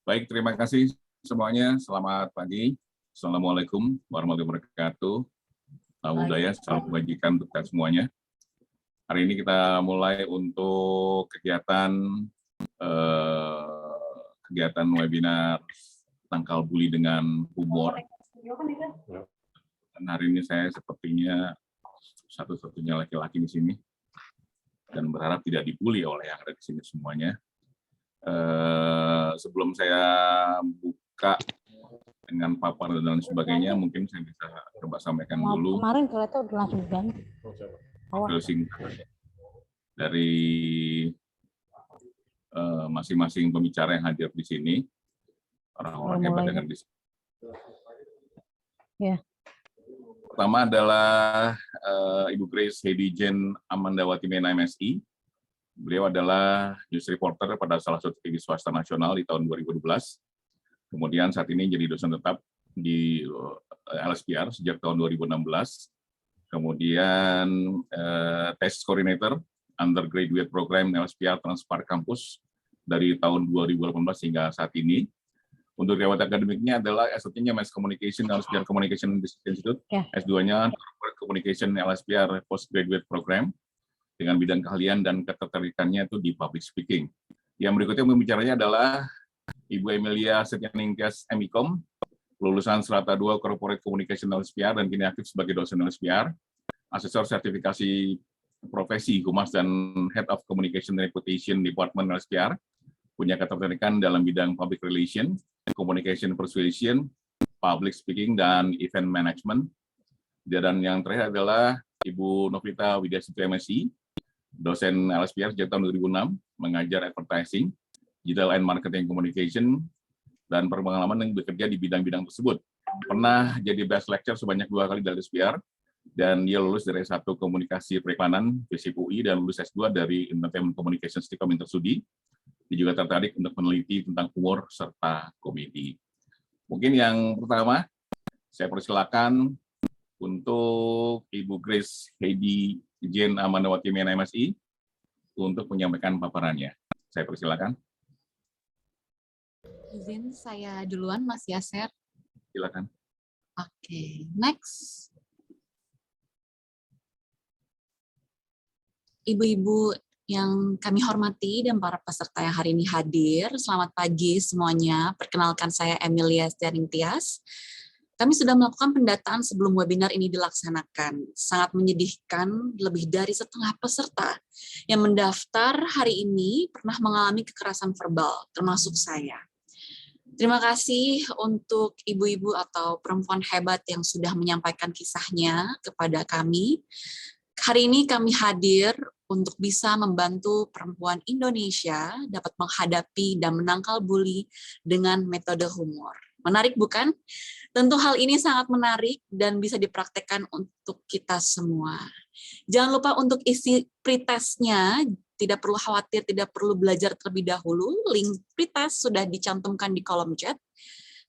Baik, terima kasih semuanya. Selamat pagi. Assalamualaikum warahmatullahi wabarakatuh. Salam budaya, salam kebajikan untuk kita semuanya. Hari ini kita mulai untuk kegiatan webinar tangkal bully dengan humor. Dan hari ini saya sepertinya satu-satunya laki-laki di sini dan berharap tidak dibully oleh yang ada di sini semuanya. Sebelum saya buka dengan paparan dan sebagainya, mungkin saya bisa coba sampaikan dulu. Kemarin kereta udah langsung ganti. Singkat dari masing-masing pembicara yang hadir di sini, orang-orang hebat dengan di sini. Ya. Pertama adalah Ibu Grace Heidi Jane Amandawati Mena MSI. Beliau adalah news reporter pada salah satu TV swasta nasional di tahun 2012. Kemudian saat ini jadi dosen tetap di LSPR sejak tahun 2016. Kemudian test coordinator undergraduate program LSPR Transpar Campus dari tahun 2018 hingga saat ini. Untuk riwayat akademiknya adalah S1-nya Mass Communication LSPR Communication Institute, S2-nya Corporate Communication LSPR Postgraduate Program, dengan bidang keahlian dan ketertarikannya itu di public speaking. Yang berikutnya pembicaranya adalah Ibu Emilia Setyaningtyas MIKOM, lulusan Strata 2 Corporate Communication LSPR dan kini aktif sebagai dosen LSPR, asesor sertifikasi profesi Humas dan Head of Communication Reputation Department LSPR, punya ketertarikan dalam bidang public relation, communication persuasion, public speaking, dan event management. Dan yang terakhir adalah Ibu Novita Widyasiti MSI, dosen LSPR sejak tahun 2006, mengajar advertising, digital and marketing communication, dan berpengalaman yang bekerja di bidang-bidang tersebut. Pernah jadi best lecture sebanyak 2 kali dari LSPR, dan dia lulus dari S1 Komunikasi Periklanan FISIP UI dan lulus S2 dari Entertainment Communications Stikom Intersudi. Dia juga tertarik untuk meneliti tentang humor serta komedi. Mungkin yang pertama, saya persilakan untuk Ibu Grace Heidi Jane Amandawati Mena MSI untuk menyampaikan paparannya. Saya persilakan. Izin saya duluan, Mas Yaser. Silakan. Oke, next. Ibu-ibu yang kami hormati dan para peserta yang hari ini hadir, selamat pagi semuanya. Perkenalkan saya Emilia Setyaningtyas. Kami sudah melakukan pendataan sebelum webinar ini dilaksanakan. Sangat menyedihkan, lebih dari setengah peserta yang mendaftar hari ini pernah mengalami kekerasan verbal, termasuk saya. Terima kasih untuk ibu-ibu atau perempuan hebat yang sudah menyampaikan kisahnya kepada kami. Hari ini kami hadir untuk bisa membantu perempuan Indonesia dapat menghadapi dan menangkal bully dengan metode humor. Menarik bukan? Tentu hal ini sangat menarik dan bisa dipraktekkan untuk kita semua. Jangan lupa untuk isi pretestnya, tidak perlu khawatir, tidak perlu belajar terlebih dahulu. Link pretest sudah dicantumkan di kolom chat.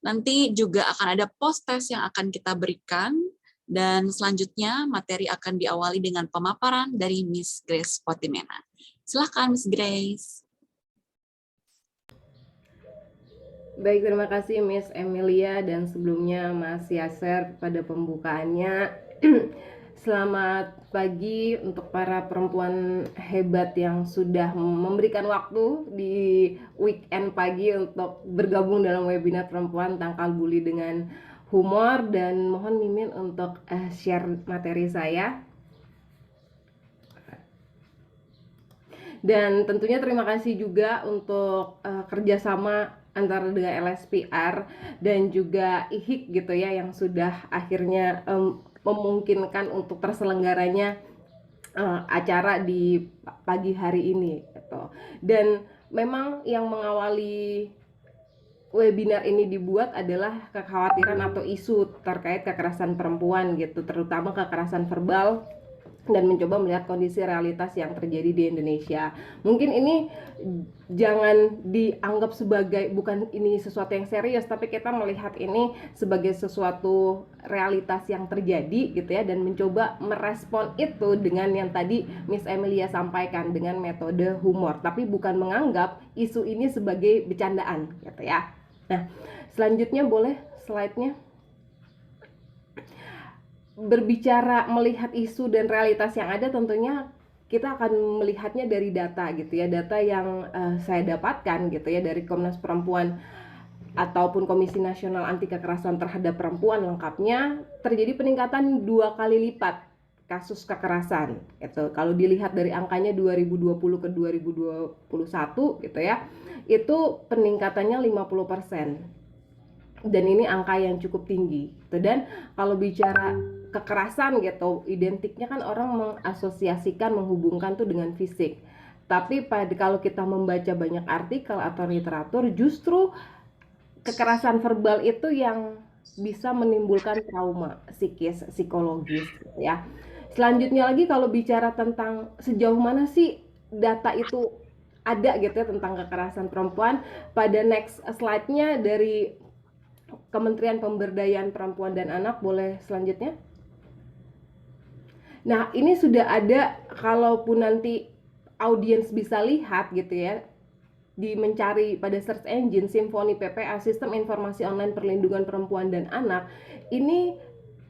Nanti juga akan ada post test yang akan kita berikan. Dan selanjutnya materi akan diawali dengan pemaparan dari Miss Grace Potimena. Silakan Miss Grace. Baik, terima kasih Miss Emilia dan sebelumnya Mas Yaser pada pembukaannya. Selamat pagi untuk para perempuan hebat yang sudah memberikan waktu di weekend pagi untuk bergabung dalam webinar perempuan tangkal bully dengan humor, dan mohon Mimin untuk share materi saya. Dan tentunya terima kasih juga untuk kerjasama antara dengan LSPR dan juga IHIK gitu ya, yang sudah akhirnya memungkinkan untuk terselenggaranya acara di pagi hari ini gitu. Dan memang yang mengawali webinar ini dibuat adalah kekhawatiran atau isu terkait kekerasan perempuan gitu, terutama kekerasan verbal, dan mencoba melihat kondisi realitas yang terjadi di Indonesia. Mungkin ini jangan dianggap sebagai, bukan ini sesuatu yang serius, tapi kita melihat ini sebagai sesuatu realitas yang terjadi gitu ya, dan mencoba merespon itu dengan yang tadi Miss Emilia sampaikan dengan metode humor, tapi bukan menganggap isu ini sebagai bercandaan gitu ya. Nah, selanjutnya boleh slide-nya. Berbicara melihat isu dan realitas yang ada, tentunya kita akan melihatnya dari data gitu ya, data yang saya dapatkan gitu ya dari Komnas Perempuan ataupun Komisi Nasional Anti Kekerasan Terhadap Perempuan lengkapnya, terjadi peningkatan 2 kali lipat kasus kekerasan gitu. Kalau dilihat dari angkanya 2020 ke 2021 gitu ya, itu peningkatannya 50%. Dan ini angka yang cukup tinggi gitu. Dan kalau bicara kekerasan gitu, identiknya kan orang mengasosiasikan, menghubungkan tuh dengan fisik. Tapi kalau kita membaca banyak artikel atau literatur, justru kekerasan verbal itu yang bisa menimbulkan trauma psikis, psikologis ya. Selanjutnya lagi, kalau bicara tentang sejauh mana sih data itu ada gitu ya tentang kekerasan perempuan, pada next slide-nya dari Kementerian Pemberdayaan Perempuan dan Anak, boleh selanjutnya. Nah, ini sudah ada, kalaupun nanti audiens bisa lihat gitu ya, di mencari pada search engine Simfoni PPA, Sistem Informasi Online Perlindungan Perempuan dan Anak, ini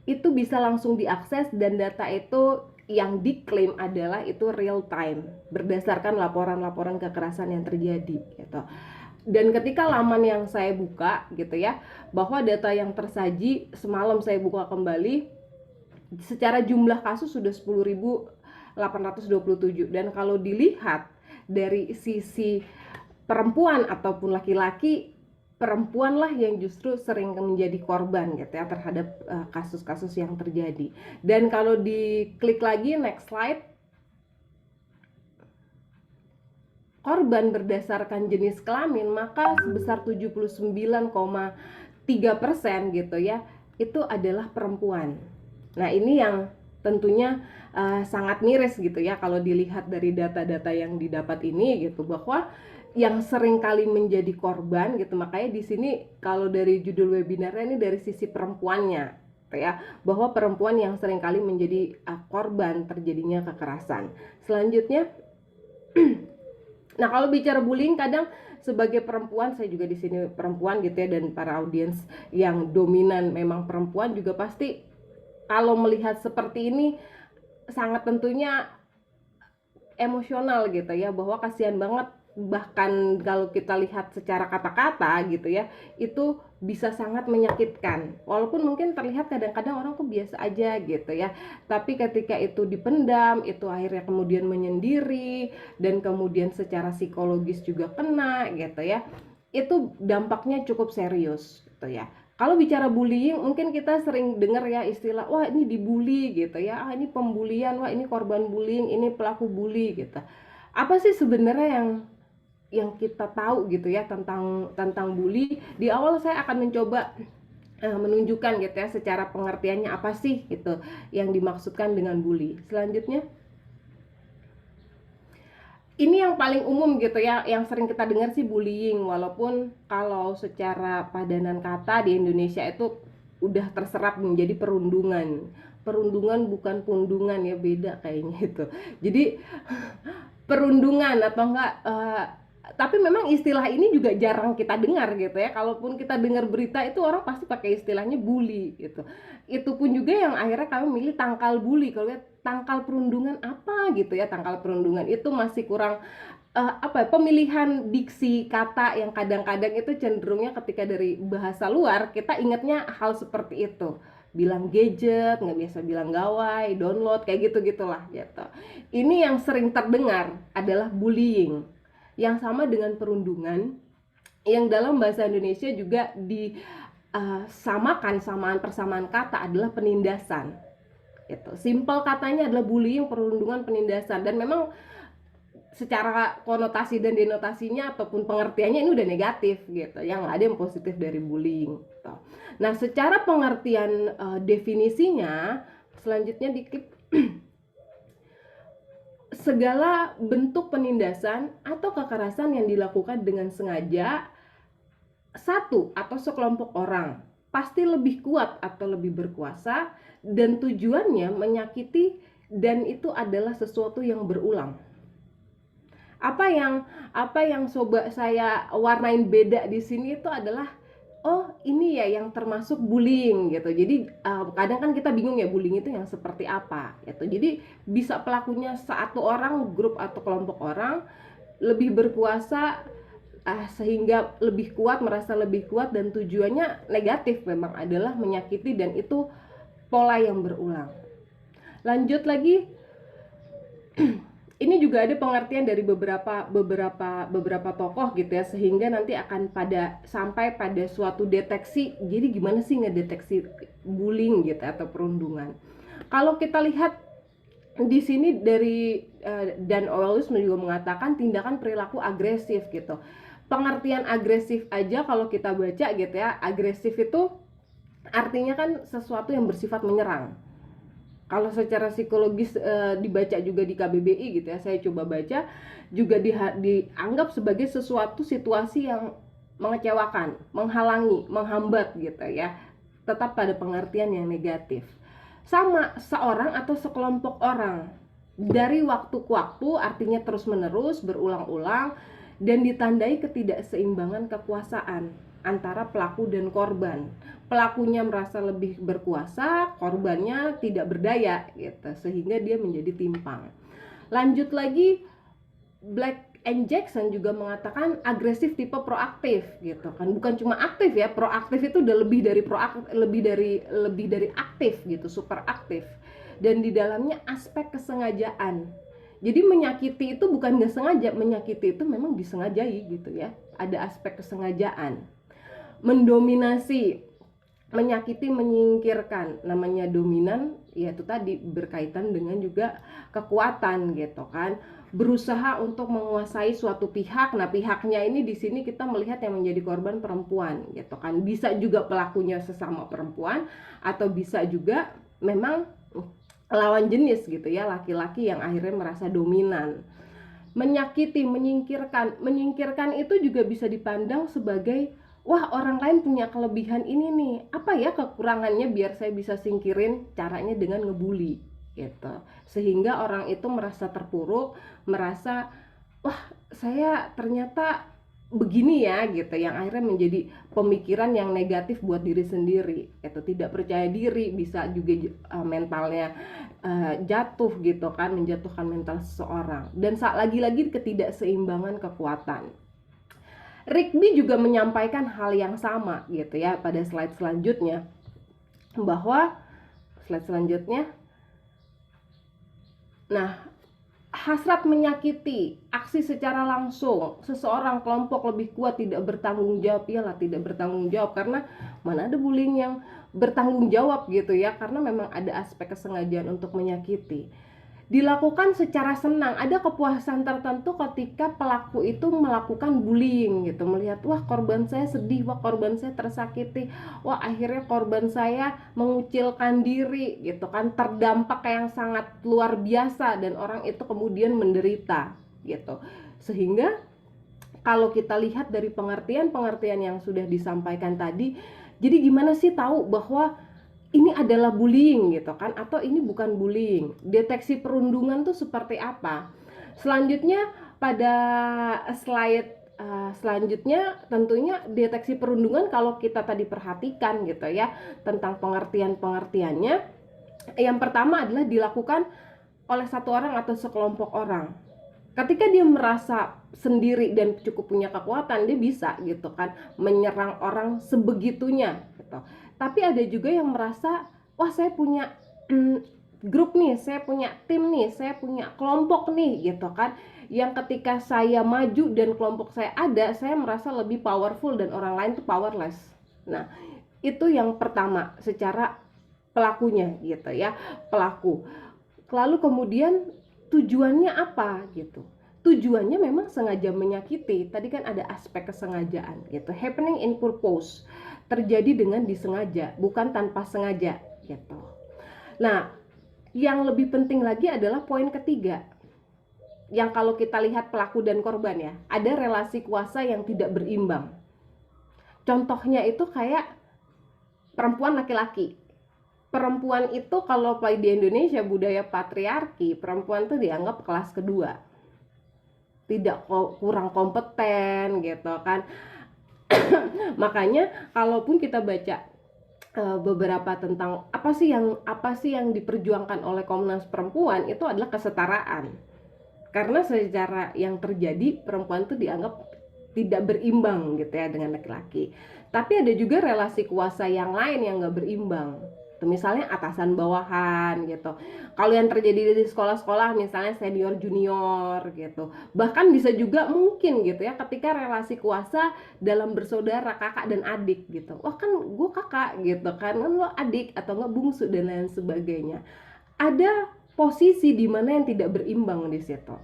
itu bisa langsung diakses, dan data itu yang diklaim adalah itu real time berdasarkan laporan-laporan kekerasan yang terjadi gitu. Dan ketika laman yang saya buka gitu ya, bahwa data yang tersaji semalam saya buka kembali, secara jumlah kasus sudah 10.827, dan kalau dilihat dari sisi perempuan ataupun laki-laki, perempuanlah yang justru sering menjadi korban gitu ya terhadap kasus-kasus yang terjadi. Dan kalau diklik lagi next slide, korban berdasarkan jenis kelamin, maka sebesar 79,3% gitu ya, itu adalah perempuan. Nah, ini yang tentunya sangat miris gitu ya kalau dilihat dari data-data yang didapat ini gitu, bahwa yang sering kali menjadi korban gitu. Makanya di sini kalau dari judul webinarnya ini dari sisi perempuannya gitu ya, bahwa perempuan yang sering kali menjadi korban terjadinya kekerasan. Selanjutnya, nah, kalau bicara bullying, kadang sebagai perempuan, saya juga di sini perempuan gitu ya, dan para audiens yang dominan memang perempuan juga pasti kalau melihat seperti ini sangat tentunya emosional gitu ya, bahwa kasihan banget. Bahkan kalau kita lihat secara kata-kata gitu ya, itu bisa sangat menyakitkan, walaupun mungkin terlihat kadang-kadang orang kok biasa aja gitu ya, tapi ketika itu dipendam, itu akhirnya kemudian menyendiri, dan kemudian secara psikologis juga kena gitu ya, itu dampaknya cukup serius gitu ya. Kalau bicara bullying, mungkin kita sering dengar ya istilah, wah ini dibully gitu ya, ini pembulian, wah ini korban bullying, ini pelaku bully gitu. Apa sih sebenarnya yang kita tahu gitu ya tentang bully? Di awal saya akan mencoba menunjukkan gitu ya secara pengertiannya apa sih gitu yang dimaksudkan dengan bully. Selanjutnya, ini yang paling umum gitu ya, yang sering kita dengar sih bullying, walaupun kalau secara padanan kata di Indonesia itu udah terserap menjadi perundungan. Perundungan bukan pundungan ya, beda kayaknya itu. Jadi perundungan atau enggak, tapi memang istilah ini juga jarang kita dengar gitu ya. Kalaupun kita dengar berita itu orang pasti pakai istilahnya bully gitu. Itu pun juga yang akhirnya kami milih tangkal bully. Kalau lihat tangkal perundungan apa gitu ya, tangkal perundungan itu masih kurang pemilihan diksi kata yang kadang-kadang itu cenderungnya ketika dari bahasa luar kita ingatnya hal seperti itu, bilang gadget, nggak biasa bilang gawai, download, kayak gitu gitulah gitu. Ini yang sering terdengar adalah bullying, yang sama dengan perundungan, yang dalam bahasa Indonesia juga disamakan, persamaan kata adalah penindasan gitu. Simpel katanya adalah bullying, perundungan, penindasan, dan memang secara konotasi dan denotasinya ataupun pengertiannya ini udah negatif gitu, yang ada yang positif dari bullying gitu. Nah, secara pengertian definisinya selanjutnya diklik, segala bentuk penindasan atau kekerasan yang dilakukan dengan sengaja satu atau sekelompok orang, pasti lebih kuat atau lebih berkuasa, dan tujuannya menyakiti, dan itu adalah sesuatu yang berulang. Apa yang coba saya warnain beda di sini itu adalah oh ini ya yang termasuk bullying gitu. Jadi kadang kan kita bingung ya bullying itu yang seperti apa gitu. Jadi bisa pelakunya satu orang, grup atau kelompok orang lebih berkuasa, sehingga lebih kuat, merasa lebih kuat, dan tujuannya negatif memang adalah menyakiti, dan itu pola yang berulang. Lanjut lagi, ini juga ada pengertian dari beberapa tokoh gitu ya, sehingga nanti akan sampai pada suatu deteksi. Jadi gimana sih ngedeteksi bullying gitu atau perundungan? Kalau kita lihat di sini dari Dan Owells juga mengatakan tindakan perilaku agresif gitu. Pengertian agresif aja kalau kita baca gitu ya, agresif itu artinya kan sesuatu yang bersifat menyerang. Kalau secara psikologis dibaca juga di KBBI gitu ya, saya coba baca juga dianggap sebagai sesuatu situasi yang mengecewakan, menghalangi, menghambat gitu ya, tetap pada pengertian yang negatif. Sama seorang atau sekelompok orang dari waktu ke waktu, artinya terus menerus, berulang-ulang, dan ditandai ketidakseimbangan kekuasaan antara pelaku dan korban. Pelakunya merasa lebih berkuasa, korbannya tidak berdaya gitu, sehingga dia menjadi timpang. Lanjut lagi, Black and Jackson juga mengatakan agresif tipe proaktif gitu kan, bukan cuma aktif ya, proaktif itu udah lebih dari proaktif, lebih dari aktif gitu, super aktif, dan di dalamnya aspek kesengajaan. Jadi menyakiti itu bukan nggak sengaja, menyakiti itu memang disengajai gitu ya, ada aspek kesengajaan. Mendominasi, menyakiti, menyingkirkan, namanya dominan, yaitu tadi berkaitan dengan juga kekuatan gitu kan, berusaha untuk menguasai suatu pihak. Nah, pihaknya ini di sini kita melihat yang menjadi korban perempuan gitu kan, bisa juga pelakunya sesama perempuan, atau bisa juga memang lawan jenis gitu ya, laki-laki yang akhirnya merasa dominan. Menyakiti, menyingkirkan itu juga bisa dipandang sebagai, wah orang lain punya kelebihan ini nih, apa ya kekurangannya biar saya bisa singkirin, caranya dengan ngebully gitu, sehingga orang itu merasa terpuruk, merasa wah saya ternyata begini ya gitu, yang akhirnya menjadi pemikiran yang negatif buat diri sendiri itu, tidak percaya diri, bisa juga mentalnya jatuh gitu kan, menjatuhkan mental seseorang, dan lagi-lagi ketidakseimbangan kekuatan. Rigby juga menyampaikan hal yang sama gitu ya pada slide selanjutnya, bahwa slide selanjutnya, nah, hasrat menyakiti, aksi secara langsung, seseorang kelompok lebih kuat tidak bertanggung jawab, iyalah tidak bertanggung jawab, karena mana ada bullying yang bertanggung jawab gitu ya, karena memang ada aspek kesengajaan untuk menyakiti. Dilakukan secara senang, ada kepuasan tertentu ketika pelaku itu melakukan bullying gitu, melihat wah korban saya sedih, wah korban saya tersakiti, wah akhirnya korban saya mengucilkan diri gitu kan, terdampak yang sangat luar biasa, dan orang itu kemudian menderita gitu. Sehingga kalau kita lihat dari pengertian yang sudah disampaikan tadi, jadi gimana sih tahu bahwa ini adalah bullying gitu kan, atau ini bukan bullying? Deteksi perundungan tuh seperti apa? Selanjutnya pada slide selanjutnya, tentunya deteksi perundungan kalau kita tadi perhatikan gitu ya, tentang pengertiannya, yang pertama adalah dilakukan oleh satu orang atau sekelompok orang. Ketika dia merasa sendiri dan cukup punya kekuatan, dia bisa gitu kan menyerang orang sebegitunya gitu. Tapi ada juga yang merasa, wah saya punya grup nih, saya punya tim nih, saya punya kelompok nih gitu kan, yang ketika saya maju dan kelompok saya ada, saya merasa lebih powerful dan orang lain tuh powerless. Nah, itu yang pertama secara pelakunya gitu ya, pelaku. Lalu kemudian tujuannya apa gitu? Tujuannya memang sengaja menyakiti. Tadi kan ada aspek kesengajaan gitu. Happening in purpose, terjadi dengan disengaja, bukan tanpa sengaja gitu. Nah, yang lebih penting lagi adalah poin ketiga, yang kalau kita lihat pelaku dan korban ya, ada relasi kuasa yang tidak berimbang. Contohnya itu kayak perempuan laki-laki. Perempuan itu kalau di Indonesia budaya patriarki, perempuan tuh dianggap kelas kedua, tidak kurang kompeten gitu kan. Makanya kalaupun kita baca beberapa tentang apa sih yang diperjuangkan oleh Komnas Perempuan, itu adalah kesetaraan. Karena secara yang terjadi perempuan itu dianggap tidak berimbang gitu ya dengan laki-laki. Tapi ada juga relasi kuasa yang lain yang nggak berimbang. Misalnya atasan bawahan gitu. Kalau yang terjadi di sekolah-sekolah misalnya senior junior gitu. Bahkan bisa juga mungkin gitu ya ketika relasi kuasa dalam bersaudara kakak dan adik gitu. Wah kan gue kakak gitu kan lo adik atau nggak bungsu dan lain sebagainya. Ada posisi di mana yang tidak berimbang di situ.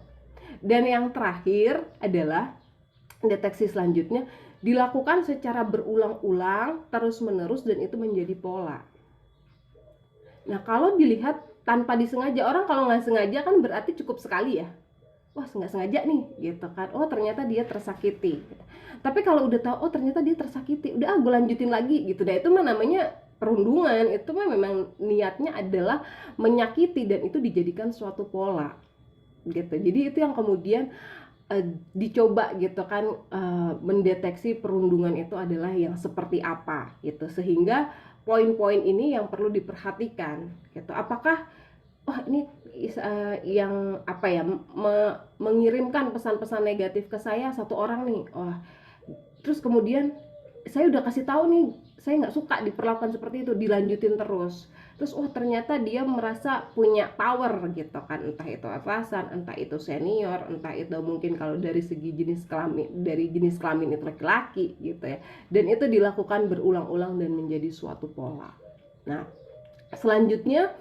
Dan yang terakhir adalah deteksi selanjutnya dilakukan secara berulang-ulang, terus-menerus, dan itu menjadi pola. Nah, kalau dilihat tanpa disengaja, orang kalau nggak sengaja kan berarti cukup sekali ya. Wah, nggak sengaja nih, gitu kan. Oh, ternyata dia tersakiti. Tapi kalau udah tahu, oh ternyata dia tersakiti, udah gue lanjutin lagi gitu. Nah, itu mah namanya perundungan. Itu mah memang niatnya adalah menyakiti dan itu dijadikan suatu pola. Gitu. Jadi itu yang kemudian dicoba gitu kan, mendeteksi perundungan itu adalah yang seperti apa gitu, sehingga poin-poin ini yang perlu diperhatikan gitu. Apakah ini yang apa ya, mengirimkan pesan-pesan negatif ke saya satu orang nih, terus kemudian saya udah kasih tahu nih saya nggak suka diperlakukan seperti itu, dilanjutin terus ternyata dia merasa punya power gitu kan, entah itu atasan, entah itu senior, entah itu mungkin kalau dari segi jenis kelamin itu laki-laki gitu ya, dan itu dilakukan berulang-ulang dan menjadi suatu pola. Nah, selanjutnya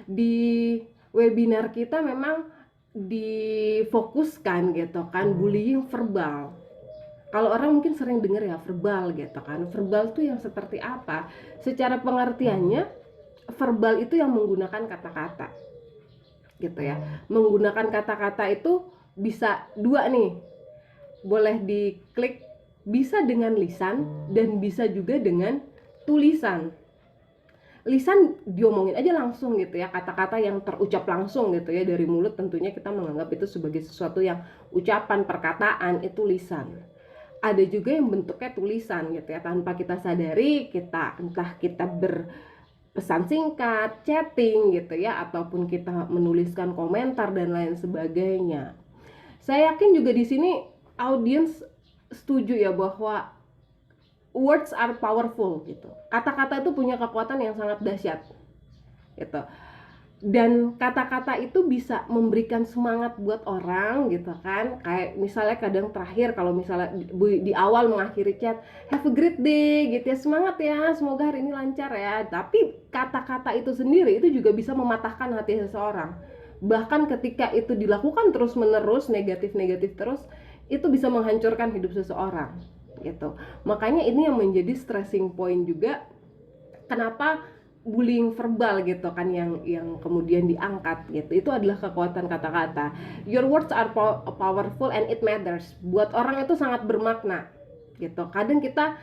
di webinar kita memang difokuskan gitu kan bullying verbal. Kalau orang mungkin sering dengar ya verbal gitu kan. Verbal tuh yang seperti apa? Secara pengertiannya verbal itu yang menggunakan kata-kata. Gitu ya. Menggunakan kata-kata itu bisa dua nih. Boleh diklik, bisa dengan lisan dan bisa juga dengan tulisan. Lisan diomongin aja langsung gitu ya, kata-kata yang terucap langsung gitu ya dari mulut, tentunya kita menganggap itu sebagai sesuatu yang ucapan, perkataan, itu lisan. Ada juga yang bentuknya tulisan gitu ya, tanpa kita sadari, entah kita berpesan singkat, chatting gitu ya, ataupun kita menuliskan komentar dan lain sebagainya. Saya yakin juga di sini audiens setuju ya bahwa words are powerful gitu. Kata-kata itu punya kekuatan yang sangat dahsyat gitu. Dan kata-kata itu bisa memberikan semangat buat orang gitu kan. Kayak misalnya kadang terakhir kalau misalnya di awal mengakhiri chat, have a great day gitu ya, semangat ya, semoga hari ini lancar ya. Tapi kata-kata itu sendiri itu juga bisa mematahkan hati seseorang. Bahkan ketika itu dilakukan terus-menerus, negatif-negatif terus, itu bisa menghancurkan hidup seseorang gitu. Makanya ini yang menjadi stressing point juga, kenapa bullying verbal gitu kan yang kemudian diangkat gitu. Itu adalah kekuatan kata-kata. Your words are powerful and it matters. Buat orang itu sangat bermakna gitu. Kadang kita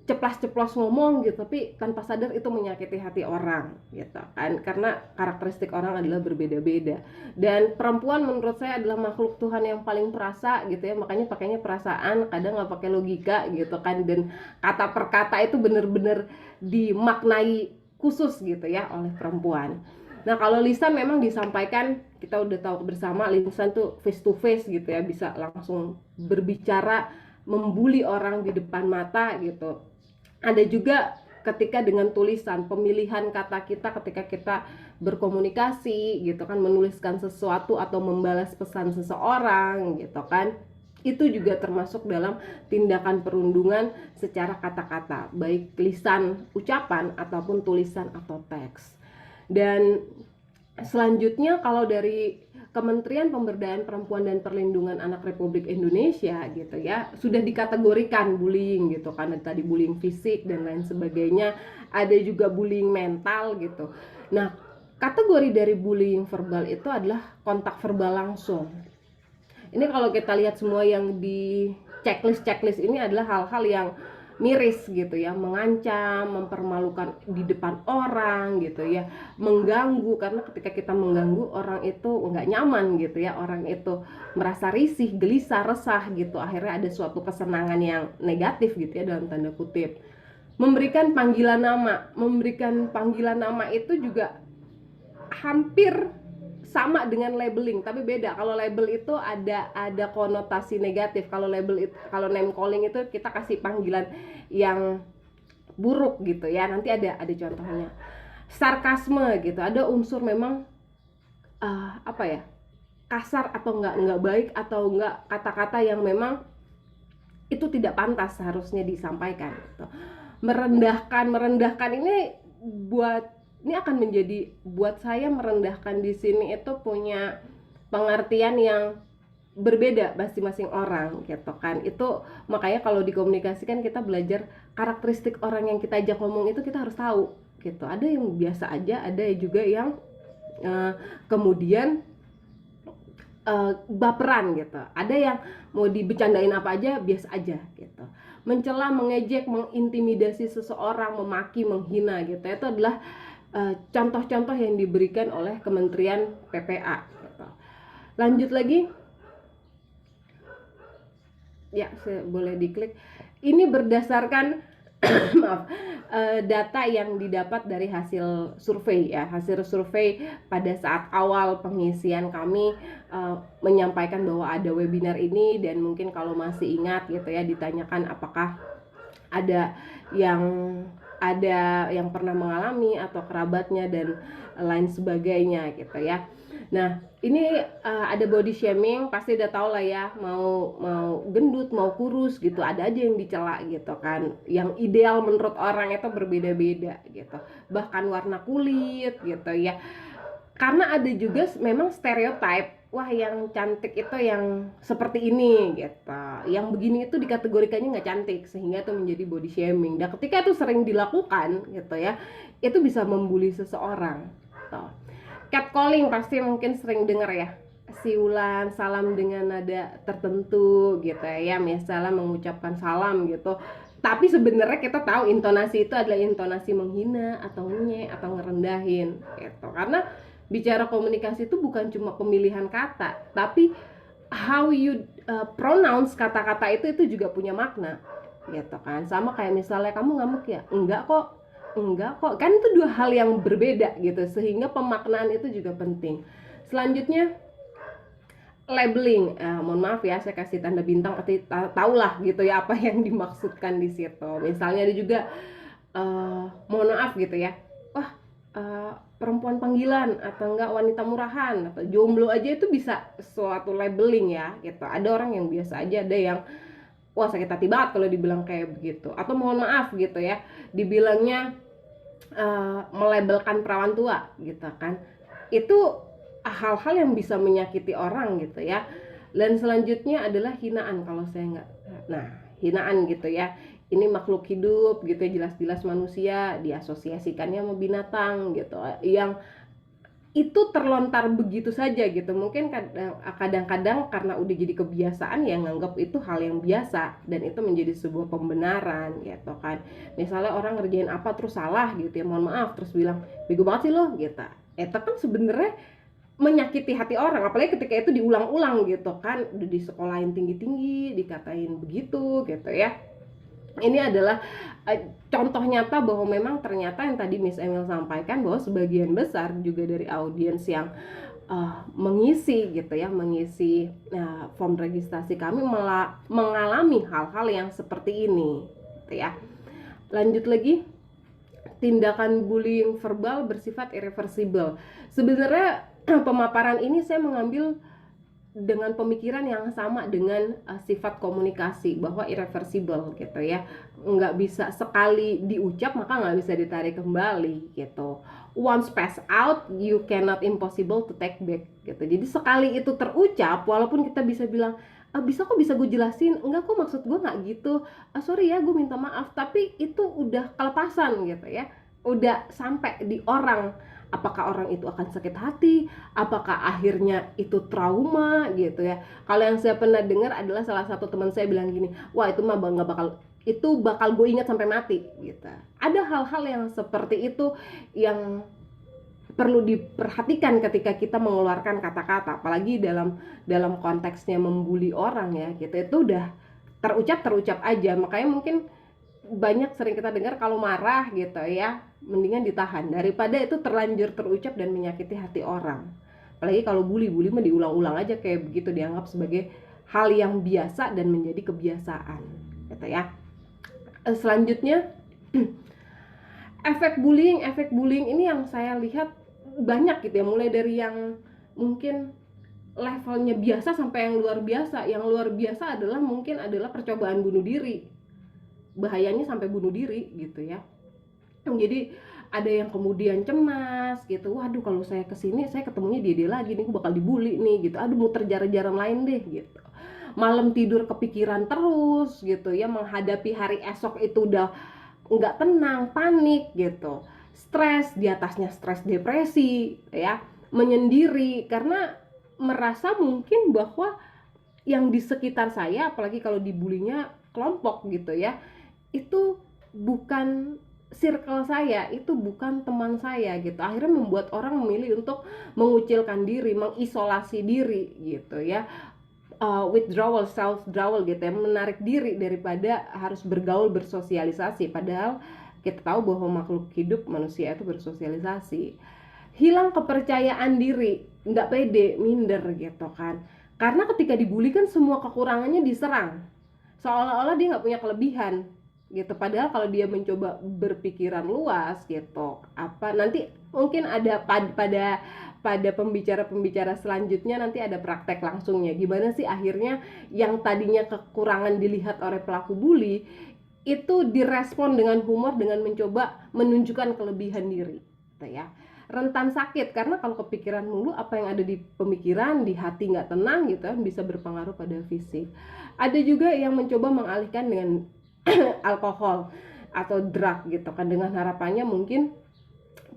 ceplas-ceplos ngomong gitu, tapi tanpa sadar itu menyakiti hati orang gitu kan, karena karakteristik orang adalah berbeda-beda. Dan perempuan menurut saya adalah makhluk Tuhan yang paling perasa gitu ya, makanya pakainya perasaan, kadang nggak pakai logika gitu kan, dan kata per kata itu benar-benar dimaknai khusus gitu ya oleh perempuan. Nah, kalau lisan memang disampaikan, kita udah tahu bersama, lisan tuh face to face gitu ya, bisa langsung berbicara, membuli orang di depan mata gitu. Ada juga ketika dengan tulisan, pemilihan kata kita ketika kita berkomunikasi gitu kan, menuliskan sesuatu atau membalas pesan seseorang gitu kan, itu juga termasuk dalam tindakan perundungan secara kata-kata, baik lisan ucapan ataupun tulisan atau teks. Dan selanjutnya kalau dari Kementerian Pemberdayaan Perempuan dan Perlindungan Anak Republik Indonesia gitu ya, sudah dikategorikan bullying gitu kan, tadi bullying fisik dan lain sebagainya, ada juga bullying mental gitu. Nah, kategori dari bullying verbal itu adalah kontak verbal langsung. Ini kalau kita lihat semua yang di checklist ini adalah hal-hal yang miris gitu ya, mengancam, mempermalukan di depan orang gitu ya, mengganggu, karena ketika kita mengganggu orang itu nggak nyaman gitu ya, orang itu merasa risih, gelisah, resah gitu, akhirnya ada suatu kesenangan yang negatif gitu ya dalam tanda kutip. Memberikan panggilan nama itu juga hampir sama dengan labeling, tapi beda. Kalau label itu ada konotasi negatif. Kalau kalau name calling itu kita kasih panggilan yang buruk gitu ya. Nanti ada contohnya. Sarkasme gitu, ada unsur memang apa ya, kasar atau nggak baik, atau nggak kata-kata yang memang itu tidak pantas seharusnya disampaikan gitu. Merendahkan ini akan menjadi, buat saya merendahkan di sini itu punya pengertian yang berbeda masing-masing orang gitu kan. Itu makanya kalau dikomunikasikan kita belajar karakteristik orang yang kita ajak ngomong itu kita harus tahu gitu. Ada yang biasa aja, ada juga yang kemudian baperan gitu. Ada yang mau dibecandain apa aja biasa aja gitu. Mencela, mengejek, mengintimidasi seseorang, memaki, menghina gitu. Itu adalah contoh-contoh yang diberikan oleh Kementerian PPA gitu. Lanjut lagi. Ya, boleh diklik. Ini berdasarkan maaf, data yang didapat dari hasil survei ya. Hasil survei pada saat awal pengisian kami menyampaikan bahwa ada webinar ini, dan mungkin kalau masih ingat gitu ya, ditanyakan apakah ada yang pernah mengalami atau kerabatnya dan lain sebagainya gitu ya. Nah, ini ada body shaming, pasti udah tau lah ya, mau gendut, mau kurus gitu, ada aja yang dicela gitu kan. Yang ideal menurut orang itu berbeda-beda gitu. Bahkan warna kulit gitu ya. Karena ada juga memang stereotype, wah yang cantik itu yang seperti ini gitu, yang begini itu dikategorikannya nggak cantik, sehingga itu menjadi body shaming. Dan ketika itu sering dilakukan gitu ya, itu bisa membuli seseorang gitu. Catcalling pasti mungkin sering dengar ya, siulan salam dengan nada tertentu gitu ya, misalnya mengucapkan salam gitu, tapi sebenarnya kita tahu intonasi itu adalah intonasi menghina atau ngenyek atau ngerendahin gitu. Karena bicara komunikasi itu bukan cuma pemilihan kata, tapi how you pronounce kata-kata itu juga punya makna gitu kan. Sama kayak misalnya, kamu ngamuk ya? Enggak kok, kan itu dua hal yang berbeda gitu, sehingga pemaknaan itu juga penting. Selanjutnya labeling, mohon maaf ya saya kasih tanda bintang, tapi tahulah gitu ya apa yang dimaksudkan di situ. Misalnya ada juga mohon maaf gitu ya, wah perempuan panggilan, atau enggak wanita murahan, atau jomblo aja itu bisa suatu labeling ya gitu. Ada orang yang biasa aja, ada yang wah sakit hati banget kalau dibilang kayak begitu. Atau mohon maaf gitu ya, dibilangnya melabelkan perawan tua gitu kan. Itu hal-hal yang bisa menyakiti orang gitu ya. Dan selanjutnya adalah hinaan, kalau saya nggak, nah hinaan gitu ya, ini makhluk hidup gitu ya, jelas-jelas manusia, diasosiasikannya sama binatang gitu, yang itu terlontar begitu saja gitu. Mungkin kadang-kadang karena udah jadi kebiasaan ya, nganggap itu hal yang biasa, dan itu menjadi sebuah pembenaran gitu kan. Misalnya orang ngerjain apa terus salah gitu ya, mohon maaf, terus bilang bego banget sih lo gitu. Itu kan sebenarnya menyakiti hati orang, apalagi ketika itu diulang-ulang gitu kan. Udah di sekolahin tinggi-tinggi dikatain begitu gitu ya. Ini adalah contoh nyata bahwa memang ternyata yang tadi Miss Emil sampaikan, bahwa sebagian besar juga dari audiens yang mengisi gitu ya, mengisi form registrasi kami mengalami hal-hal yang seperti ini gitu ya. Lanjut lagi, tindakan bullying verbal bersifat irreversible. Sebenarnya pemaparan ini saya mengambil dengan pemikiran yang sama dengan sifat komunikasi, bahwa irreversible gitu ya, nggak bisa sekali diucap maka nggak bisa ditarik kembali gitu. Once pass out, you cannot impossible to take back gitu. Jadi sekali itu terucap, walaupun kita bisa bilang bisa gue jelasin, enggak kok maksud gue nggak gitu, sorry ya gue minta maaf, tapi itu udah kelepasan gitu ya, udah sampai di orang. Apakah orang itu akan sakit hati, apakah akhirnya itu trauma gitu ya. Kalau yang saya pernah dengar adalah salah satu teman saya bilang gini, wah itu mah nggak bakal itu bakal gue ingat sampai mati gitu. Ada hal-hal yang seperti itu yang perlu diperhatikan ketika kita mengeluarkan kata-kata, apalagi dalam konteksnya membuli orang ya gitu. Itu udah terucap aja. Makanya mungkin banyak sering kita dengar kalau marah gitu ya, mendingan ditahan daripada itu terlanjur terucap dan menyakiti hati orang. Apalagi kalau bully mah diulang-ulang aja kayak begitu, dianggap sebagai hal yang biasa dan menjadi kebiasaan gitu ya. Selanjutnya efek bullying ini yang saya lihat banyak gitu ya, mulai dari yang mungkin levelnya biasa sampai yang luar biasa. Yang luar biasa adalah mungkin adalah percobaan bunuh diri, bahayanya sampai bunuh diri gitu ya. Jadi ada yang kemudian cemas gitu, waduh kalau saya kesini saya ketemunya dia lagi nih, gue bakal dibully nih gitu, aduh muter jalan-jalan lain deh gitu. Malam tidur kepikiran terus gitu ya, menghadapi hari esok itu udah nggak tenang, panik gitu, stres, di atasnya stres depresi ya, menyendiri karena merasa mungkin bahwa yang di sekitar saya, apalagi kalau dibulinya kelompok gitu ya, itu bukan circle saya, itu bukan teman saya gitu. Akhirnya membuat orang memilih untuk mengucilkan diri, mengisolasi diri gitu ya. Withdrawal, self-withdrawal gitu ya, menarik diri daripada harus bergaul, bersosialisasi. Padahal kita tahu bahwa makhluk hidup manusia itu bersosialisasi. Hilang kepercayaan diri, nggak pede, minder gitu kan. Karena ketika dibully kan semua kekurangannya diserang, seolah-olah dia nggak punya kelebihan gitu. Padahal kalau dia mencoba berpikiran luas gitu, apa nanti mungkin ada pada pembicara selanjutnya nanti ada praktek langsungnya gimana sih akhirnya yang tadinya kekurangan dilihat oleh pelaku bully itu direspon dengan humor, dengan mencoba menunjukkan kelebihan diri gitu ya. Rentan sakit karena kalau kepikiran mulu, apa yang ada di pemikiran, di hati nggak tenang gitu kan, bisa berpengaruh pada fisik. Ada juga yang mencoba mengalihkan dengan alkohol atau drug gitu kan, dengan harapannya mungkin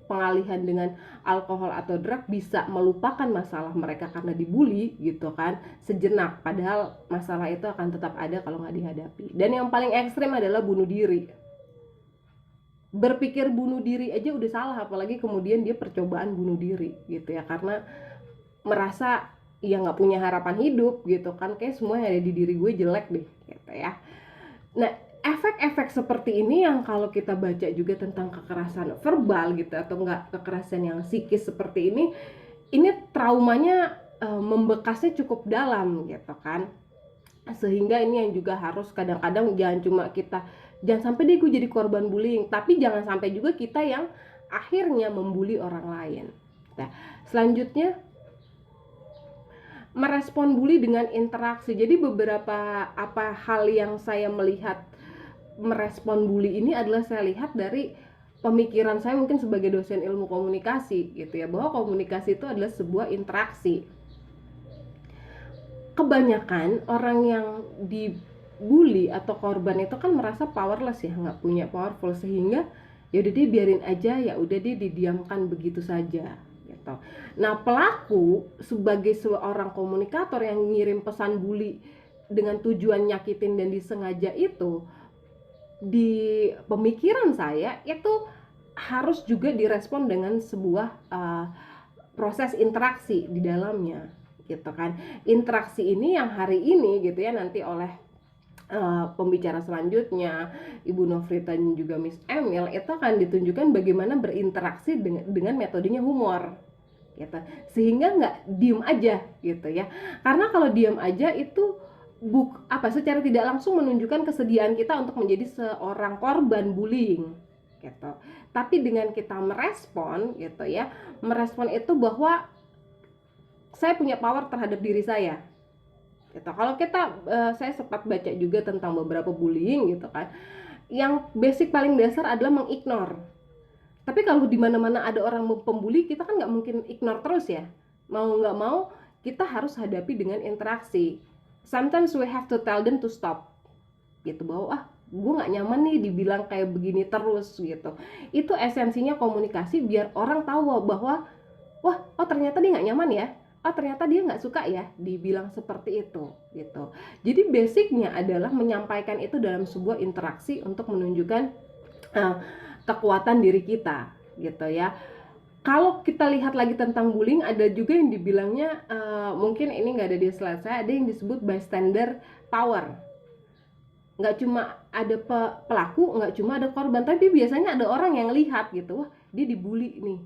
pengalihan dengan alkohol atau drug bisa melupakan masalah mereka karena dibully gitu kan sejenak, padahal masalah itu akan tetap ada kalau nggak dihadapi. Dan yang paling ekstrim adalah bunuh diri. Berpikir bunuh diri aja udah salah, apalagi kemudian dia percobaan bunuh diri gitu ya, karena merasa ya nggak punya harapan hidup gitu kan, kayak semua yang ada di diri gue jelek deh gitu ya. Nah, efek-efek seperti ini yang kalau kita baca juga tentang kekerasan verbal gitu atau enggak kekerasan yang psikis seperti ini traumanya membekasnya cukup dalam gitu kan. Sehingga ini yang juga harus kadang-kadang jangan sampai deh gue jadi korban bullying, tapi jangan sampai juga kita yang akhirnya membuli orang lain. Nah, selanjutnya merespon bully dengan interaksi. Jadi beberapa hal yang saya melihat merespon bully ini adalah saya lihat dari pemikiran saya mungkin sebagai dosen ilmu komunikasi gitu ya, bahwa komunikasi itu adalah sebuah interaksi. Kebanyakan orang yang dibully atau korban itu kan merasa powerless ya, nggak punya powerful, sehingga ya udah dia biarin aja, ya udah dia didiamkan begitu saja gitu. Nah, pelaku sebagai seorang komunikator yang ngirim pesan bully dengan tujuan nyakitin dan disengaja itu, di pemikiran saya itu harus juga direspon dengan sebuah proses interaksi di dalamnya gitu kan. Interaksi ini yang hari ini gitu ya nanti oleh pembicara selanjutnya Ibu Nofrita dan juga Miss Emil itu akan ditunjukkan bagaimana berinteraksi dengan metodenya humor gitu, sehingga nggak diem aja gitu ya. Karena kalau diem aja itu secara tidak langsung menunjukkan kesediaan kita untuk menjadi seorang korban bullying gitu. Tapi dengan kita merespon gitu ya, merespon itu bahwa saya punya power terhadap diri saya gitu. Kalau kita saya sempat baca juga tentang beberapa bullying gitu kan, yang basic paling dasar adalah mengignore. Tapi kalau di mana-mana ada orang pembuli, kita kan nggak mungkin ignore terus ya, mau nggak mau kita harus hadapi dengan interaksi. Sometimes we have to tell them to stop gitu, bahwa gue nggak nyaman nih dibilang kayak begini terus gitu. Itu esensinya komunikasi, biar orang tahu bahwa ternyata dia nggak nyaman ya, oh ternyata dia nggak suka ya dibilang seperti itu gitu. Jadi basicnya adalah menyampaikan itu dalam sebuah interaksi untuk menunjukkan uh, kekuatan diri kita gitu ya. Kalau kita lihat lagi tentang bullying, ada juga yang dibilangnya mungkin ini nggak ada di slide saya, ada yang disebut bystander power. Nggak cuma ada pelaku, nggak cuma ada korban, tapi biasanya ada orang yang lihat gitu, wah dia dibully nih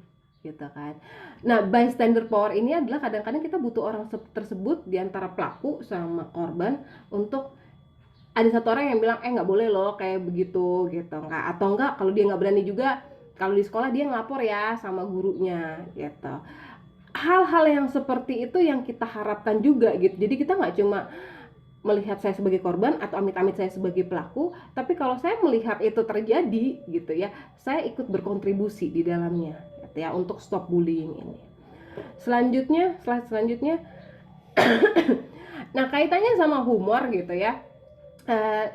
gitu kan. Nah, bystander power ini adalah kadang-kadang kita butuh orang tersebut di antara pelaku sama korban untuk ada satu orang yang bilang nggak boleh loh kayak begitu gitu, nggak, atau enggak kalau dia nggak berani juga, kalau di sekolah dia ngelapor ya sama gurunya gitu. Hal-hal yang seperti itu yang kita harapkan juga gitu. Jadi kita nggak cuma melihat saya sebagai korban atau amit-amit saya sebagai pelaku, tapi kalau saya melihat itu terjadi gitu ya, saya ikut berkontribusi di dalamnya gitu ya untuk stop bullying ini. Selanjutnya, slide selanjutnya. Nah, kaitannya sama humor gitu ya.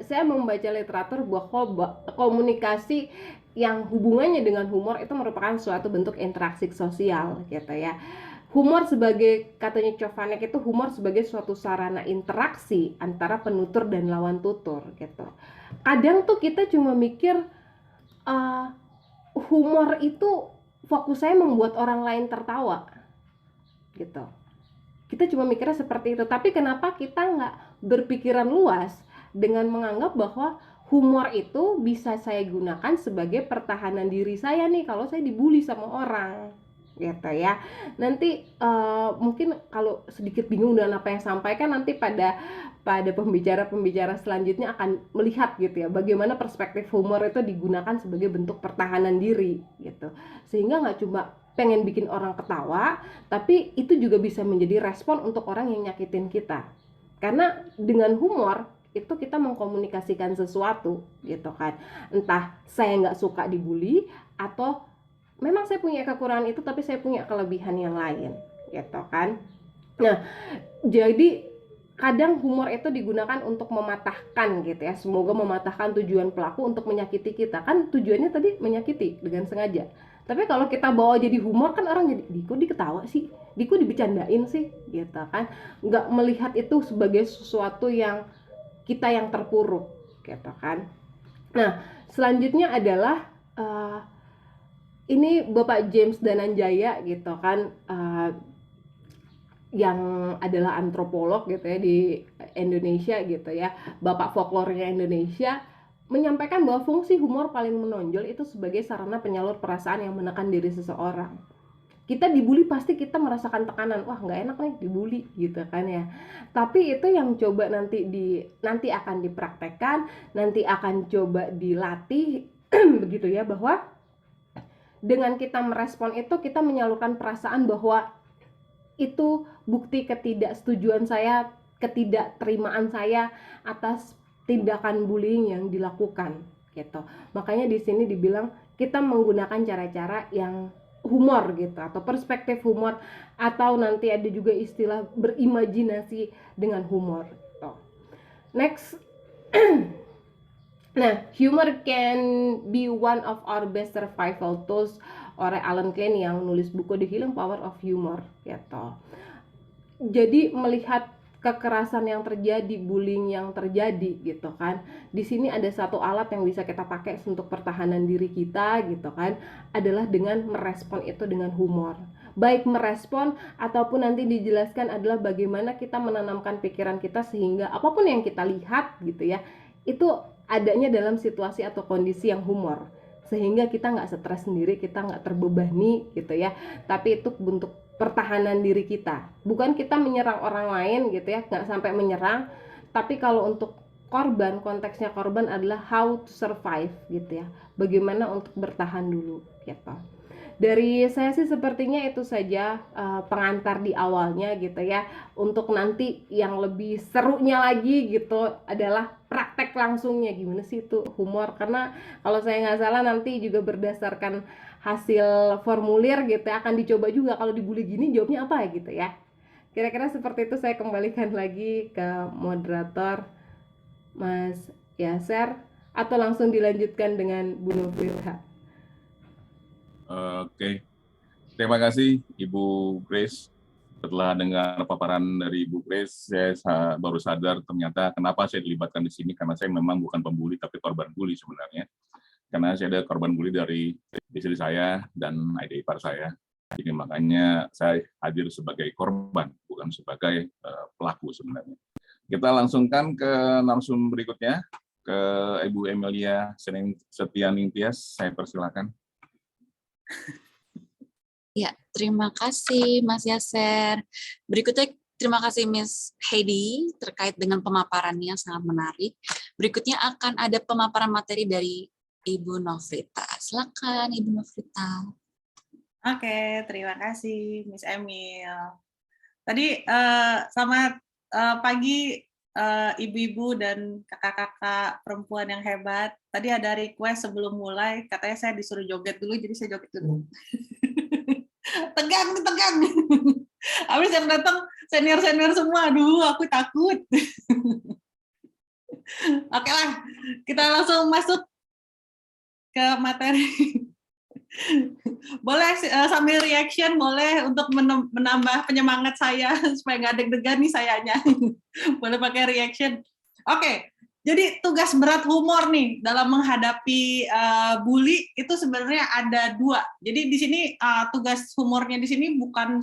Saya membaca literatur bahwa komunikasi yang hubungannya dengan humor itu merupakan suatu bentuk interaksi sosial gitu ya. Humor sebagai, katanya Chovanec itu humor sebagai suatu sarana interaksi antara penutur dan lawan tutur gitu. Kadang tuh kita cuma mikir humor itu fokus saya membuat orang lain tertawa gitu. Kita cuma mikirnya seperti itu, tapi kenapa kita nggak berpikiran luas dengan menganggap bahwa humor itu bisa saya gunakan sebagai pertahanan diri saya nih kalau saya dibully sama orang gitu ya. Nanti mungkin kalau sedikit bingung dengan apa yang sampaikan, nanti pada pembicara-pembicara selanjutnya akan melihat gitu ya bagaimana perspektif humor itu digunakan sebagai bentuk pertahanan diri gitu, sehingga nggak cuma pengen bikin orang ketawa, tapi itu juga bisa menjadi respon untuk orang yang nyakitin kita. Karena dengan humor itu kita mengkomunikasikan sesuatu gitu kan. Entah saya nggak suka dibully, atau memang saya punya kekurangan itu tapi saya punya kelebihan yang lain gitu kan. Nah, jadi kadang humor itu digunakan untuk mematahkan gitu ya. Semoga mematahkan tujuan pelaku untuk menyakiti kita. Kan tujuannya tadi menyakiti dengan sengaja. Tapi kalau kita bawa jadi humor kan orang jadi, Diko diketawa sih, Diko dibecandain sih gitu kan. Nggak melihat itu sebagai sesuatu yang kita yang terpuruk gitu kan. Nah, selanjutnya adalah ini Bapak James Dananjaya gitu kan, yang adalah antropolog gitu ya di Indonesia gitu ya, bapak folklornya Indonesia, menyampaikan bahwa fungsi humor paling menonjol itu sebagai sarana penyalur perasaan yang menekan diri seseorang. Kita dibully pasti kita merasakan tekanan, wah nggak enak nih dibully gitu kan ya. Tapi itu yang coba nanti akan dipraktekkan, nanti akan coba dilatih begitu ya, bahwa dengan kita merespon itu kita menyalurkan perasaan bahwa itu bukti ketidaksetujuan saya, ketidakterimaan saya atas tindakan bullying yang dilakukan gitu. Makanya di sini dibilang kita menggunakan cara-cara yang humor gitu, atau perspektif humor, atau nanti ada juga istilah berimajinasi dengan humor gitu. Next. Nah, humor can be one of our best survival tools oleh Alan Klein yang nulis buku The Healing Power of Humor gitu. Jadi melihat kekerasan yang terjadi, bullying yang terjadi gitu kan, di sini ada satu alat yang bisa kita pakai untuk pertahanan diri kita gitu kan, adalah dengan merespon itu dengan humor. Baik merespon ataupun nanti dijelaskan adalah bagaimana kita menanamkan pikiran kita sehingga apapun yang kita lihat gitu ya, itu adanya dalam situasi atau kondisi yang humor, sehingga kita nggak stres sendiri, kita nggak terbebani gitu ya, tapi itu bentuk pertahanan diri kita, bukan kita menyerang orang lain gitu ya, nggak sampai menyerang, tapi kalau untuk korban, konteksnya korban adalah how to survive gitu ya, bagaimana untuk bertahan dulu gitu. Dari saya sih sepertinya itu saja pengantar di awalnya gitu ya. Untuk nanti yang lebih serunya lagi gitu adalah praktek langsungnya, gimana sih itu humor. Karena kalau saya nggak salah nanti juga berdasarkan hasil formulir gitu ya, akan dicoba juga kalau dibully gini jawabnya apa gitu ya. Kira-kira seperti itu. Saya kembalikan lagi ke moderator Mas Yaser, atau langsung dilanjutkan dengan Bu Novita. Oke, terima kasih Ibu Grace Setelah dengar paparan dari Bu Grace, saya baru sadar ternyata kenapa saya dilibatkan di sini, karena saya memang bukan pembuli, tapi korban bully sebenarnya. Karena saya ada korban bully dari istri saya dan adik ipar saya. Jadi makanya saya hadir sebagai korban, bukan sebagai pelaku sebenarnya. Kita langsungkan ke narasumber berikutnya, ke Ibu Emilia Setianing Tias. Saya persilakan. Ya, terima kasih Mas Yaser. Berikutnya terima kasih Miss Heidi terkait dengan pemaparannya sangat menarik. Berikutnya akan ada pemaparan materi dari Ibu Nofrita. Silakan Ibu Nofrita. Oke, terima kasih Miss Emil. Tadi selamat pagi ibu-ibu dan kakak-kakak perempuan yang hebat. Tadi ada request sebelum mulai, katanya saya disuruh joget dulu, jadi saya joget dulu. Tegang. Habis yang datang senior-senior semua, aduh aku takut. Oke lah, kita langsung masuk ke materi. Boleh sambil reaction, boleh untuk menambah penyemangat saya supaya nggak deg-degan nih sayanya. Boleh pakai reaction. Oke, jadi tugas berat humor nih dalam menghadapi bully itu sebenarnya ada dua. Jadi di sini tugas humornya di sini bukan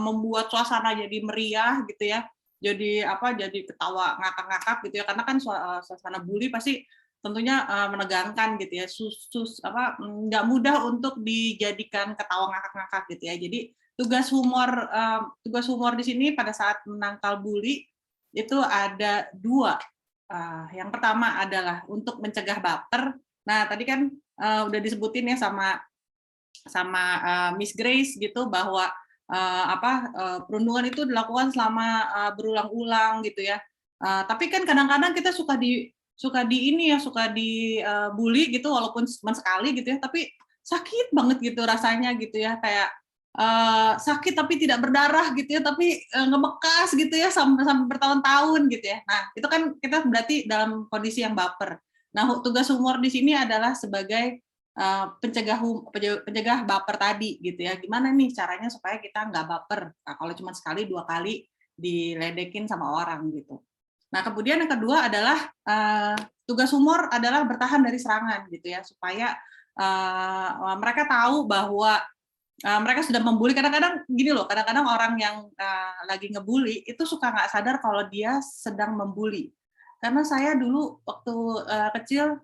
membuat suasana jadi meriah gitu ya. Jadi jadi ketawa ngakak-ngakak gitu ya, karena kan suasana bully pasti tentunya menegangkan gitu ya, nggak mudah untuk dijadikan ketawa ngakak-ngakak gitu ya. Jadi tugas humor di sini pada saat menangkal bully itu ada dua. Yang pertama adalah untuk mencegah baper. Nah tadi kan udah disebutin ya sama Miss Grace gitu bahwa perundungan itu dilakukan selama berulang-ulang gitu ya. Tapi kan kadang-kadang kita suka dibully gitu walaupun cuma sekali gitu ya, tapi sakit banget gitu rasanya gitu ya, kayak sakit tapi tidak berdarah gitu ya, tapi ngebekas gitu ya sampai bertahun-tahun gitu ya. Nah, itu kan kita berarti dalam kondisi yang baper. Nah, tugas humor di sini adalah sebagai pencegah baper tadi gitu ya. Gimana nih caranya supaya kita nggak baper? Nah, kalau cuma sekali, 2 kali diledekin sama orang gitu. Nah, kemudian yang kedua adalah tugas humor adalah bertahan dari serangan gitu ya, supaya mereka tahu bahwa mereka sudah membuli. Kadang-kadang gini loh, kadang-kadang orang yang lagi ngebully itu suka nggak sadar kalau dia sedang membuli. Karena saya dulu waktu kecil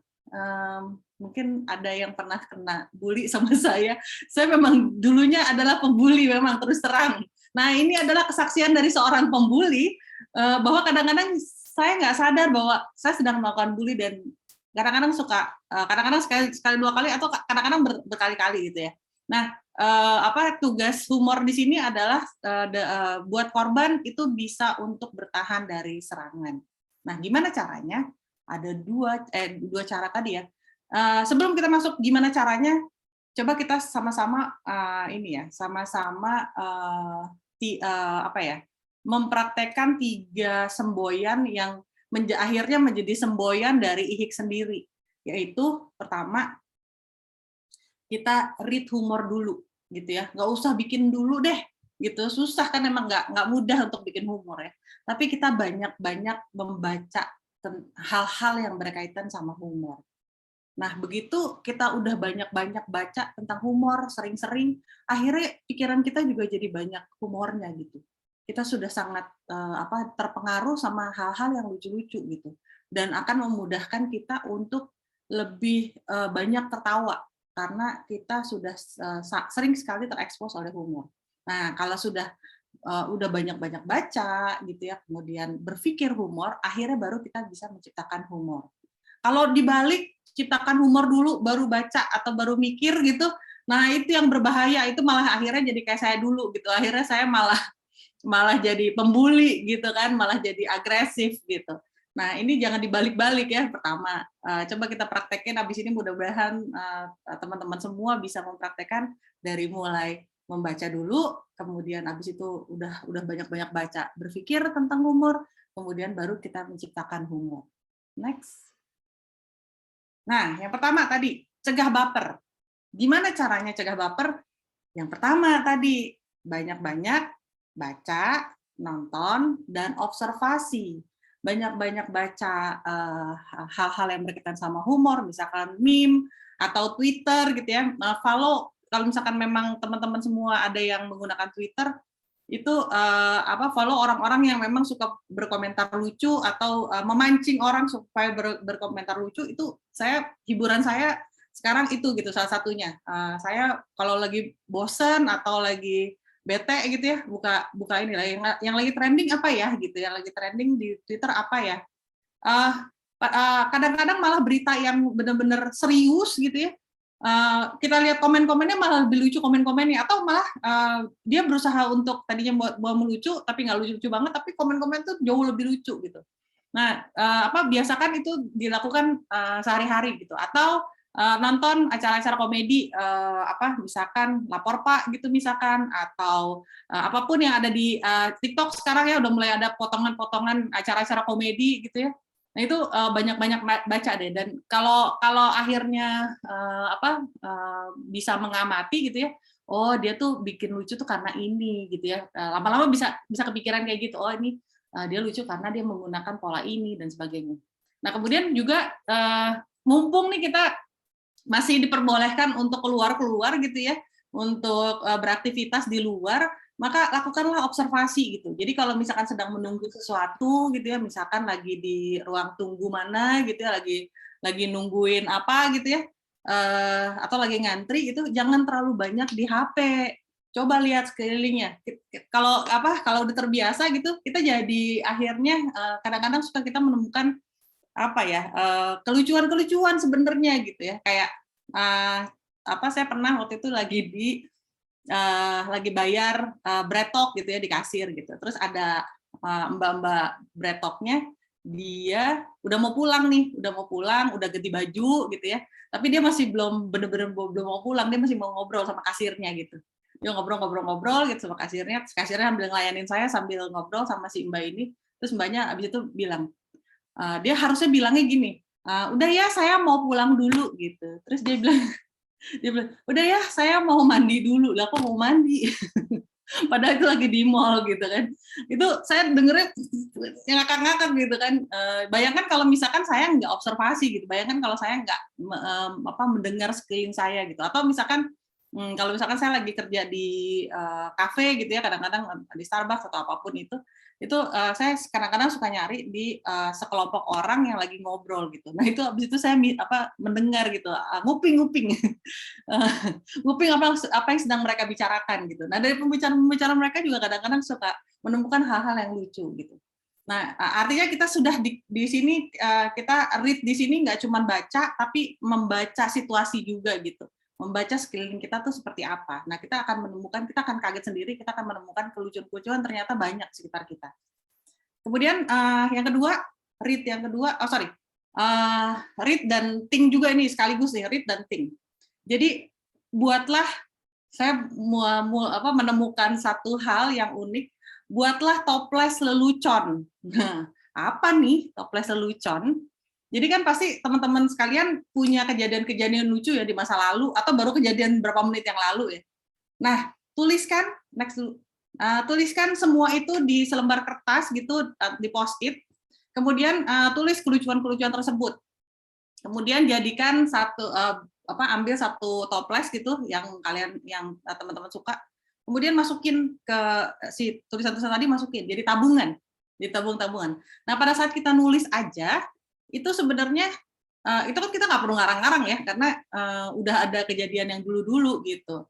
mungkin ada yang pernah kena bully sama saya. Saya memang dulunya adalah pembuli memang terus terang. Nah ini adalah kesaksian dari seorang pembuli bahwa kadang-kadang saya nggak sadar bahwa saya sedang melakukan bully dan kadang-kadang kadang-kadang sekali 2 kali atau kadang-kadang berkali-kali gitu ya. Nah tugas humor di sini adalah buat korban itu bisa untuk bertahan dari serangan. Nah gimana caranya? Ada dua cara tadi ya. Sebelum kita masuk gimana caranya, coba kita sama-sama mempraktekkan 3 semboyan yang akhirnya menjadi semboyan dari IHIK sendiri. Yaitu pertama, kita read humor dulu gitu ya, nggak usah bikin dulu deh gitu, susah kan, emang nggak mudah untuk bikin humor ya, tapi kita banyak membaca hal-hal yang berkaitan sama humor. Nah begitu kita udah banyak baca tentang humor, sering-sering, akhirnya pikiran kita juga jadi banyak humornya gitu. Kita sudah sangat terpengaruh sama hal-hal yang lucu-lucu gitu, dan akan memudahkan kita untuk lebih banyak tertawa karena kita sudah sering sekali terekspos oleh humor. Nah, kalau sudah udah banyak-banyak baca gitu ya, kemudian berpikir humor, akhirnya baru kita bisa menciptakan humor. Kalau dibalik, ciptakan humor dulu, baru baca atau baru mikir gitu, nah itu yang berbahaya, itu malah akhirnya jadi kayak saya dulu gitu. Akhirnya saya malah jadi pembuli gitu kan, malah jadi agresif gitu. Nah, ini jangan dibalik-balik ya. Pertama, coba kita praktekin. Habis ini mudah-mudahan teman-teman semua bisa mempraktekkan dari mulai membaca dulu, kemudian habis itu udah banyak-banyak baca, berpikir tentang humor, kemudian baru kita menciptakan humor. Next. Nah, yang pertama tadi, cegah baper. Gimana caranya cegah baper? Yang pertama tadi, banyak-banyak baca, nonton, dan observasi. Banyak-banyak baca hal-hal yang berkaitan sama humor, misalkan meme atau Twitter gitu ya. Follow kalau misalkan memang teman-teman semua ada yang menggunakan Twitter, itu follow orang-orang yang memang suka berkomentar lucu atau memancing orang supaya berkomentar lucu. Itu hiburan saya sekarang itu gitu salah satunya. Saya kalau lagi bosen atau lagi bete gitu ya, buka ini lah yang lagi trending apa ya gitu, yang lagi trending di Twitter apa ya. Kadang-kadang malah berita yang benar-benar serius gitu ya. Kita lihat komen-komennya malah lebih lucu komen-komennya, atau malah dia berusaha untuk tadinya buat melucu tapi nggak lucu-lucu banget, tapi komen-komen tuh jauh lebih lucu gitu. Nah, biasakan itu dilakukan sehari-hari gitu, atau nonton acara-acara komedi, misalkan Lapor Pak gitu misalkan, atau apapun yang ada di TikTok sekarang ya udah mulai ada potongan-potongan acara-acara komedi gitu ya. Nah itu banyak-banyak baca deh, dan kalau akhirnya bisa mengamati gitu ya, oh dia tuh bikin lucu tuh karena ini gitu ya, lama-lama bisa kepikiran kayak gitu, oh ini dia lucu karena dia menggunakan pola ini dan sebagainya. Nah kemudian juga mumpung nih kita masih diperbolehkan untuk keluar gitu ya, untuk beraktivitas di luar, maka lakukanlah observasi gitu. Jadi kalau misalkan sedang menunggu sesuatu gitu ya, misalkan lagi di ruang tunggu mana gitu ya, lagi nungguin apa gitu ya, atau lagi ngantri gitu, jangan terlalu banyak di HP. Coba lihat sekelilingnya. Kalau udah terbiasa gitu, kita jadi akhirnya kadang-kadang suka kita menemukan kelucuan-kelucuan sebenarnya gitu ya, kayak saya pernah waktu itu lagi bayar bretok gitu ya di kasir gitu, terus ada mbak-mbak bretoknya, dia udah mau pulang, udah ganti baju gitu ya, tapi dia masih belum bener-bener belum mau pulang, dia masih mau ngobrol sama kasirnya gitu. Dia ngobrol gitu sama kasirnya sambil ngelayanin saya sambil ngobrol sama si mbak ini, terus mbaknya abis itu bilang, dia harusnya bilangnya gini, udah ya saya mau pulang dulu gitu. Terus dia bilang, udah ya saya mau mandi dulu. Lah kok mau mandi? Padahal itu lagi di mall gitu kan. Itu saya dengernya ngakak-ngakak gitu kan. Bayangkan kalau misalkan saya nggak observasi gitu. Bayangkan kalau saya nggak mendengar sekeliling saya gitu. Atau misalkan kalau misalkan saya lagi kerja di kafe gitu ya, kadang-kadang di Starbucks atau apapun itu saya kadang-kadang suka nyari di sekelompok orang yang lagi ngobrol gitu. Nah itu abis itu saya mendengar gitu, nguping nguping apa yang sedang mereka bicarakan gitu. Nah dari pembicaraan mereka juga kadang-kadang suka menemukan hal-hal yang lucu gitu. Nah artinya kita sudah di sini, kita read di sini nggak cuma baca, tapi membaca situasi juga gitu. Membaca sekeliling kita tuh seperti apa. Nah, kita akan kaget sendiri, kita akan menemukan kelucuan-kelucuan ternyata banyak di sekitar kita. Kemudian yang kedua, read dan think juga ini sekaligus nih, read dan think. Jadi saya menemukan satu hal yang unik, buatlah toples lelucon. Nah, apa nih toples lelucon? Jadi kan pasti teman-teman sekalian punya kejadian-kejadian lucu ya di masa lalu, atau baru kejadian berapa menit yang lalu ya. Nah, tuliskan semua itu di selembar kertas gitu, di post-it. Kemudian tulis kelucuan-kelucuan tersebut. Kemudian jadikan ambil satu toples gitu yang teman-teman suka. Kemudian masukin ke si tulisan-tulisan tadi, masukin jadi tabungan, di tabung-tabungan. Nah, pada saat kita nulis aja itu sebenarnya itu kan kita nggak perlu ngarang-ngarang ya, karena udah ada kejadian yang dulu-dulu gitu.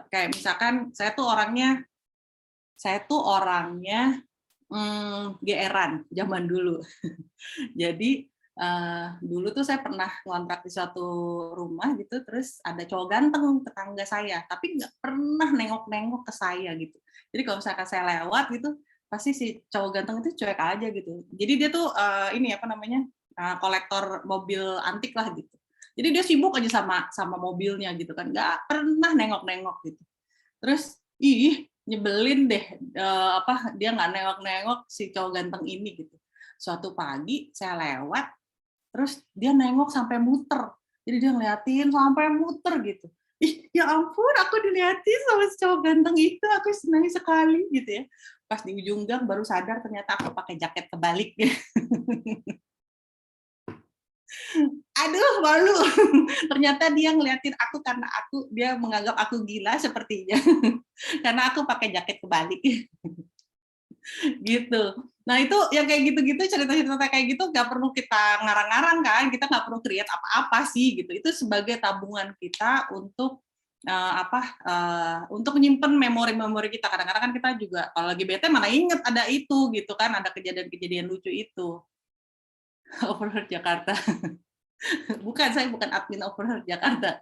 Kayak misalkan saya tuh orangnya GR-an zaman dulu. Jadi dulu tuh saya pernah ngontrak di suatu rumah gitu, terus ada cowok ganteng tetangga saya, tapi nggak pernah nengok-nengok ke saya gitu. Jadi kalau misalkan saya lewat gitu, pasti si cowok ganteng itu cuek aja gitu. Jadi dia tuh kolektor mobil antik lah gitu. Jadi dia sibuk aja sama mobilnya gitu kan, nggak pernah nengok-nengok gitu. Terus nyebelin deh, dia nggak nengok-nengok si cowok ganteng ini gitu. Suatu pagi saya lewat, terus dia nengok sampai muter. Jadi dia ngeliatin sampai muter gitu. ih ya ampun aku dilihatin sama si cowok ganteng itu, aku senang sekali gitu ya. Pas di ujung gang baru sadar ternyata aku pakai jaket kebalik. Aduh malu. Ternyata dia ngeliatin aku karena dia menganggap aku gila sepertinya. Karena aku pakai jaket kebalik. Gitu. Nah itu yang kayak gitu-gitu, cerita-cerita kayak gitu nggak perlu kita ngarang-ngarang kan, kita nggak perlu create apa-apa sih gitu. Itu sebagai tabungan kita untuk untuk menyimpan memori-memori kita. Kadang-kadang kan kita juga kalau lagi bete mana inget ada itu gitu kan, ada kejadian-kejadian lucu itu. Overheard Jakarta. Bukan, saya bukan admin Overheard Jakarta.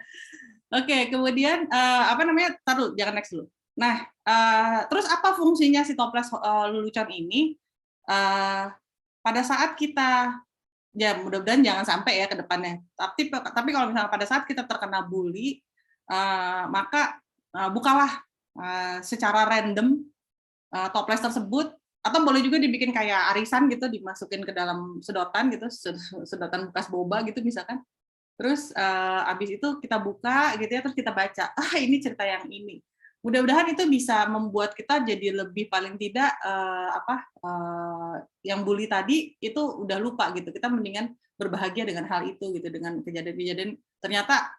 Oke, kemudian apa namanya? Taruh, jangan next dulu. Nah, terus apa fungsinya si toples lelucon ini? Pada saat kita, ya mudah-mudahan jangan sampai ya ke depannya. Tapi kalau misalnya pada saat kita terkena bully, maka bukalah secara random toples tersebut, atau boleh juga dibikin kayak arisan gitu, dimasukin ke dalam sedotan gitu, sedotan bekas boba gitu misalkan. Terus abis itu kita buka gitu ya, terus kita baca, ini cerita yang ini. Mudah-mudahan itu bisa membuat kita jadi lebih, paling tidak yang bully tadi itu udah lupa gitu. Kita mendingan berbahagia dengan hal itu gitu, dengan kejadian-kejadian. Ternyata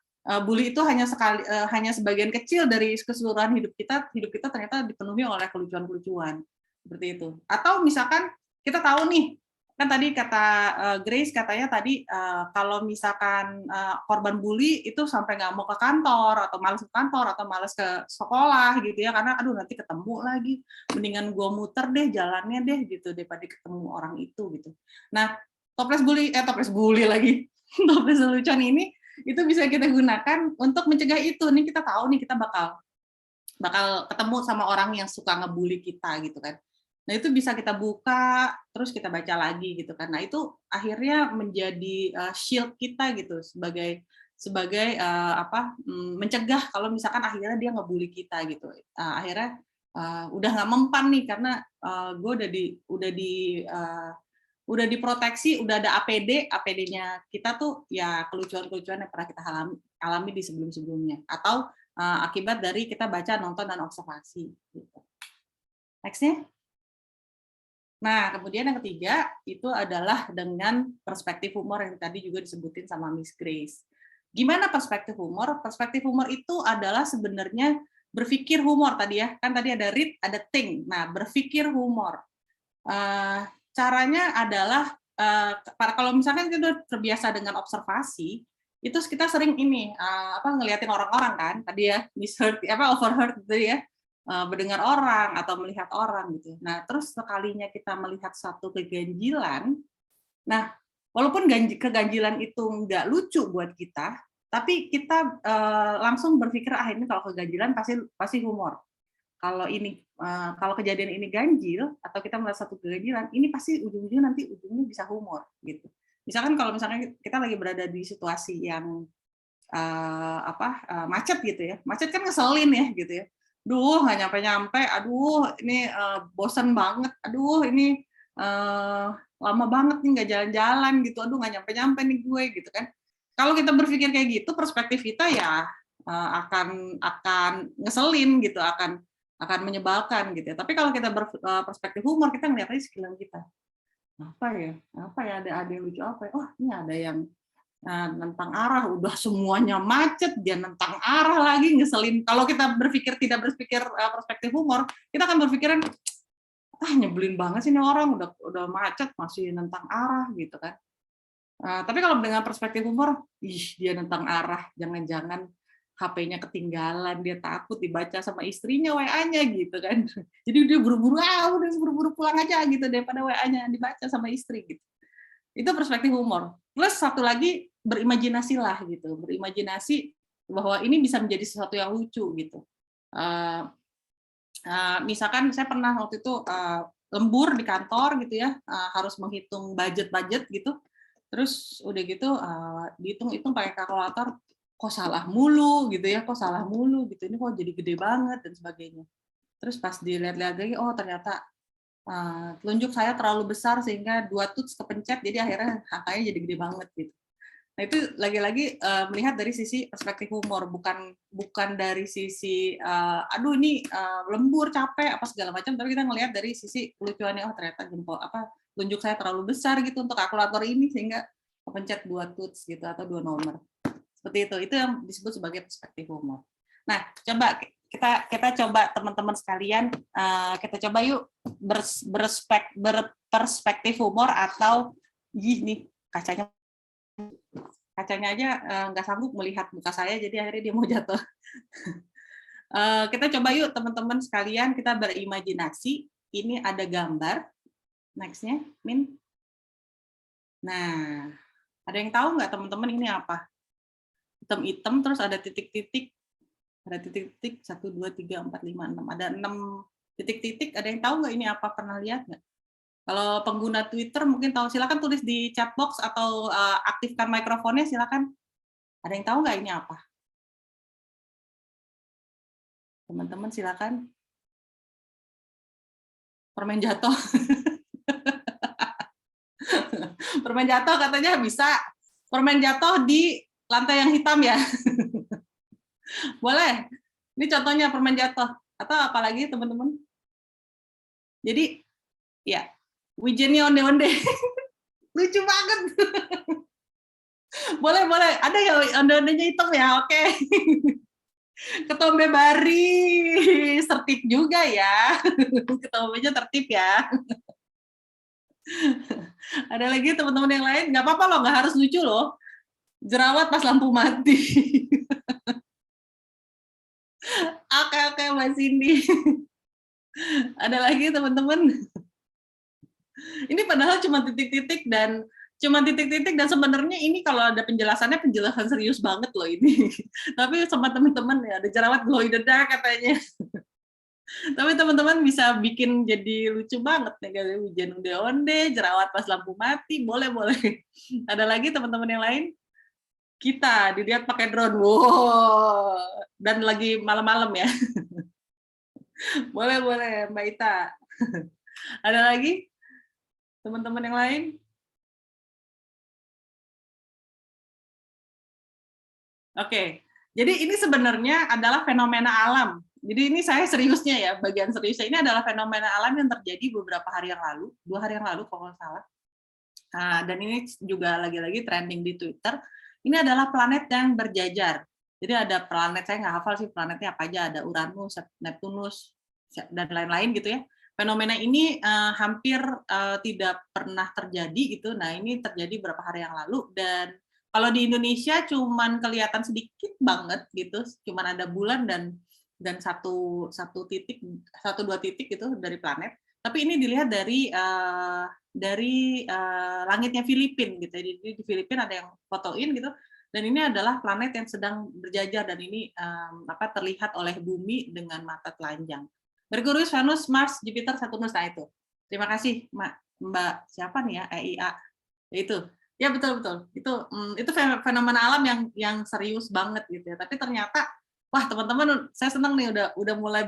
bully itu hanya sebagian kecil dari keseluruhan hidup kita. Hidup kita ternyata dipenuhi oleh kelucuan-kelucuan seperti itu. Atau misalkan kita tahu nih, kan tadi kata Grace katanya tadi kalau misalkan korban bully itu sampai nggak mau ke kantor atau malas ke kantor atau malas ke sekolah gitu ya, karena aduh nanti ketemu lagi, mendingan gue muter deh jalannya deh gitu daripada ketemu orang itu gitu. Nah toples bully lagi toples lelucon ini itu bisa kita gunakan untuk mencegah itu. Nih kita tahu nih kita bakal ketemu sama orang yang suka ngebully kita gitu kan. Nah itu bisa kita buka, terus kita baca lagi gitu kan. Nah itu akhirnya menjadi shield kita gitu sebagai mencegah kalau misalkan akhirnya dia ngebully kita gitu. Akhirnya udah nggak mempan nih karena gue udah diproteksi, udah ada APD-nya kita tuh ya kelucuan-kelucuan yang pernah kita alami di sebelum-sebelumnya, atau akibat dari kita baca, nonton, dan observasi. Gitu. Next-nya. Nah, kemudian yang ketiga itu adalah dengan perspektif humor yang tadi juga disebutin sama Miss Grace. Gimana perspektif humor? Perspektif humor itu adalah sebenarnya berpikir humor tadi ya. Kan tadi ada read, ada think. Nah, berpikir humor. Caranya adalah kalau misalkan kita terbiasa dengan observasi, itu kita sering ngeliatin orang-orang kan. Tadi ya, overheard gitu ya. Mendengar orang atau melihat orang gitu. Nah, terus sekalinya kita melihat satu keganjilan, nah walaupun keganjilan itu nggak lucu buat kita, tapi kita langsung berpikir ini kalau keganjilan pasti humor. Kalau kejadian ini ganjil atau kita melihat satu keganjilan, ini pasti ujungnya bisa humor gitu. Misalkan kalau misalnya kita lagi berada di situasi yang macet gitu ya, macet kan ngeselin ya gitu ya. Duh nggak nyampe-nyampe, aduh ini bosan banget, aduh ini lama banget nih nggak jalan-jalan gitu, aduh nggak nyampe-nyampe nih gue gitu kan. Kalau kita berpikir kayak gitu, perspektif kita ya akan ngeselin gitu, akan menyebalkan gitu ya. Tapi kalau kita berperspektif humor, kita ngeliatnya sekeliling kita. Apa ya, ada yang lucu apa ya? Oh ini ada yang nentang arah, udah semuanya macet, dia nentang arah lagi, ngeselin. Kalau kita tidak berpikir perspektif humor, kita akan berpikiran, nyebelin banget sih ini orang, udah macet masih nentang arah gitu kan. Tapi kalau dengan perspektif humor, dia nentang arah, jangan-jangan HP-nya ketinggalan, dia takut dibaca sama istrinya WA-nya gitu kan. Jadi dia buru-buru, udah buru-buru pulang aja gitu daripada WA-nya dibaca sama istri gitu. Itu perspektif humor. Plus satu lagi, berimajinasilah gitu, berimajinasi bahwa ini bisa menjadi sesuatu yang lucu gitu. Misalkan saya pernah waktu itu lembur di kantor gitu ya, harus menghitung budget gitu, terus udah gitu dihitung-hitung pakai kalkulator, kok salah mulu gitu ya, ini kok jadi gede banget dan sebagainya. Terus pas dilihat-lihat lagi, oh ternyata telunjuk saya terlalu besar sehingga 2 tuts kepencet, jadi akhirnya angkanya jadi gede banget gitu. Nah itu lagi-lagi melihat dari sisi perspektif humor, bukan dari sisi aduh ini lembur capek apa segala macam, tapi kita ngelihat dari sisi lucuannya, oh ternyata jempol tunjuk saya terlalu besar gitu untuk kalkulator ini sehingga kepencet 2 tuts gitu atau 2 nomor. Seperti itu yang disebut sebagai perspektif humor. Nah, coba kita coba teman-teman sekalian, kita coba yuk berperspektif humor atau gini kacanya aja nggak sanggup melihat muka saya, jadi akhirnya dia mau jatuh. Kita coba yuk teman-teman sekalian, kita berimajinasi. Ini ada gambar. Next-nya, Min. Nah, ada yang tahu nggak teman-teman ini apa? Hitam-hitam, terus ada titik-titik. Ada titik-titik, 1, 2, 3, 4, 5, 6. Ada 6 titik-titik. Ada yang tahu nggak ini apa? Pernah lihat nggak? Kalau pengguna Twitter mungkin tahu, silakan tulis di chat box atau aktifkan mikrofonnya, silakan. Ada yang tahu nggak ini apa? Teman-teman silakan. Permen jatuh. Permen jatuh katanya bisa. Permen jatuh di lantai yang hitam ya. Boleh. Ini contohnya permen jatuh. Atau apalagi teman-teman? Jadi, ya. Wijennya onde-onde. Lucu banget. Boleh. Ada ya onde-ondenya hitam ya? Oke. Ketombe bari. Tertib juga ya. Ketombenya tertib ya. Ada lagi teman-teman yang lain? Nggak apa-apa loh, nggak harus lucu loh. Jerawat pas lampu mati. Oke, Mbak Cindy. Ada lagi teman-teman? Ini padahal cuma titik-titik dan sebenarnya ini kalau ada penjelasan serius banget loh ini. Tapi sama teman-teman ya ada jerawat glow in the dark katanya. Tapi teman-teman bisa bikin jadi lucu banget nih, kayak hujan onde-onde, jerawat pas lampu mati, boleh. Ada lagi teman-teman yang lain? Kita dilihat pakai drone, wow, dan lagi malam-malam ya. Boleh, Mbak Ita. Ada lagi teman-teman yang lain? Oke, jadi ini sebenarnya adalah fenomena alam. Jadi ini saya seriusnya ya, bagian seriusnya ini adalah fenomena alam yang terjadi beberapa hari yang lalu, 2 hari yang lalu kalau nggak salah. Dan ini juga lagi-lagi trending di Twitter. Ini adalah planet yang berjajar. Jadi ada planet, saya nggak hafal sih planetnya apa aja, ada Uranus, Neptunus, dan lain-lain gitu ya. Fenomena ini hampir tidak pernah terjadi gitu. Nah ini terjadi beberapa hari yang lalu, dan kalau di Indonesia cuman kelihatan sedikit banget gitu, cuman ada bulan dan 1-2 titik gitu dari planet. Tapi ini dilihat dari langitnya Filipina gitu. Jadi di Filipina ada yang fotoin gitu. Dan ini adalah planet yang sedang berjajar, dan ini terlihat oleh bumi dengan mata telanjang. Merkurius, Venus, Mars, Jupiter, Saturnus. Nah itu. Terima kasih Mbak siapa nih ya? EIA. Itu. Ya betul. Itu fenomena alam yang serius banget gitu ya. Tapi ternyata wah teman-teman, saya senang nih udah mulai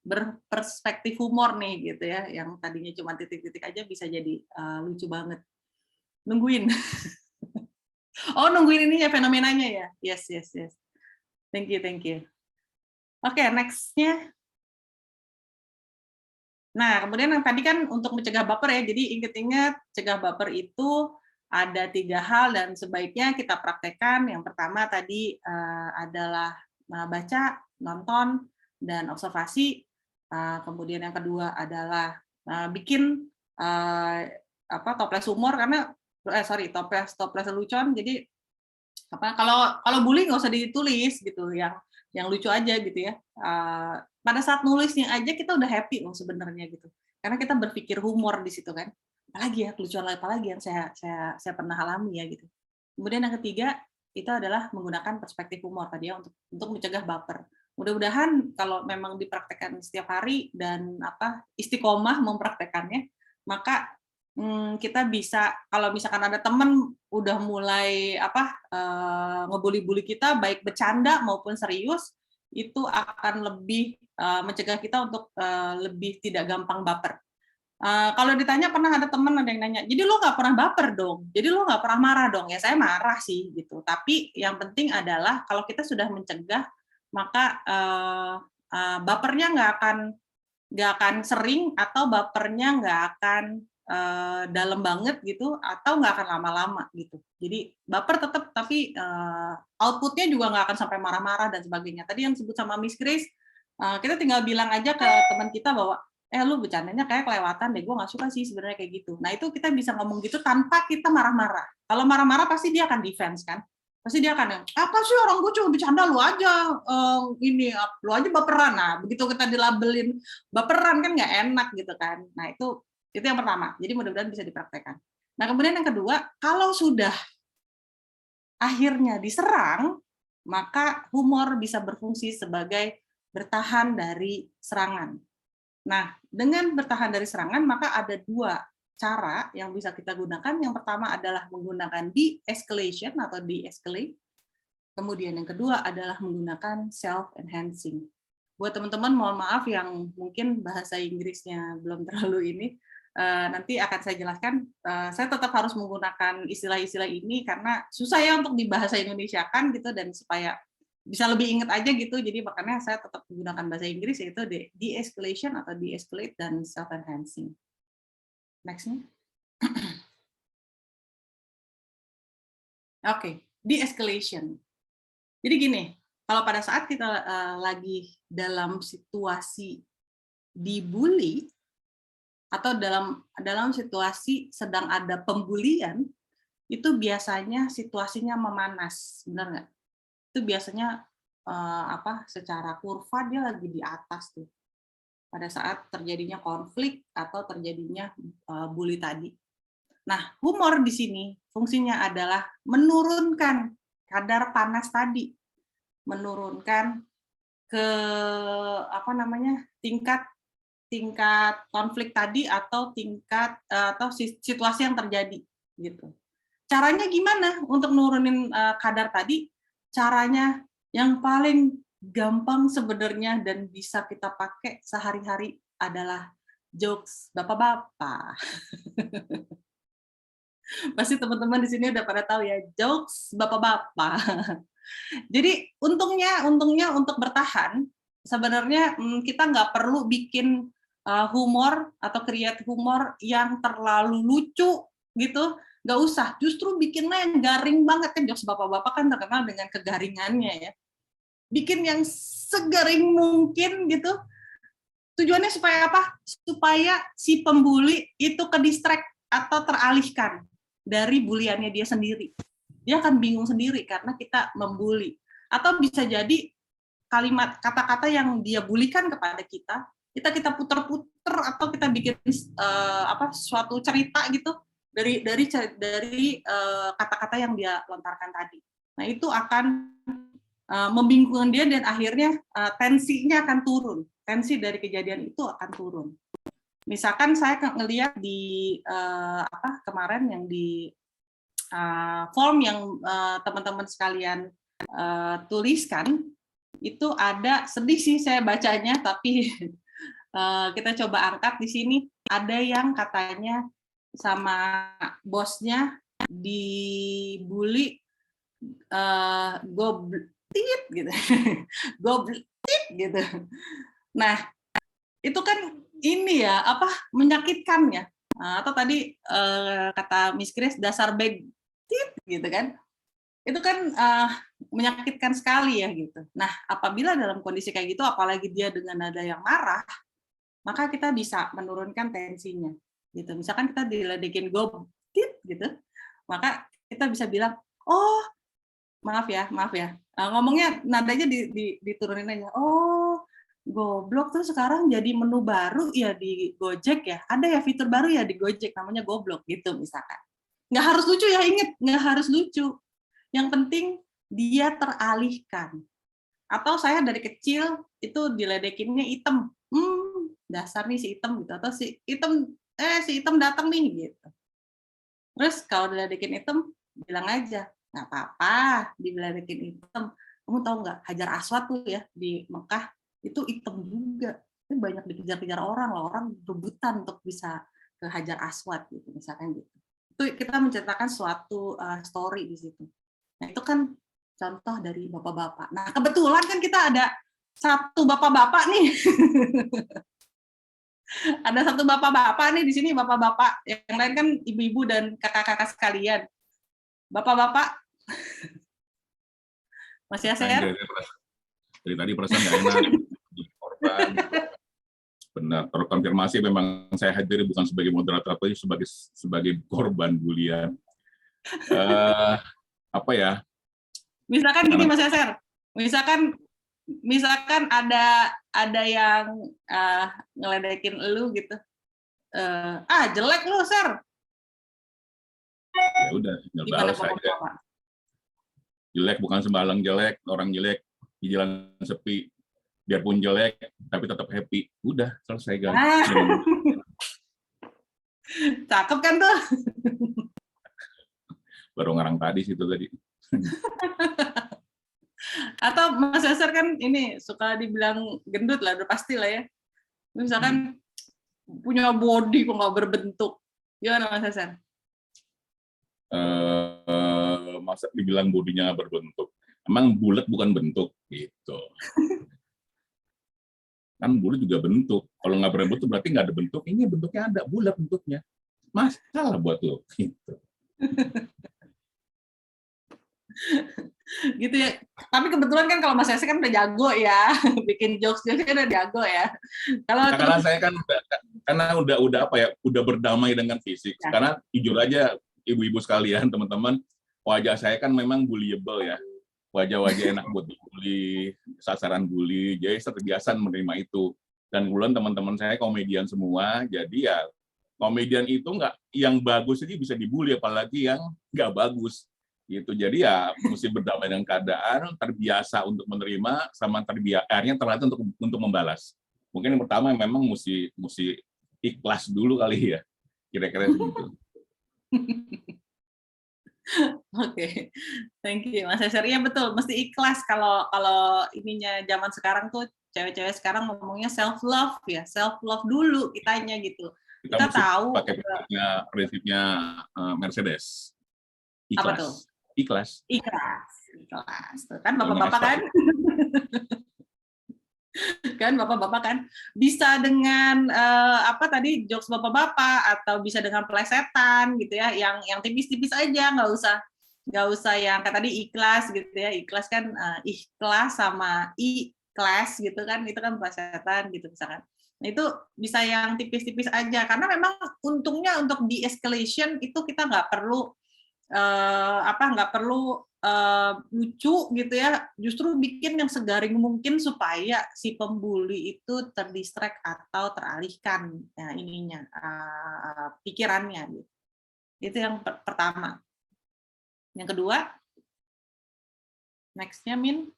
berperspektif humor nih gitu ya. Yang tadinya cuma titik-titik aja bisa jadi lucu banget. Nungguin. Oh, nungguin ininya fenomenanya ya. Yes. Thank you. Oke, next-nya. Nah, kemudian yang tadi kan untuk mencegah baper ya, jadi ingat-ingat cegah baper itu ada 3 hal dan sebaiknya kita praktekkan. Yang pertama tadi adalah baca, nonton, dan observasi. Kemudian yang kedua adalah bikin toples humor, karena toples lelucon. Jadi kalau bully nggak usah ditulis gitu, yang lucu aja gitu ya. Pada saat nulisnya aja kita udah happy loh sebenarnya gitu, karena kita berpikir humor di situ kan, apalagi ya kelucuan apalagi yang saya pernah alami ya gitu. Kemudian yang ketiga itu adalah menggunakan perspektif humor tadi ya untuk mencegah baper. Mudah-mudahan kalau memang dipraktekkan setiap hari dan istiqomah mempraktekannya, maka kita bisa, kalau misalkan ada teman udah mulai ngebully-bully kita baik bercanda maupun serius, itu akan lebih mencegah kita untuk lebih tidak gampang baper. Kalau ditanya pernah ada teman ada yang nanya, jadi lo nggak pernah baper dong, jadi lo nggak pernah marah dong? Ya saya marah sih gitu. Tapi yang penting adalah kalau kita sudah mencegah, maka bapernya nggak akan sering, atau bapernya nggak akan dalam banget gitu, atau nggak akan lama-lama gitu. Jadi baper tetap, tapi outputnya juga nggak akan sampai marah-marah dan sebagainya. Tadi yang disebut sama Miss Grace, kita tinggal bilang aja ke teman kita bahwa lu bercandanya kayak kelewatan deh, gue nggak suka sih sebenarnya kayak gitu. Nah itu kita bisa ngomong gitu tanpa kita marah-marah. Kalau marah-marah pasti dia akan defense kan, pasti dia akan apa sih orang gue cuma bercanda, lu aja lu aja baperan. Nah begitu kita dilabelin baperan kan nggak enak gitu kan. Nah itu yang pertama. Jadi mudah-mudahan bisa dipraktekkan. Nah kemudian yang kedua, kalau sudah akhirnya diserang, maka humor bisa berfungsi sebagai bertahan dari serangan. Nah, dengan bertahan dari serangan, maka ada dua cara yang bisa kita gunakan. Yang pertama adalah menggunakan de-escalation atau de-escalate. Kemudian yang kedua adalah menggunakan self-enhancing. Buat teman-teman, mohon maaf yang mungkin bahasa Inggrisnya belum terlalu ini, nanti akan saya jelaskan. Saya tetap harus menggunakan istilah-istilah ini karena susah ya untuk dibahasa Indonesia-kan gitu, dan supaya bisa lebih ingat aja gitu, jadi makanya saya tetap menggunakan bahasa Inggris, yaitu de-escalation atau de-escalate dan self-enhancing. Next-nya. Oke, de-escalation. Jadi gini, kalau pada saat kita lagi dalam situasi dibully, atau dalam situasi sedang ada pembulian, itu biasanya situasinya memanas, benar nggak? Itu biasanya secara kurva dia lagi di atas tuh pada saat terjadinya konflik atau terjadinya bully tadi. Nah, humor di sini fungsinya adalah menurunkan kadar panas tadi, menurunkan ke tingkat konflik tadi, atau situasi yang terjadi gitu. Caranya gimana untuk nurunin kadar tadi? Caranya yang paling gampang sebenarnya dan bisa kita pakai sehari-hari adalah jokes bapak-bapak. Pasti teman-teman di sini udah pada tahu ya, jokes bapak-bapak. Jadi untungnya untuk bertahan, sebenarnya kita nggak perlu bikin humor atau create humor yang terlalu lucu gitu, nggak usah. Justru bikinnya yang garing banget, kan jokes bapak-bapak kan terkenal dengan kegaringannya ya. Bikin yang segaring mungkin gitu. Tujuannya supaya apa? Supaya si pembuli itu ke-distract atau teralihkan dari buliannya dia sendiri. Dia akan bingung sendiri karena kita membuli. Atau bisa jadi kalimat kata-kata yang dia bulikan kepada kita putar-putar, atau kita bikin suatu cerita gitu dari kata-kata yang dia lontarkan tadi. Nah, itu akan membingungkan dia, dan akhirnya tensinya akan turun. Tensi dari kejadian itu akan turun. Misalkan saya ngelihat di kemarin yang di form yang teman-teman sekalian tuliskan, itu ada, sedih sih saya bacanya, tapi kita coba angkat di sini. Ada yang katanya sama bosnya dibully goblit gitu. Goblit gitu. Nah, itu kan ini ya, menyakitkan ya. Atau tadi kata Miss Grace, dasar begit gitu kan. Itu kan menyakitkan sekali ya gitu. Nah, apabila dalam kondisi kayak gitu, apalagi dia dengan nada yang marah, maka kita bisa menurunkan tensinya gitu. Misalkan kita diledekin goblit gitu, maka kita bisa bilang, oh maaf ya, ngomongnya nadanya diturunin aja. Oh, goblok tuh sekarang jadi menu baru ya di Gojek ya, ada ya fitur baru ya di Gojek namanya goblok gitu misalkan. Nggak harus lucu ya, inget, nggak harus lucu. Yang penting dia teralihkan. Atau saya dari kecil itu diledekinnya item, dasar nih si item gitu, atau si item datang nih gitu. Terus kalau diledekin item, bilang aja, nggak apa-apa diledekin item. Kamu tahu nggak, Hajar Aswad tuh ya di Mekah itu item juga. Tapi banyak dikejar-kejar orang loh, orang rebutan untuk bisa ke Hajar Aswad gitu, misalkan gitu. Itu kita menceritakan suatu story di situ. Nah, itu kan contoh dari bapak-bapak. Nah, kebetulan kan kita ada satu bapak-bapak nih. Ada satu bapak-bapak nih di sini, bapak-bapak. Yang lain kan ibu-ibu dan kakak-kakak sekalian. Bapak-bapak, Mas Yaser? Dari tadi perasaan nggak enak, korban. Benar, terkonfirmasi memang saya hadir bukan sebagai moderator, tapi sebagai korban bulian. Apa ya? Misalkan gini Mas Yaser, misalkan ada yang ngeledekin elu gitu, jelek lu Ser. Ya udah, tinggal Gimana balas aja. Bapak? Jelek bukan sembarang jelek, orang jelek di jalan sepi, biarpun jelek tapi tetap happy. Udah selesai guys. Cakep kan tuh? Baru ngarang tadi situ tadi. Atau Mas Yaser kan ini suka dibilang gendut lah, udah pasti lah ya. Misalkan punya body kok nggak berbentuk. Gimana Mas Yaser? Masa dibilang bodinya berbentuk? Emang bulat bukan bentuk gitu. Kan bulat juga bentuk. Kalau nggak berbentuk berarti nggak ada bentuk. Ini bentuknya ada, bulat bentuknya. Masalah buat lo gitu. Gitu ya. Tapi kebetulan kan kalau Mas Yaser kan udah jago ya, bikin jokes-jokesnya udah jago ya. Karena saya kan udah apa ya, udah berdamai dengan fisik. Ya. Karena jujur aja ibu-ibu sekalian, teman-teman, wajah saya kan memang bullyable ya. Wajah-wajah enak buat dibully, sasaran bully, jadi saya terbiasa menerima itu. Dan kemudian teman-teman saya komedian semua, jadi ya komedian itu nggak, yang bagus ini bisa dibully, apalagi yang nggak bagus. Gitu. Jadi ya mesti berdamai dengan keadaan, terbiasa untuk menerima, sama akhirnya terlatih untuk membalas. Mungkin yang pertama memang mesti ikhlas dulu kali ya, kira-kira begitu. Oke, thank you Mas Yaser. Iya betul, mesti ikhlas kalau ininya zaman sekarang tuh cewek-cewek sekarang ngomongnya self love ya, self love dulu kitanya gitu. Kita tahu pakai prinsipnya Mercedes. Ikhlas. Apa tuh? Ikhlas. Tuh kan bapak-bapak kan? Kan bapak-bapak kan bisa dengan apa tadi jokes bapak-bapak atau bisa dengan plesetan gitu ya, yang tipis-tipis aja, nggak usah yang kayak tadi ikhlas gitu ya. Ikhlas kan ikhlas sama ikhlas gitu kan, itu kan plesetan gitu misalkan. Nah itu bisa yang tipis-tipis aja, karena memang untungnya untuk de-escalation itu kita nggak perlu lucu gitu ya, justru bikin yang segaring mungkin supaya si pembuli itu terdistract atau teralihkan ya, pikirannya gitu. Itu yang pertama. Yang kedua, next-nya Min.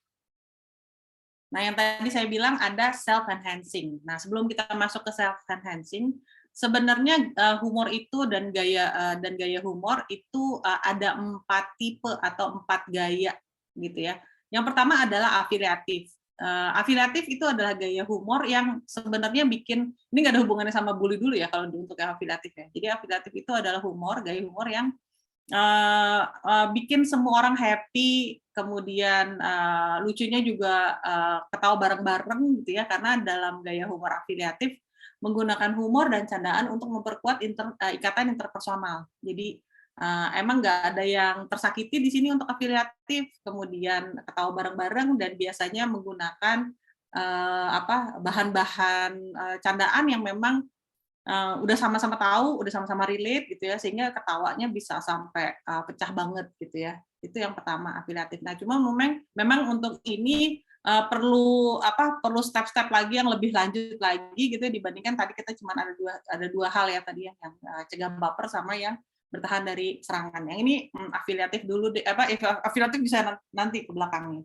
Nah, yang tadi saya bilang ada self-enhancing. Nah, sebelum kita masuk ke self-enhancing, sebenarnya humor itu dan gaya humor itu ada 4 tipe atau 4 gaya gitu ya. Yang pertama adalah afiliatif. Afiliatif itu adalah gaya humor yang sebenarnya bikin, ini nggak ada hubungannya sama bully dulu ya kalau untuk yang afiliatif ya. Jadi afiliatif itu adalah gaya humor yang bikin semua orang happy, kemudian lucunya juga ketawa bareng-bareng gitu ya, karena dalam gaya humor afiliatif menggunakan humor dan candaan untuk memperkuat ikatan interpersonal. Jadi emang nggak ada yang tersakiti di sini untuk afiliatif, kemudian ketawa bareng-bareng dan biasanya menggunakan bahan-bahan candaan yang memang udah sama-sama tahu, udah sama-sama relate gitu ya, sehingga ketawanya bisa sampai pecah banget gitu ya. Itu yang pertama afiliatif. Nah, cuma memang untuk ini perlu step-step lagi yang lebih lanjut lagi gitu ya, dibandingkan tadi kita cuma ada dua hal ya tadi ya, yang cegah baper sama yang bertahan dari serangan. Yang ini afiliatif dulu afiliatif bisa nanti ke belakangnya.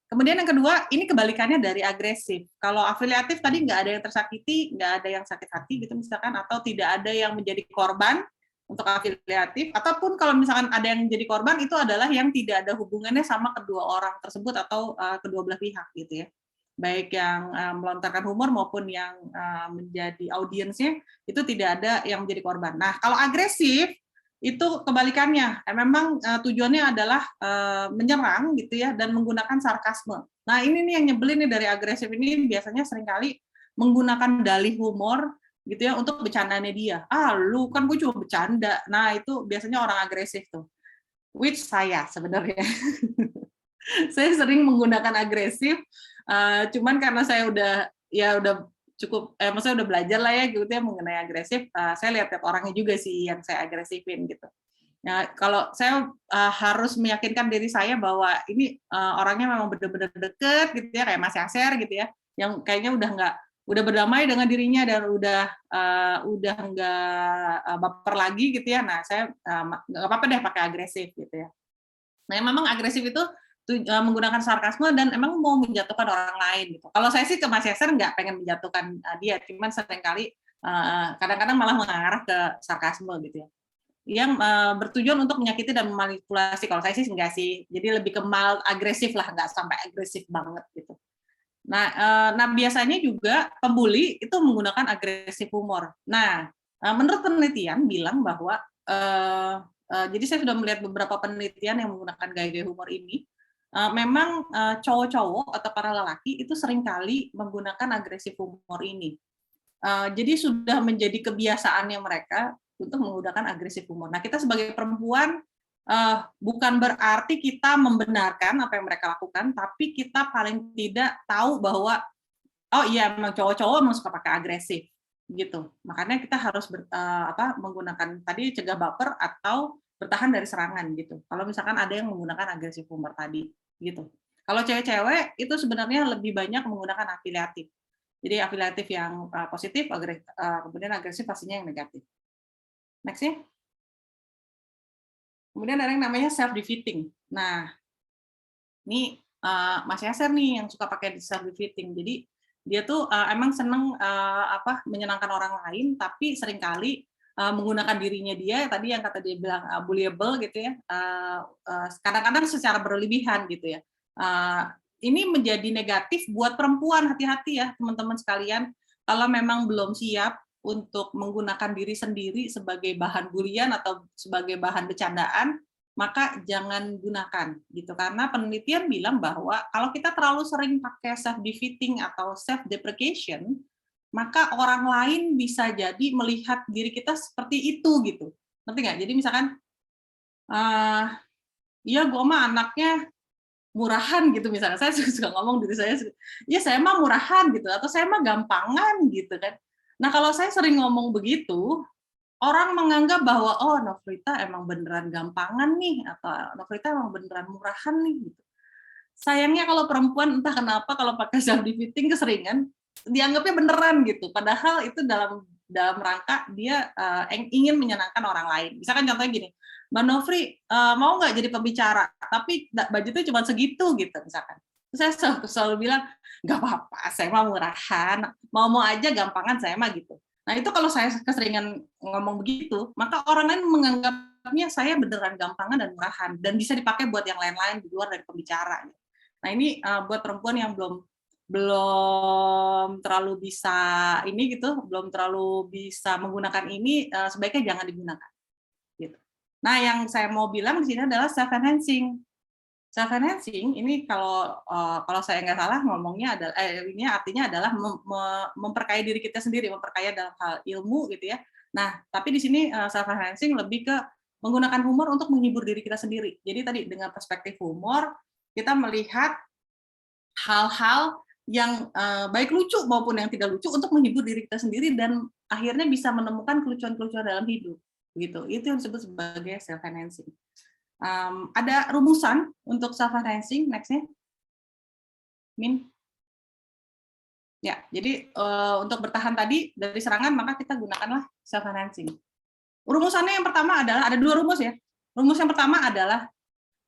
Kemudian yang kedua, ini kebalikannya dari agresif. Kalau afiliatif tadi nggak ada yang tersakiti, nggak ada yang sakit hati gitu misalkan, atau tidak ada yang menjadi korban untuk afiliatif, ataupun kalau misalkan ada yang menjadi korban, itu adalah yang tidak ada hubungannya sama kedua orang tersebut atau kedua belah pihak gitu ya. baik yang melontarkan humor maupun yang menjadi audiensnya, itu tidak ada yang menjadi korban. Nah, kalau agresif itu kebalikannya, memang tujuannya adalah menyerang gitu ya, dan menggunakan sarkasme. Nah, ini nih yang nyebelin nih dari agresif ini, biasanya seringkali menggunakan dalih humor gitu ya untuk bercandanya dia. Ah, lu kan gue cuma bercanda. Nah, itu biasanya orang agresif tuh. Which saya sebenarnya. Saya sering menggunakan agresif, cuman karena saya udah cukup, maksudnya udah belajar lah ya gitu ya mengenai agresif, saya lihat orangnya juga sih yang saya agresifin gitu. Nah, kalau saya harus meyakinkan diri saya bahwa ini orangnya memang benar-benar deket gitu ya, kayak Mas Yaser gitu ya, yang kayaknya udah berdamai dengan dirinya dan udah nggak baper lagi gitu ya. Nah, saya nggak apa-apa deh pakai agresif gitu ya. Nah, memang agresif itu menggunakan sarkasme dan emang mau menjatuhkan orang lain gitu. Kalau saya sih ke Mas Yaser nggak pengen menjatuhkan dia, cuman seringkali kadang-kadang malah mengarah ke sarkasme gitu ya. Yang bertujuan untuk menyakiti dan memanipulasi. Kalau saya sih enggak sih. Jadi lebih ke mild agresif lah, nggak sampai agresif banget gitu. Nah, biasanya juga pembuli itu menggunakan agresif humor. Nah, menurut penelitian bilang bahwa jadi saya sudah melihat beberapa penelitian yang menggunakan gaya-gaya humor ini. Memang cowok-cowok atau para lelaki itu seringkali menggunakan agresif humor ini. Jadi sudah menjadi kebiasaannya mereka untuk menggunakan agresif humor. Nah, kita sebagai perempuan bukan berarti kita membenarkan apa yang mereka lakukan, tapi kita paling tidak tahu bahwa oh iya memang cowok-cowok memang suka pakai agresif gitu. Makanya kita harus menggunakan tadi cegah baper atau bertahan dari serangan gitu. Kalau misalkan ada yang menggunakan agresif humor tadi gitu. Kalau cewek-cewek itu sebenarnya lebih banyak menggunakan afiliatif. Jadi afiliatif yang positif, kemudian agresif pastinya yang negatif. Next ya. Kemudian ada yang namanya self-defeating. Nah, ini Mas Yaser nih yang suka pakai self-defeating. Jadi dia tuh emang seneng menyenangkan orang lain, tapi seringkali menggunakan dirinya dia, tadi yang kata dia bilang bullyable gitu ya, kadang-kadang secara berlebihan gitu ya. Ini menjadi negatif buat perempuan, hati-hati ya teman-teman sekalian, kalau memang belum siap untuk menggunakan diri sendiri sebagai bahan bulian atau sebagai bahan bercandaan, maka jangan gunakan gitu, karena penelitian bilang bahwa kalau kita terlalu sering pakai self defeating atau self deprecation, maka orang lain bisa jadi melihat diri kita seperti itu gitu, ngerti nggak? Jadi misalkan ya gue mah anaknya murahan gitu, misalnya saya suka ngomong diri saya, ya saya mah murahan gitu, atau saya mah gampangan gitu kan. Nah, kalau saya sering ngomong begitu, orang menganggap bahwa oh Nofrita emang beneran gampangan nih, atau Nofrita emang beneran murahan nih gitu. Sayangnya kalau perempuan entah kenapa kalau pakai self defeating keseringan dianggapnya beneran gitu, padahal itu dalam rangka dia ingin menyenangkan orang lain. Misalkan contohnya gini, Mbak Nofri mau nggak jadi pembicara, tapi budgetnya cuma segitu gitu misalkan. Terus saya selalu bilang nggak apa-apa, saya mah murahan, mau aja gampangan saya mah gitu. Nah, itu kalau saya keseringan ngomong begitu, maka orang lain menganggapnya saya beneran gampangan dan murahan, dan bisa dipakai buat yang lain-lain di luar dari pembicara. Nah, ini buat perempuan yang belum terlalu bisa ini gitu, belum terlalu bisa menggunakan ini, sebaiknya jangan digunakan. Gitu. Nah, yang saya mau bilang di sini adalah self enhancing. Self enhancing ini kalau saya nggak salah ngomongnya adalah ini artinya adalah memperkaya diri kita sendiri, memperkaya dalam hal ilmu gitu ya. Nah, tapi di sini self enhancing lebih ke menggunakan humor untuk menghibur diri kita sendiri. Jadi tadi dengan perspektif humor kita melihat hal-hal yang baik lucu maupun yang tidak lucu untuk menghibur diri kita sendiri dan akhirnya bisa menemukan kelucuan-kelucuan dalam hidup. Gitu. Itu yang disebut sebagai self enhancing. Ada rumusan untuk self enhancing, next-nya. Min. Ya, jadi untuk bertahan tadi dari serangan maka kita gunakanlah self enhancing. Rumusannya yang pertama adalah ada 2 rumus ya. Rumus yang pertama adalah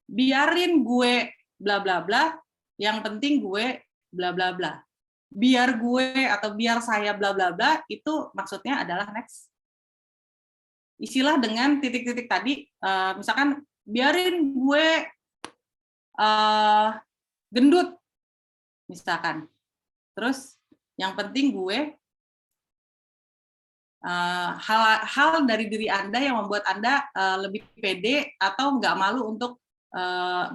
biarin gue bla bla bla, yang penting gue bla bla bla. Biar gue atau biar saya bla bla bla itu maksudnya adalah next. Isilah dengan titik-titik tadi, misalkan biarin gue gendut, misalkan. Terus yang penting gue hal dari diri Anda yang membuat Anda lebih pede atau nggak malu untuk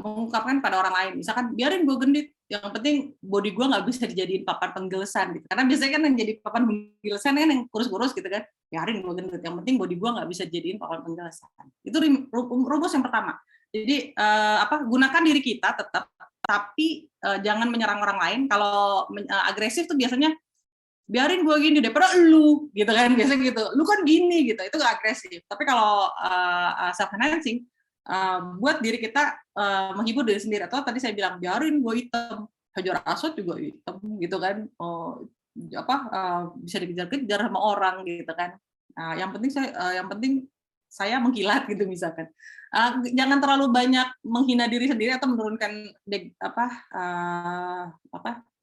mengungkapkan pada orang lain. Misalkan biarin gue gendut, yang penting body gue nggak bisa dijadiin papan penggelesan gitu. Karena biasanya kan yang jadi papan penggelesan kan yang kurus-kurus gitu kan. Biarin gue gendut, yang penting body gue nggak bisa dijadiin papan penggelesan. Itu rumus yang pertama. Jadi gunakan diri kita tetap, tapi jangan menyerang orang lain. Kalau agresif tuh biasanya biarin gue gini daripada lu gitu kan, biasanya gitu, lu kan gini gitu, itu gak agresif. Tapi kalau self enhancing, buat diri kita menghibur diri sendiri. Atau tadi saya bilang biarin gue hitam, Hajar Aswad juga hitam gitu kan, bisa dikejar-kejar sama orang gitu kan. Yang penting saya mengkilat gitu misalkan. Jangan terlalu banyak menghina diri sendiri atau menurunkan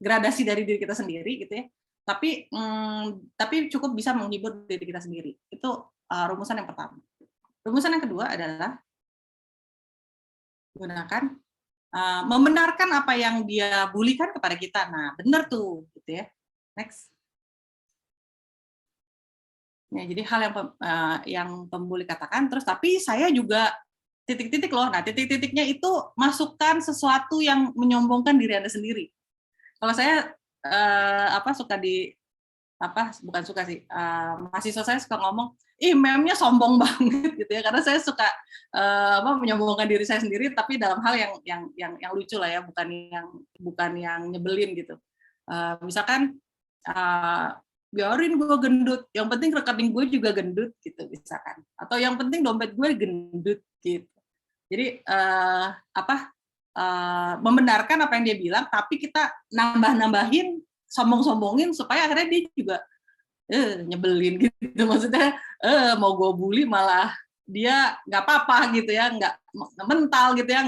gradasi dari diri kita sendiri gitu ya. Tapi cukup bisa menghibur diri kita sendiri. Itu rumusan yang pertama. Rumusan yang kedua adalah gunakan membenarkan apa yang dia bulikan kepada kita. Nah, benar tuh, gitu ya. Next. Ya, jadi hal yang pembuli katakan, terus tapi saya juga titik-titik loh. Nah, titik-titiknya itu masukkan sesuatu yang menyombongkan diri Anda sendiri. Kalau saya bukan suka sih, mahasiswa saya suka ngomong, memnya sombong banget gitu ya, karena saya suka menyombongkan diri saya sendiri, tapi dalam hal yang lucu lah ya, bukan yang nyebelin gitu. Misalkan biarin gue gendut, yang penting rekening gue juga gendut gitu misalkan, atau yang penting dompet gue gendut gitu. Jadi membenarkan apa yang dia bilang, tapi kita nambah-nambahin, sombong-sombongin supaya akhirnya dia juga nyebelin gitu. Maksudnya mau gue bully malah dia nggak apa-apa gitu ya, nggak mental gitu ya,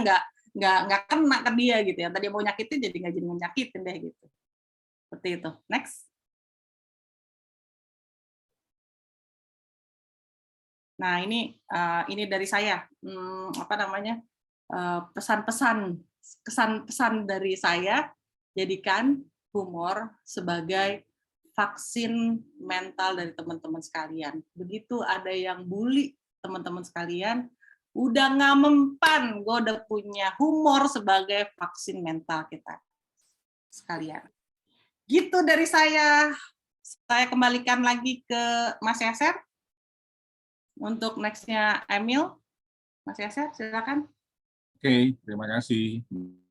nggak kena ke dia gitu ya. Tadi mau nyakitin jadi nggak jadi nyakitin deh gitu. Seperti itu. Next. Nah ini dari saya, pesan-pesan dari saya, jadikan humor sebagai vaksin mental dari teman-teman sekalian. Begitu ada yang bully teman-teman sekalian, udah nggak mempan, gue udah punya humor sebagai vaksin mental kita sekalian. Gitu dari saya. Saya kembalikan lagi ke Mas Yaser. Untuk next-nya Emil. Mas Yaser, silakan. Oke, terima kasih.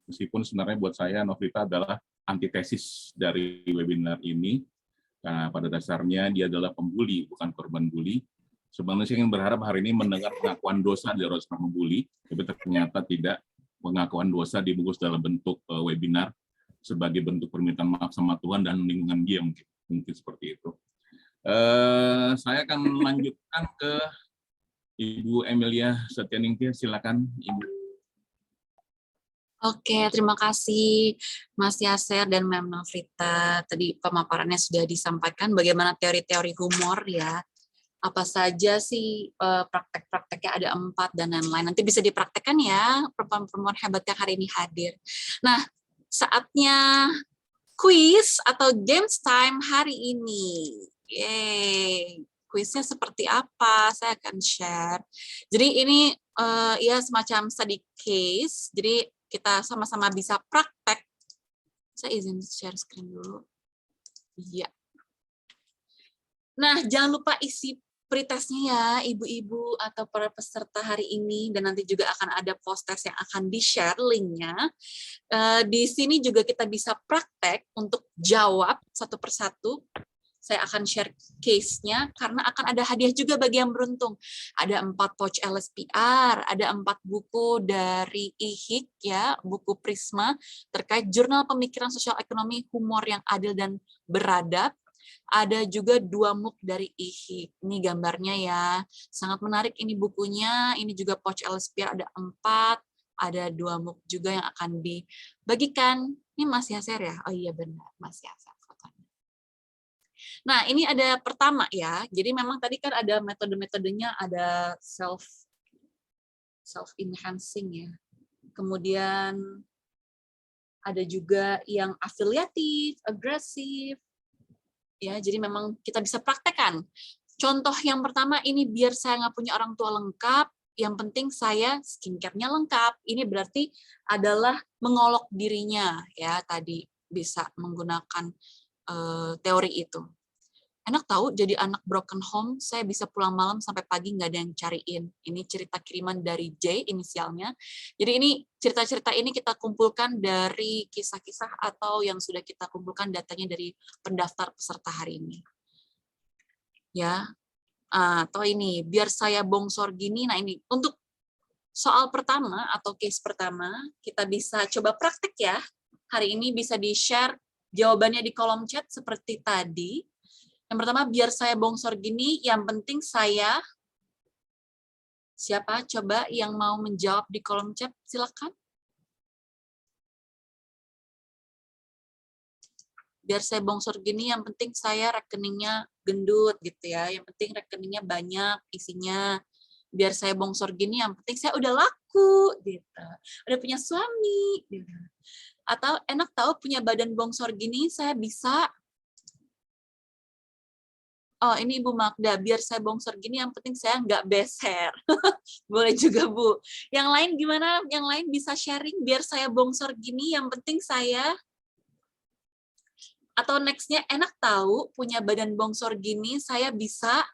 Meskipun sebenarnya buat saya Novita adalah antitesis dari webinar ini, karena pada dasarnya dia adalah pembuli, bukan korban bully. Sebenarnya saya ingin berharap hari ini mendengar pengakuan dosa dari orang membuli, tapi ternyata tidak. Pengakuan dosa dibungkus dalam bentuk webinar sebagai bentuk permintaan maaf sama Tuhan dan lingkungan dia, mungkin seperti itu. Saya akan lanjutkan ke Ibu Emilia Setyaningtyas, silakan Ibu. Oke, terima kasih Mas Yaser dan Mem Novita. Tadi pemaparannya sudah disampaikan bagaimana teori-teori humor ya. Apa saja sih praktek-prakteknya, ada 4 dan lain-lain. Nanti bisa dipraktekkan ya perempuan-perempuan hebat yang hari ini hadir. Nah, saatnya quiz atau games time hari ini. Yeay. Kuisnya seperti apa? Saya akan share. Jadi ini ya semacam study case. Jadi kita sama-sama bisa praktek. Saya izin share screen dulu. Iya. Nah, jangan lupa isi pretestnya ya, ibu-ibu atau para peserta hari ini, dan nanti juga akan ada post test yang akan di-share linknya. Di sini juga kita bisa praktek untuk jawab satu persatu. Saya akan share case-nya karena akan ada hadiah juga bagi yang beruntung. Ada 4 pouch LSPR, ada 4 buku dari IHIK ya, buku Prisma terkait jurnal pemikiran sosial ekonomi humor yang adil dan beradab. Ada juga 2 MOOC dari IHIK. Ini gambarnya ya, sangat menarik ini bukunya. Ini juga pouch LSPR ada 4, ada 2 MOOC juga yang akan dibagikan. Ini Mas Yaser ya? Oh iya benar, Mas Yaser. Nah, ini ada pertama ya. Jadi memang tadi kan ada metode-metodenya, ada self enhancing ya. Kemudian ada juga yang afiliatif, agresif. Ya, jadi memang kita bisa praktekkan. Contoh yang pertama ini biar saya nggak punya orang tua lengkap, yang penting saya skincare-nya lengkap. Ini berarti adalah mengolok dirinya ya, tadi bisa menggunakan teori itu. Enak tahu jadi anak broken home, saya bisa pulang malam sampai pagi nggak ada yang cariin. Ini cerita kiriman dari J inisialnya. Jadi ini cerita-cerita ini kita kumpulkan dari kisah-kisah atau yang sudah kita kumpulkan datanya dari pendaftar peserta hari ini. Ya, atau ini biar saya bongsor gini. Nah ini untuk soal pertama atau case pertama kita bisa coba praktek ya. Hari ini bisa di-share jawabannya di kolom chat seperti tadi. Yang pertama, biar saya bongsor gini, yang penting saya, siapa coba yang mau menjawab di kolom chat, silakan. Biar saya bongsor gini, yang penting saya rekeningnya gendut gitu ya, yang penting rekeningnya banyak isinya. Biar saya bongsor gini, yang penting saya udah laku gitu, udah punya suami. Gitu. Atau enak tahu punya badan bongsor gini, saya bisa. Oh, ini Ibu Magda, biar saya bongsor gini, yang penting saya nggak beser. Boleh juga, Bu. Yang lain gimana? Yang lain bisa sharing, biar saya bongsor gini, yang penting saya... Atau next-nya, enak tahu, punya badan bongsor gini, saya bisa...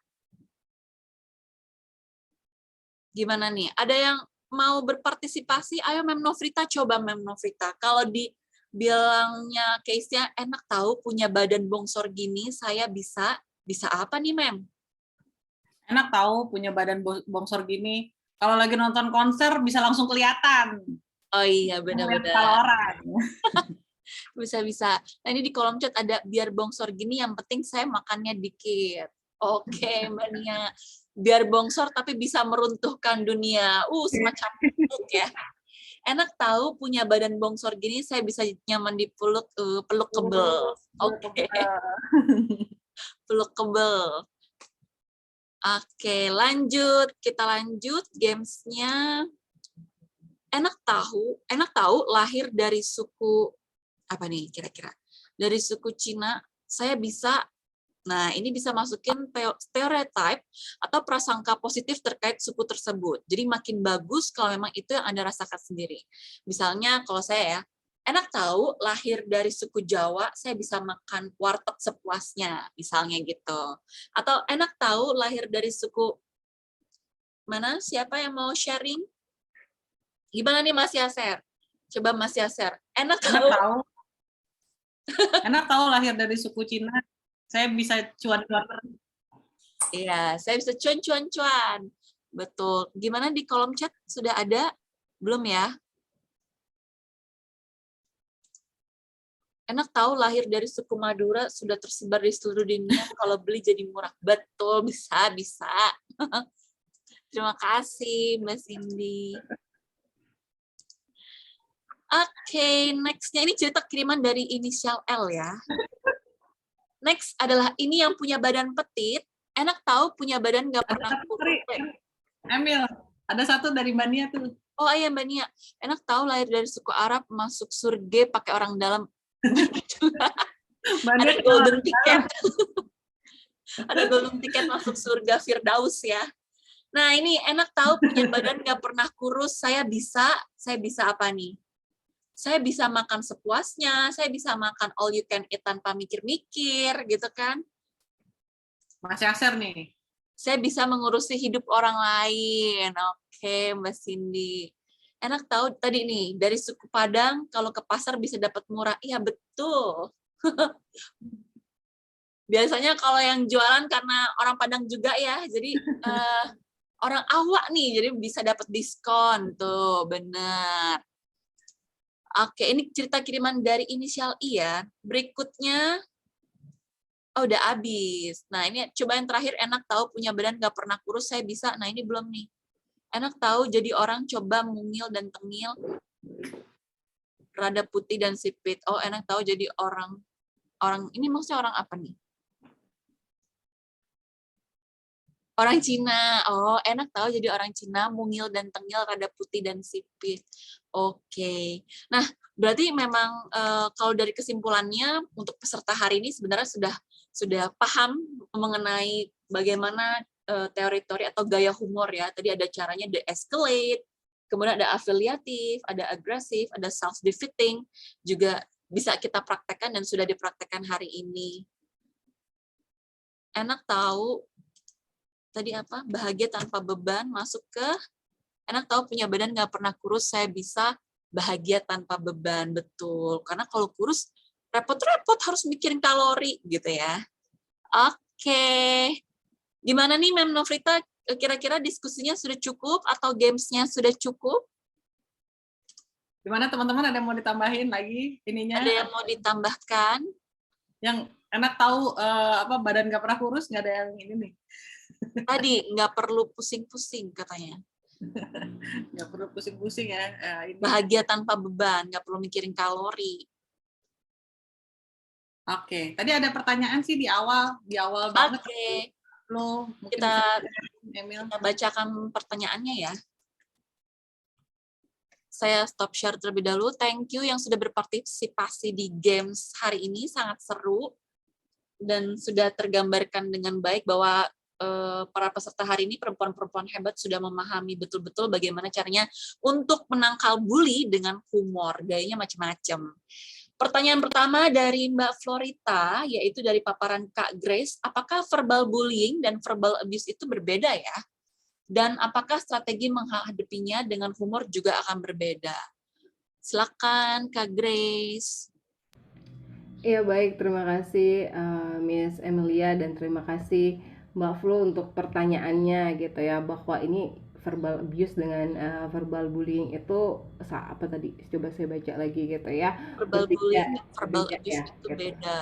Gimana nih? Ada yang mau berpartisipasi? Ayo, Mem Novrita, coba Mem Novrita. Kalau dibilangnya case-nya, enak tahu, punya badan bongsor gini, saya bisa... Bisa apa nih, Mem? Enak tahu punya badan bongsor gini. Kalau lagi nonton konser bisa langsung kelihatan. Oh iya, benar-benar. Kalau orang. Bisa-bisa. Nah, ini di kolom chat ada biar bongsor gini, yang penting saya makannya dikit. Oke, Mbak Nia. Biar bongsor tapi bisa meruntuhkan dunia. Semacam peluk ya. Enak tahu punya badan bongsor gini, saya bisa nyaman dipeluk, peluk kebel. Oke. Peluk kebel. Oke, lanjut. Kita lanjut games-nya. Enak tahu lahir dari suku apa nih kira-kira? Dari suku Cina, saya bisa. Nah, ini bisa masukin stereotype atau prasangka positif terkait suku tersebut. Jadi makin bagus kalau memang itu yang Anda rasakan sendiri. Misalnya kalau saya ya, enak tahu lahir dari suku Jawa, saya bisa makan warteg sepuasnya, misalnya gitu. Atau enak tahu lahir dari suku mana? Siapa yang mau sharing? Gimana nih Mas Yaser? Coba Mas Yaser. Enak tahu. Enak tahu lahir dari suku Cina, saya bisa cuan-cuan. Iya, saya bisa cuan-cuan-cuan. Betul. Gimana di kolom chat? Sudah ada? Belum ya? Enak tahu lahir dari suku Madura sudah tersebar di seluruh dunia, kalau beli jadi murah. Betul, bisa. Terima kasih, Mbak Cindy. Oke, next-nya ini cerita kiriman dari inisial L ya. Next adalah ini yang punya badan petit, enak tahu punya badan nggak pernah kurus. Emil, ada satu dari Mbak Nia tuh. Oh iya Mbak Nia, enak tahu lahir dari suku Arab, masuk surga pakai orang dalam. Ada golden ticket. Ada golden ticket masuk surga Firdaus ya. Nah ini enak tahu punya badan nggak pernah kurus, saya bisa apa nih? Saya bisa makan sepuasnya, saya bisa makan all you can eat tanpa mikir-mikir, gitu kan? Mas Yaser nih. Saya bisa mengurusi hidup orang lain. Oke, Mbak Cindy. Enak tahu tadi nih, dari suku Padang, kalau ke pasar bisa dapat murah. Iya, betul. Biasanya kalau yang jualan karena orang Padang juga ya, jadi orang awak nih, jadi bisa dapat diskon. Tuh, benar. Oke, ini cerita kiriman dari inisial I ya. Berikutnya, udah habis. Nah, ini coba yang terakhir, enak tahu punya badan gak pernah kurus, saya bisa. Nah, ini belum nih. Enak tahu jadi orang coba mungil dan tengil, rada putih dan sipit. Oh, enak tahu jadi orang ini maksudnya orang apa nih? Orang Cina. Oh, enak tahu jadi orang Cina, mungil dan tengil, rada putih dan sipit. Oke. Nah, Berarti memang kalau dari kesimpulannya untuk peserta hari ini sebenarnya sudah paham mengenai bagaimana teori-teori atau gaya humor ya. Tadi ada caranya de-escalate, kemudian ada afiliatif, ada agresif, ada self-defeating, juga bisa kita praktekkan dan sudah dipraktekkan hari ini. Enak tahu tadi apa? Bahagia tanpa beban, masuk ke enak tahu punya badan nggak pernah kurus, saya bisa bahagia tanpa beban, betul. Karena kalau kurus repot-repot harus mikirin kalori gitu ya. Oke. Gimana nih Mem Novrita, kira-kira diskusinya sudah cukup atau gamesnya sudah cukup? Gimana teman-teman, ada yang mau ditambahin lagi ininya? Ada yang mau ditambahkan? Yang enak tahu apa badan nggak pernah kurus, nggak ada yang ini nih. Tadi nggak perlu pusing-pusing katanya. Nggak perlu pusing-pusing ya. Ini. Bahagia tanpa beban, nggak perlu mikirin kalori. Oke, tadi ada pertanyaan sih di awal banget. Oke. Lo Kita Emil. Kita bacakan pertanyaannya ya. Saya stop share terlebih dahulu. Thank you yang sudah berpartisipasi di games hari ini, sangat seru. Dan sudah tergambarkan dengan baik bahwa para peserta hari ini, perempuan-perempuan hebat, sudah memahami betul-betul bagaimana caranya untuk menangkal bully dengan humor. Gayanya macam-macam. Pertanyaan pertama dari Mbak Florita, yaitu dari paparan Kak Grace, apakah verbal bullying dan verbal abuse itu berbeda ya? Dan apakah strategi menghadapinya dengan humor juga akan berbeda? Silakan Kak Grace. Ya baik, terima kasih Miss Emilia dan terima kasih Mbak Flo untuk pertanyaannya gitu ya, bahwa ini verbal abuse dengan verbal bullying itu apa tadi? Coba saya baca lagi gitu ya. Verbal bullying dan verbal berbeda abuse ya, itu gitu. beda.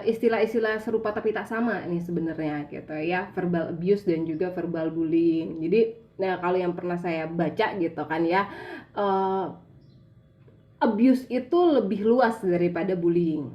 Istilah-istilah serupa tapi tak sama nih sebenarnya gitu ya, verbal abuse dan juga verbal bullying. Jadi nah kalau yang pernah saya baca gitu kan ya, abuse itu lebih luas daripada bullying.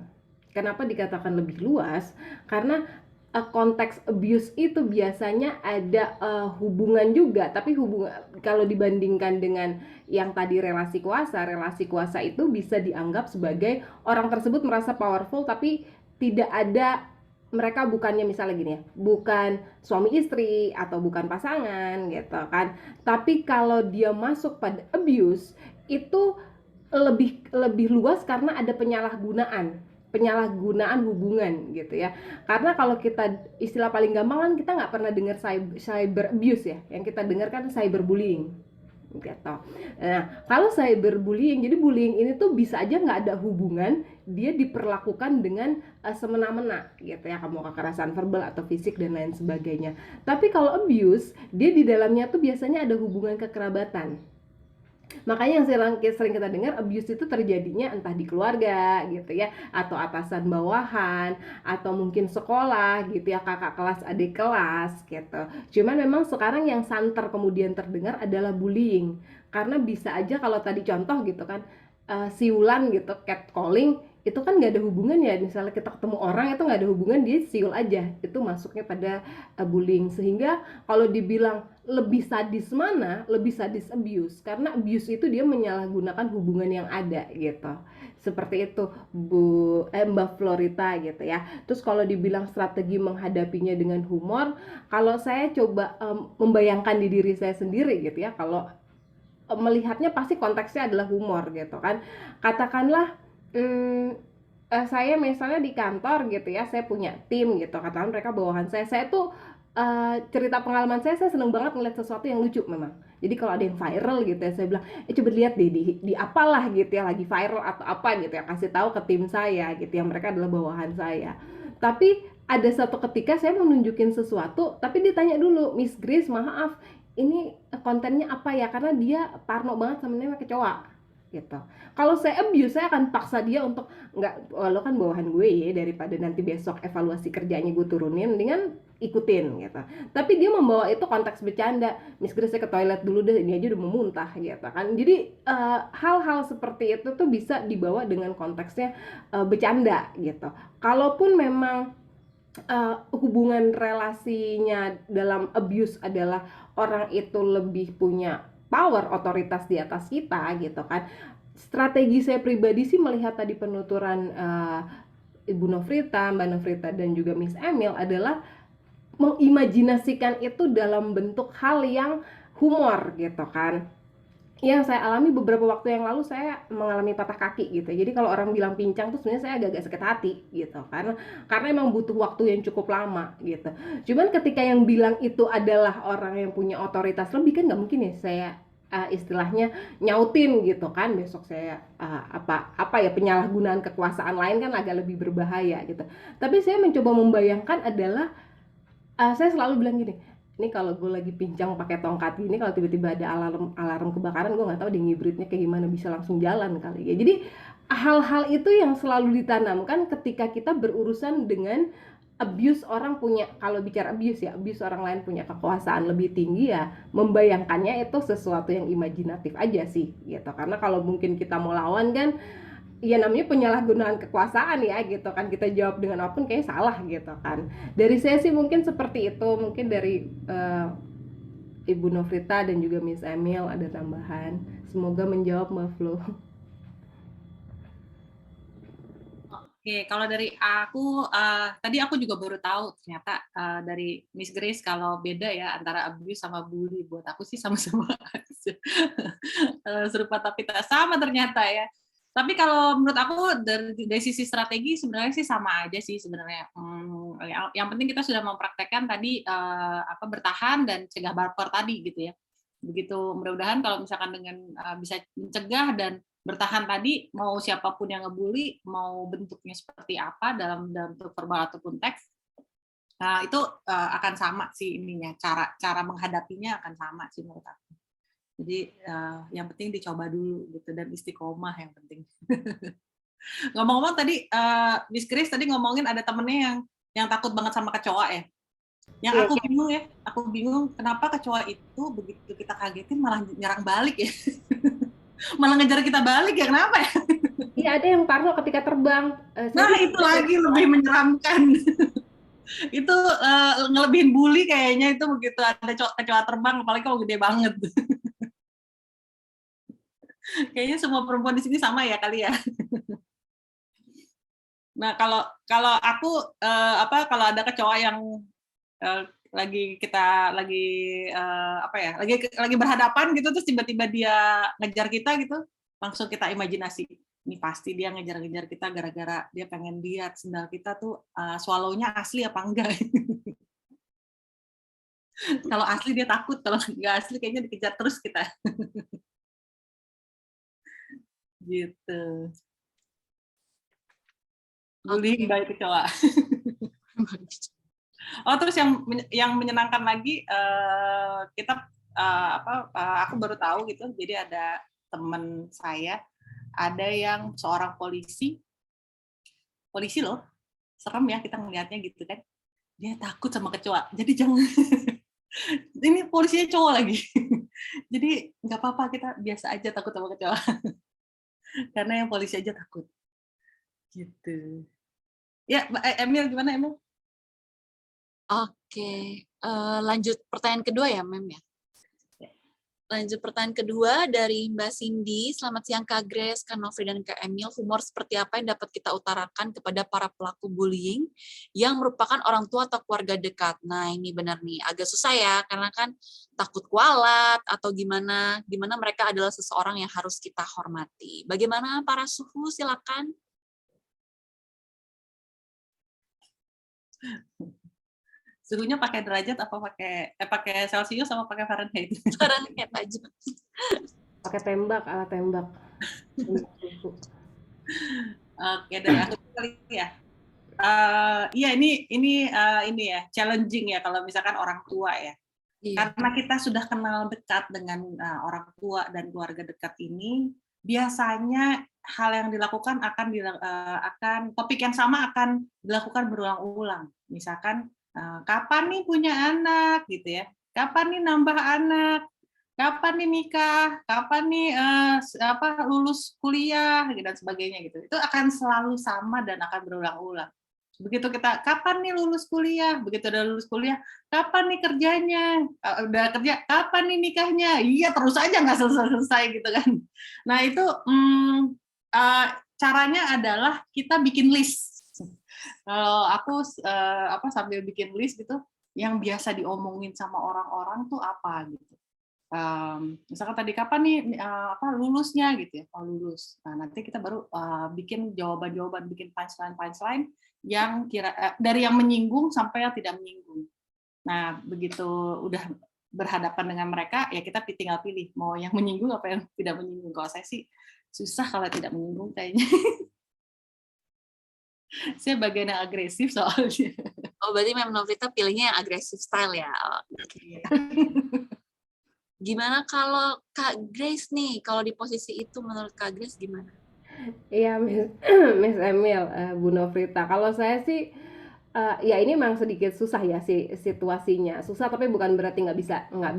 Kenapa dikatakan lebih luas? Karena konteks abuse itu biasanya ada hubungan juga, tapi hubungan kalau dibandingkan dengan yang tadi relasi kuasa itu bisa dianggap sebagai orang tersebut merasa powerful tapi tidak ada, mereka bukannya misalnya gini ya, bukan suami istri atau bukan pasangan gitu kan. Tapi kalau dia masuk pada abuse itu lebih luas karena ada penyalahgunaan hubungan gitu ya. Karena kalau kita istilah paling gampang kan kita nggak pernah dengar cyber abuse ya, yang kita dengar kan cyberbullying gitu. Nah kalau cyberbullying, jadi bullying ini tuh bisa aja nggak ada hubungan, dia diperlakukan dengan semena-mena gitu ya, kamu kekerasan verbal atau fisik dan lain sebagainya. Tapi kalau abuse, dia di dalamnya tuh biasanya ada hubungan kekerabatan. Makanya yang sering kita dengar abuse itu terjadinya entah di keluarga gitu ya, atau atasan bawahan, atau mungkin sekolah gitu ya, kakak kelas adik kelas gitu. Cuman memang sekarang yang santer kemudian terdengar adalah bullying, karena bisa aja kalau tadi contoh gitu kan, siulan gitu, catcalling itu kan nggak ada hubungan ya, misalnya kita ketemu orang itu nggak ada hubungan, dia siul aja, itu masuknya pada bullying. Sehingga kalau dibilang lebih sadis mana, lebih sadis abuse, karena abuse itu dia menyalahgunakan hubungan yang ada gitu. Seperti itu Mbak Florita gitu ya. Terus kalau dibilang strategi menghadapinya dengan humor, kalau saya coba membayangkan di diri saya sendiri gitu ya, kalau melihatnya pasti konteksnya adalah humor gitu kan. Katakanlah saya misalnya di kantor gitu ya, saya punya tim gitu, katakan mereka bawahan saya tuh cerita pengalaman saya seneng banget ngeliat sesuatu yang lucu memang. Jadi kalau ada yang viral gitu ya, saya bilang coba lihat deh di apalah gitu ya, lagi viral atau apa gitu ya, kasih tahu ke tim saya gitu yang mereka adalah bawahan saya. Tapi ada satu ketika saya mau nunjukin sesuatu, tapi ditanya dulu, Miss Grace maaf ini kontennya apa ya, karena dia parno banget sama namanya kecoa gitu. Kalau saya abuse, saya akan paksa dia untuk nggak, lo kan bawahan gue ya, daripada nanti besok evaluasi kerjanya gue turunin, dengan ikutin gitu. Tapi dia membawa itu konteks bercanda, Miss Grace saya ke toilet dulu deh, ini aja udah mau muntah gitu kan. Jadi hal-hal seperti itu tuh bisa dibawa dengan konteksnya bercanda gitu. Kalaupun memang hubungan relasinya dalam abuse adalah orang itu lebih punya power, otoritas di atas kita gitu kan, strategi saya pribadi sih melihat tadi penuturan Ibu Nofrita, Mbak Nofrita, dan juga Miss Emil adalah mengimajinasikan itu dalam bentuk hal yang humor gitu kan. Yang saya alami beberapa waktu yang lalu, saya mengalami patah kaki gitu. Jadi kalau orang bilang pincang tuh sebenarnya saya agak-agak sakit hati gitu, karena emang butuh waktu yang cukup lama gitu. Cuman ketika yang bilang itu adalah orang yang punya otoritas lebih, kan nggak mungkin ya saya istilahnya nyautin gitu kan. Besok saya apa ya, penyalahgunaan kekuasaan lain kan agak lebih berbahaya gitu. Tapi saya mencoba membayangkan adalah saya selalu bilang gini, ini kalau gue lagi pincang pakai tongkat gini, kalau tiba-tiba ada alarm kebakaran, gue nggak tahu deh ngibritnya kayak gimana, bisa langsung jalan kali ya. Jadi hal-hal itu yang selalu ditanamkan ketika kita berurusan dengan abuse orang punya, kalau bicara abuse ya, abuse orang lain punya kekuasaan lebih tinggi, ya membayangkannya itu sesuatu yang imajinatif aja sih gitu. Karena kalau mungkin kita mau lawan kan, ya namanya penyalahgunaan kekuasaan ya gitu kan, kita jawab dengan apapun kayak salah gitu kan. Dari saya sih mungkin seperti itu. Mungkin dari Ibu Nofrita dan juga Miss Emil ada tambahan, semoga menjawab Mbak Flo. Oke, kalau dari aku, tadi aku juga baru tahu ternyata dari Miss Grace kalau beda ya antara abuse sama bully. Buat aku sih sama-sama aja. Serupa tapi tak sama ternyata ya. Tapi kalau menurut aku dari sisi strategi sebenarnya sih sama aja sih sebenarnya. Yang penting kita sudah mempraktekkan tadi bertahan dan cegah baper tadi gitu ya. Begitu, mudah-mudahan kalau misalkan dengan bisa mencegah dan bertahan tadi, mau siapapun yang ngebully, mau bentuknya seperti apa dalam bentuk verbal ataupun teks, itu akan sama sih ininya, cara menghadapinya akan sama sih menurut aku. Jadi yang penting dicoba dulu gitu, dan istiqomah yang penting. Ngomong-ngomong tadi Miss Grace tadi ngomongin ada temennya yang takut banget sama kecoa ya. Yang aku bingung kenapa kecoa itu begitu kita kagetin malah nyerang balik ya. Malah ngejar kita balik ya, kenapa ya? Iya, ada yang parno ketika terbang. Nah, itu lagi lebih menyeramkan. Itu ngelebihin bully kayaknya, itu begitu ada kecoa terbang, apalagi kalau gede banget. Kayaknya semua perempuan di sini sama ya kali ya. Nah, kalau aku kalau ada kecoa yang lagi berhadapan gitu, terus tiba-tiba dia ngejar kita gitu, langsung kita imajinasi, ini pasti dia ngejar-ngejar kita gara-gara dia pengen lihat sendal kita tuh swallow-nya asli apa enggak. Kalau asli dia takut, kalau nggak asli kayaknya dikejar terus kita. Gitu. Bullying by kecoa. Oh, terus yang menyenangkan lagi, aku baru tahu gitu, jadi ada teman saya, ada yang seorang polisi loh, serem ya kita ngelihatnya gitu kan, dia takut sama kecoa, jadi jangan, ini polisinya cowok lagi, jadi nggak apa-apa, kita biasa aja takut sama kecoa, karena yang polisi aja takut, gitu. Ya, Emil gimana Emil? Oke, lanjut pertanyaan kedua ya, Mem ya. Lanjut pertanyaan kedua dari Mbak Cindy. Selamat siang Kak Grace, Kak Nofri, dan Kak Emil. Humor seperti apa yang dapat kita utarakan kepada para pelaku bullying yang merupakan orang tua atau keluarga dekat? Nah, ini benar nih, agak susah ya, karena kan takut kualat atau gimana mereka adalah seseorang yang harus kita hormati. Bagaimana para suhu? Silakan. Suhunya pakai derajat apa pakai Celsius sama pakai Fahrenheit? Fahrenheit aja. Pakai tembak, alat tembak. Oke, dari aku kali ya. Iya, ini ya, challenging ya kalau misalkan orang tua ya. Iya. Karena kita sudah kenal dekat dengan orang tua dan keluarga dekat ini, biasanya hal yang dilakukan akan topik yang sama akan dilakukan berulang-ulang. Misalkan kapan nih punya anak gitu ya, kapan nih nambah anak, kapan nih nikah, kapan nih lulus kuliah dan sebagainya gitu. Itu akan selalu sama dan akan berulang-ulang. Begitu kita, kapan nih lulus kuliah? Begitu udah lulus kuliah, kapan nih kerjanya? Udah kerja, kapan nih nikahnya? Iya, terus aja nggak selesai-selesai gitu kan. Nah itu caranya adalah kita bikin list. Kalau aku sambil bikin list gitu, yang biasa diomongin sama orang-orang tuh apa gitu. Misalkan tadi kapan nih lulusnya gitu ya, kalau lulus. Nah nanti kita baru bikin jawaban-jawaban, bikin punchline yang dari yang menyinggung sampai yang tidak menyinggung. Nah begitu udah berhadapan dengan mereka, ya kita tinggal pilih mau yang menyinggung apa yang tidak menyinggung. Kalau saya sih susah kalau tidak menyinggung kayaknya. Saya bagian yang agresif soalnya. Oh, berarti Mem Novrita pilihnya yang agresif style ya? Iya. Gimana kalau Kak Grace nih? Kalau di posisi itu menurut Kak Grace gimana? Iya, Miss Emil, Bu Novrita. Kalau saya sih, ya ini memang sedikit susah ya situasinya. Susah tapi bukan berarti nggak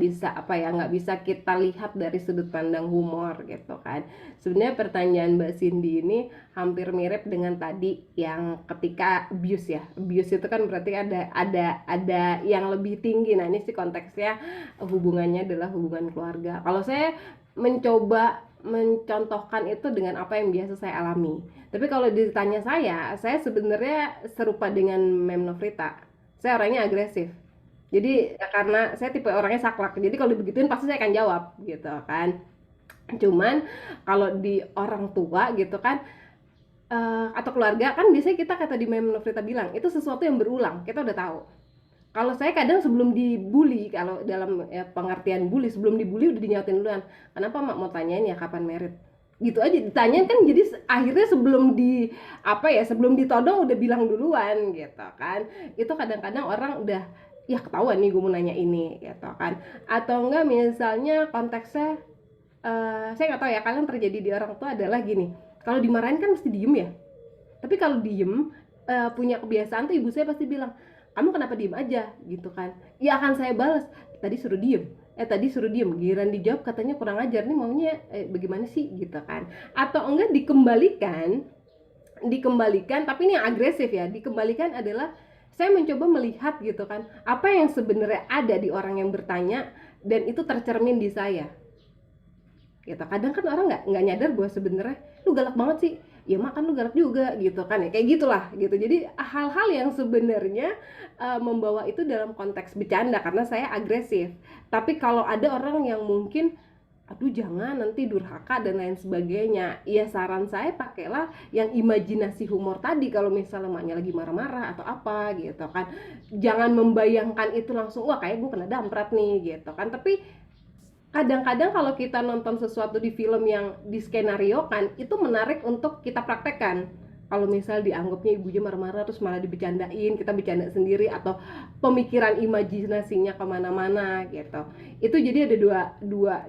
bisa kita lihat dari sudut pandang humor gitu kan. Sebenarnya pertanyaan Mbak Cindy ini hampir mirip dengan tadi yang ketika abuse ya. Abuse itu kan berarti ada yang lebih tinggi. Nah ini sih konteksnya hubungannya adalah hubungan keluarga. Kalau saya mencoba mencontohkan itu dengan apa yang biasa saya alami. Tapi kalau ditanya saya sebenarnya serupa dengan Mem Novrita. Saya orangnya agresif. Jadi karena saya tipe orangnya saklek. Jadi kalau dibegituin pasti saya akan jawab gitu kan. Cuman kalau di orang tua gitu kan atau keluarga kan biasanya kita kata di Mem Novrita bilang itu sesuatu yang berulang. Kita udah tahu. Kalau saya kadang sebelum dibully, kalau dalam pengertian bully, sebelum dibully udah dinyautin duluan. Kenapa Mak mau tanyain ya kapan merit? Gitu aja ditanyain kan, jadi akhirnya sebelum sebelum ditodong udah bilang duluan gitu kan. Itu kadang-kadang orang udah ya ketahuan nih gue mau nanya ini gitu kan. Atau enggak misalnya konteksnya saya nggak tahu ya, kalian terjadi di orang tua adalah gini. Kalau dimarahin kan mesti diem ya. Tapi kalau diem punya kebiasaan tuh ibu saya pasti bilang, kamu kenapa diem aja gitu kan. Ya akan saya balas, tadi suruh diem, giliran dijawab katanya kurang ajar nih, maunya bagaimana sih gitu kan. Atau enggak dikembalikan tapi ini yang agresif ya. Dikembalikan adalah saya mencoba melihat gitu kan, apa yang sebenarnya ada di orang yang bertanya dan itu tercermin di saya gitu. Kadang kan orang nggak nyadar bahwa sebenarnya lu galak banget sih, ya makan lu galak juga gitu kan ya, kayak gitulah gitu. Jadi hal-hal yang sebenarnya membawa itu dalam konteks bercanda karena saya agresif. Tapi kalau ada orang yang mungkin aduh jangan nanti durhaka dan lain sebagainya, ya saran saya pakailah yang imajinasi humor tadi. Kalau misalnya emaknya lagi marah-marah atau apa gitu kan, jangan membayangkan itu langsung wah kayak gue kena damprat nih gitu kan. Tapi kadang-kadang kalau kita nonton sesuatu di film yang diskenariokan, itu menarik untuk kita praktekkan. Kalau misal dianggapnya ibunya marah-marah terus malah dibecandain, kita bercanda sendiri atau pemikiran imajinasinya kemana-mana gitu. Itu jadi ada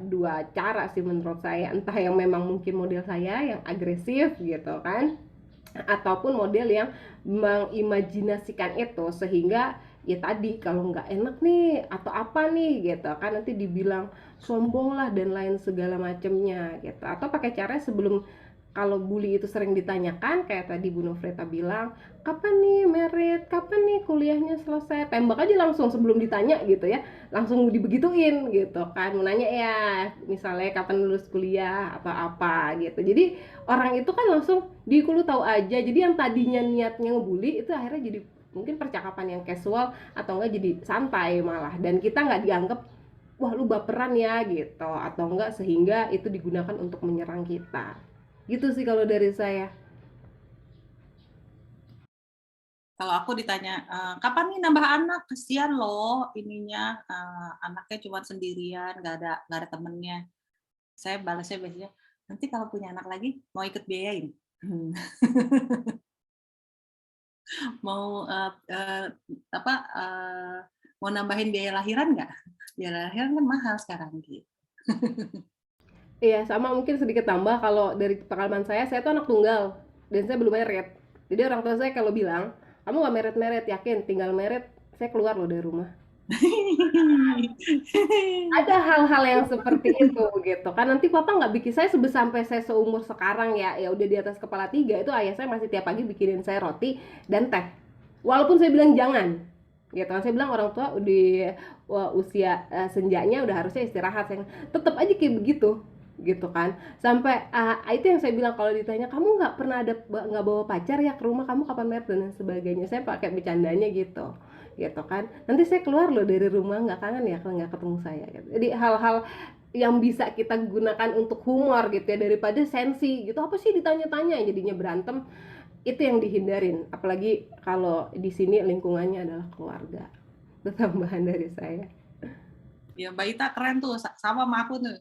dua cara sih menurut saya. Entah yang memang mungkin model saya yang agresif gitu kan, ataupun model yang mengimajinasikan itu sehingga ya tadi kalau nggak enak nih atau apa nih gitu kan nanti dibilang sombong lah dan lain segala macemnya gitu. Atau pakai cara sebelum, kalau bully itu sering ditanyakan kayak tadi Bu Novrita bilang, kapan nih merit, kapan nih kuliahnya selesai, tembak aja langsung sebelum ditanya gitu ya, langsung dibegituin gitu kan. Mau nanya ya misalnya kapan lulus kuliah atau apa gitu. Jadi orang itu kan langsung lu tahu aja. Jadi yang tadinya niatnya ngebully itu akhirnya jadi mungkin percakapan yang casual atau enggak jadi santai malah, dan kita nggak dianggap wah lu baperan ya gitu, atau enggak sehingga itu digunakan untuk menyerang kita. Gitu sih kalau dari saya. Kalau aku ditanya kapan nih nambah anak, kesian loh ininya, anaknya cuma sendirian, nggak ada temennya. Saya balasnya biasanya, nanti kalau punya anak lagi mau ikut biayain. Mau mau nambahin biaya lahiran nggak? Biaya lahiran kan mahal sekarang gitu. Iya, sama mungkin sedikit tambah kalau dari pengalaman saya tuh anak tunggal dan saya belum merit. Jadi orang tua saya kalau bilang, kamu gak merit-merit, yakin tinggal merit, saya keluar loh dari rumah. Ada hal-hal yang seperti itu gitu kan. Nanti papa nggak bikin saya sampai saya seumur sekarang ya udah di atas kepala 3 itu ayah saya masih tiap pagi bikinin saya roti dan teh. walaupun saya bilang jangan gitu kan, saya bilang orang tua di usia senjanya udah harusnya istirahat, saya tetap aja kayak begitu gitu kan. Sampai itu yang saya bilang, kalau ditanya kamu nggak pernah ada nggak bawa pacar ya ke rumah, kamu kapan married dan sebagainya, saya pakai bercandanya gitu kan. Nanti saya keluar loh dari rumah, nggak kangen ya kalau nggak ketemu saya gitu. Jadi hal-hal yang bisa kita gunakan untuk humor gitu ya, daripada sensi gitu, apa sih ditanya-tanya jadinya berantem, itu yang dihindarin. Apalagi kalau di sini lingkungannya adalah keluarga. Itu tambahan dari saya. Ya Mbak Ita keren tuh, sama sama aku tuh.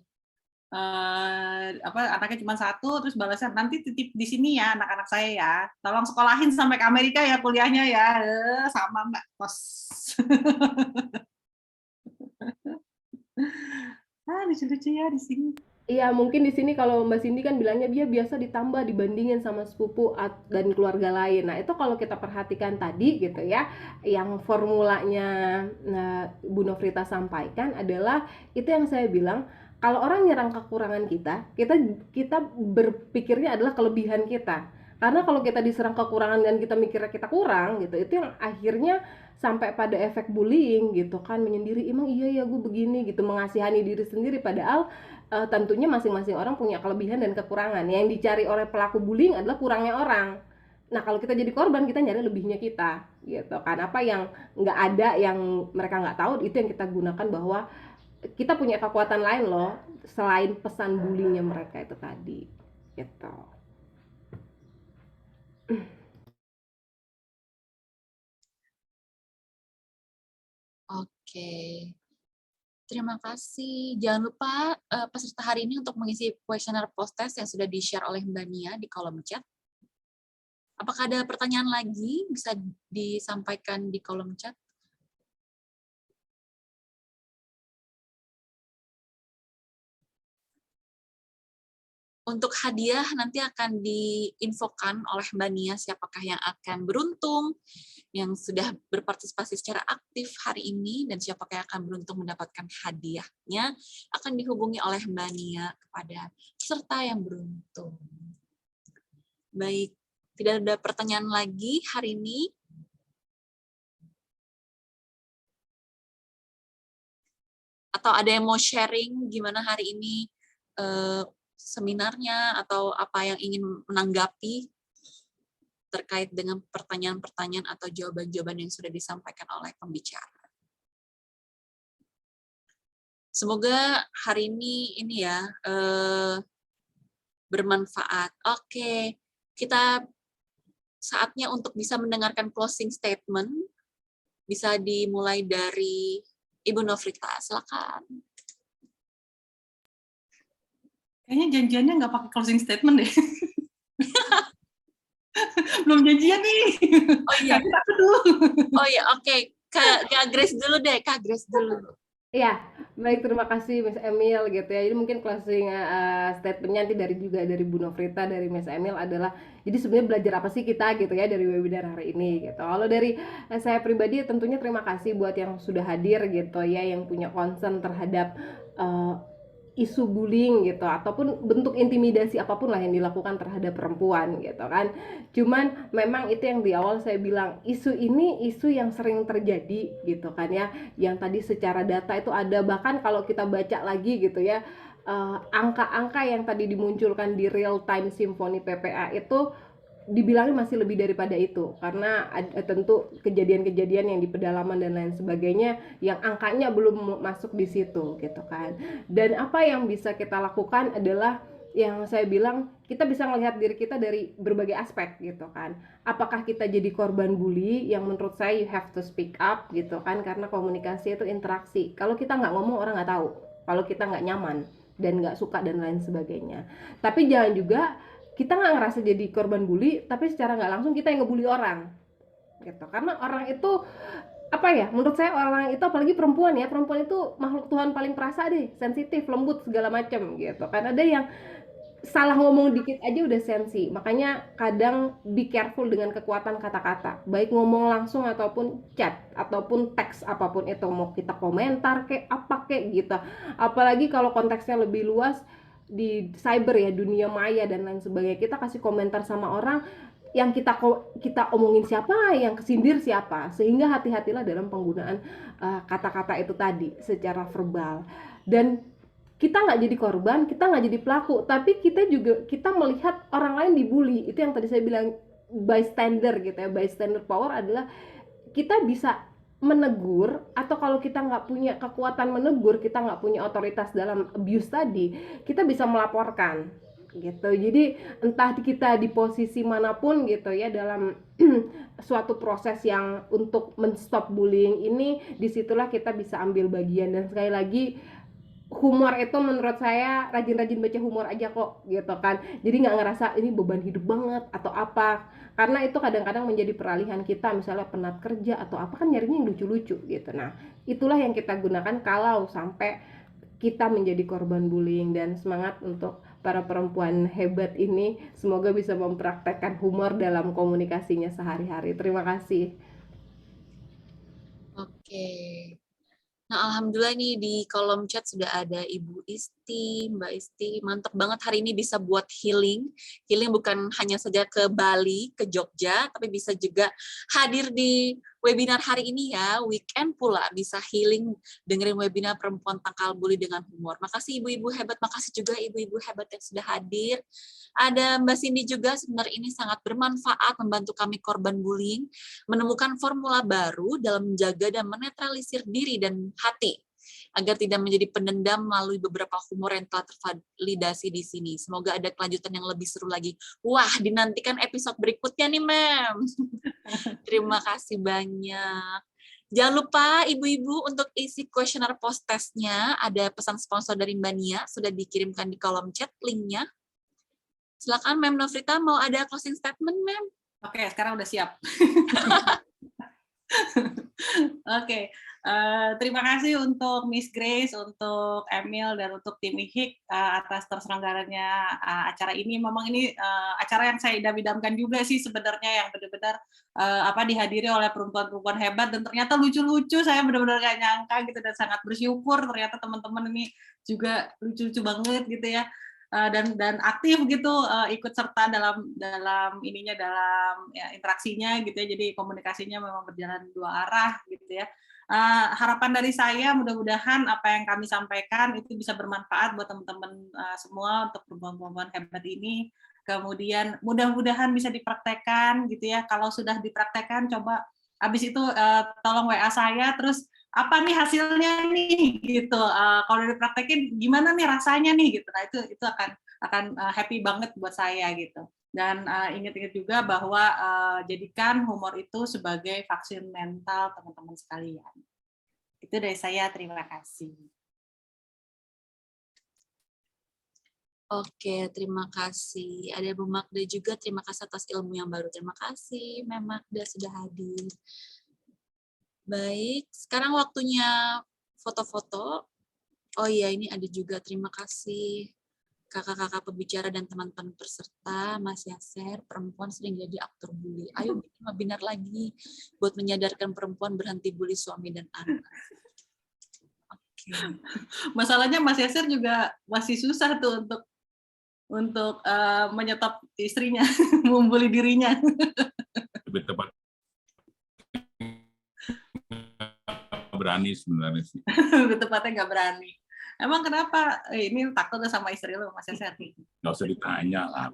Anaknya cuma satu, terus balasnya nanti titip di sini ya anak-anak saya ya, tolong sekolahin sampai ke Amerika ya kuliahnya ya. Sama Mbak, tos. Lucu-lucu ya di sini. Iya, mungkin di sini kalau Mbak Cindy kan bilangnya dia biasa ditambah dibandingin sama sepupu dan keluarga lain. Nah, itu kalau kita perhatikan tadi gitu ya, yang formulanya Bu Nofrita sampaikan adalah itu yang saya bilang, kalau orang nyerang kekurangan kita berpikirnya adalah kelebihan kita. Karena kalau kita diserang kekurangan dan kita mikirnya kita kurang gitu, itu yang akhirnya sampai pada efek bullying gitu kan, menyendiri, emang iya ya gue begini gitu, mengasihani diri sendiri, padahal tentunya masing-masing orang punya kelebihan dan kekurangan. Yang dicari oleh pelaku bullying adalah kurangnya orang. Nah, kalau kita jadi korban, kita nyari lebihnya kita, gitu kan. Apa yang nggak ada, yang mereka nggak tahu, itu yang kita gunakan, bahwa kita punya kekuatan lain loh, selain pesan bullyingnya mereka itu tadi, gitu. Oke. Terima kasih. Jangan lupa peserta hari ini untuk mengisi kuesioner post-test yang sudah di-share oleh Mbak Nia di kolom chat. Apakah ada pertanyaan lagi bisa disampaikan di kolom chat? Untuk hadiah nanti akan diinfokan oleh Mbak Nia siapakah yang akan beruntung, yang sudah berpartisipasi secara aktif hari ini, dan siapakah yang akan beruntung mendapatkan hadiahnya, akan dihubungi oleh Mbak Nia kepada peserta yang beruntung. Baik, tidak ada pertanyaan lagi hari ini. Atau ada yang mau sharing gimana hari ini seminarnya, atau apa yang ingin menanggapi terkait dengan pertanyaan-pertanyaan atau jawaban-jawaban yang sudah disampaikan oleh pembicara. Semoga hari ini ya bermanfaat. Oke, kita saatnya untuk bisa mendengarkan closing statement. Bisa dimulai dari Ibu Nofrita, silakan. Kayaknya janjiannya nggak pakai closing statement deh. Belum janjian nih. Oh iya. Aku dulu. Oh iya, oke. Kak Grace dulu deh, Kak Grace dulu. Iya, baik, terima kasih Mas Emil gitu ya. Jadi mungkin closing statement-nya nanti dari Bu Nofrita, dari Mas Emil adalah, jadi sebenarnya belajar apa sih kita gitu ya dari webinar hari ini gitu. Kalau dari saya pribadi tentunya terima kasih buat yang sudah hadir gitu ya, yang punya concern terhadap isu bullying gitu, ataupun bentuk intimidasi apapun lah yang dilakukan terhadap perempuan gitu kan. Cuman memang itu yang di awal saya bilang, isu ini isu yang sering terjadi gitu kan ya, yang tadi secara data itu ada, bahkan kalau kita baca lagi gitu ya, angka-angka yang tadi dimunculkan di real time Simfoni PPA itu dibilangnya masih lebih daripada itu, karena ada tentu kejadian-kejadian yang di pedalaman dan lain sebagainya yang angkanya belum masuk di situ gitu kan. Dan apa yang bisa kita lakukan adalah yang saya bilang, kita bisa melihat diri kita dari berbagai aspek gitu kan. Apakah kita jadi korban bully, yang menurut saya you have to speak up gitu kan, karena komunikasi itu interaksi. Kalau kita nggak ngomong, orang nggak tahu. Kalau kita nggak nyaman dan nggak suka dan lain sebagainya. Tapi jangan juga kita nggak ngerasa jadi korban bully, tapi secara nggak langsung kita yang ngebully orang gitu. Karena orang itu apa ya, menurut saya orang itu, apalagi perempuan ya, perempuan itu makhluk Tuhan paling perasa deh, sensitif, lembut segala macam gitu kan. Ada yang salah ngomong dikit aja udah sensi. Makanya kadang be careful dengan kekuatan kata-kata, baik ngomong langsung ataupun chat ataupun teks, apapun itu, mau kita komentar kayak apa kayak gitu. Apalagi kalau konteksnya lebih luas di cyber ya, dunia maya dan lain sebagainya, kita kasih komentar sama orang, yang kita omongin siapa, yang kesindir siapa, sehingga hati-hatilah dalam penggunaan kata-kata itu tadi secara verbal. Dan kita nggak jadi korban, kita nggak jadi pelaku, tapi kita melihat orang lain dibully. Itu yang tadi saya bilang bystander gitu ya. Bystander power adalah kita bisa menegur, atau kalau kita nggak punya kekuatan menegur, kita nggak punya otoritas dalam abuse tadi, kita bisa melaporkan gitu. Jadi entah kita di posisi manapun gitu ya dalam suatu proses yang untuk menstop bullying ini, disitulah kita bisa ambil bagian. Dan sekali lagi, humor itu menurut saya, rajin-rajin baca humor aja kok gitu kan. Jadi nggak ngerasa ini beban hidup banget atau apa, karena itu kadang-kadang menjadi peralihan kita, misalnya penat kerja atau apa, kan nyarinya yang lucu-lucu gitu. Nah itulah yang kita gunakan kalau sampai kita menjadi korban bullying. Dan semangat untuk para perempuan hebat ini, semoga bisa mempraktekkan humor dalam komunikasinya sehari-hari. Terima kasih. Oke. Nah, alhamdulillah nih di kolom chat sudah ada Ibu Isti, Mbak Isti. Mantap banget hari ini bisa buat healing. Healing bukan hanya saja ke Bali, ke Jogja, tapi bisa juga hadir di webinar hari ini ya. Weekend pula bisa healing dengerin webinar Perempuan Tangkal Bully dengan humor. Makasih ibu-ibu hebat, makasih juga ibu-ibu hebat yang sudah hadir. Ada Mbak Cindy juga, sebenarnya ini sangat bermanfaat membantu kami korban bullying menemukan formula baru dalam menjaga dan menetralisir diri dan hati agar tidak menjadi pendendam melalui beberapa humor yang telah tervalidasi di sini. Semoga ada kelanjutan yang lebih seru lagi. Wah, dinantikan episode berikutnya nih, Mem. Terima kasih banyak. Jangan lupa ibu-ibu untuk isi kuesioner post-testnya. Ada pesan sponsor dari Mbak Nia, sudah dikirimkan di kolom chat linknya. Silakan Mem Nofrita, mau ada closing statement, Mem? Oke, sekarang udah siap. Oke, terima kasih untuk Miss Grace, untuk Emil, dan untuk tim IHIK atas terselenggaranya acara ini. Memang ini acara yang saya idam-idamkan juga sih sebenarnya, yang benar-benar dihadiri oleh perempuan-perempuan hebat, dan ternyata lucu-lucu. Saya benar-benar gak nyangka gitu, dan sangat bersyukur ternyata teman-teman ini juga lucu-lucu banget gitu ya. Dan aktif gitu, ikut serta dalam ininya, dalam ya, interaksinya gitu ya. Jadi komunikasinya memang berjalan dua arah gitu ya. Harapan dari saya, mudah-mudahan apa yang kami sampaikan itu bisa bermanfaat buat teman-teman semua, untuk perempuan-perempuan hebat ini. Kemudian mudah-mudahan bisa dipraktekkan gitu ya. Kalau sudah dipraktekkan, coba habis itu tolong WA saya, terus apa nih hasilnya nih gitu. Kalau dipraktekin gimana nih rasanya nih gitu. Nah itu akan happy banget buat saya gitu. Dan ingat-ingat juga bahwa jadikan humor itu sebagai vaksin mental teman-teman sekalian. Itu dari saya, terima kasih. Oke, terima kasih. Ada Bu Magda juga, terima kasih atas ilmu yang baru. Terima kasih, Mem Magda sudah hadir. Baik, sekarang waktunya foto-foto. Oh iya, ini ada juga, terima kasih kakak-kakak pembicara dan teman-teman peserta. Mas Yaser, perempuan sering jadi aktor bully. Ayo bikin webinar lagi buat menyadarkan perempuan berhenti bully suami dan anak. Oke. Masalahnya Mas Yaser juga masih susah tuh untuk menyetop istrinya, membuli dirinya. Lebih tepat berani sebenarnya sih. Lebih tepatnya nggak berani. Emang kenapa? Ini takut sama istri lo, Mas Yaser? Nggak usah ditanya lah.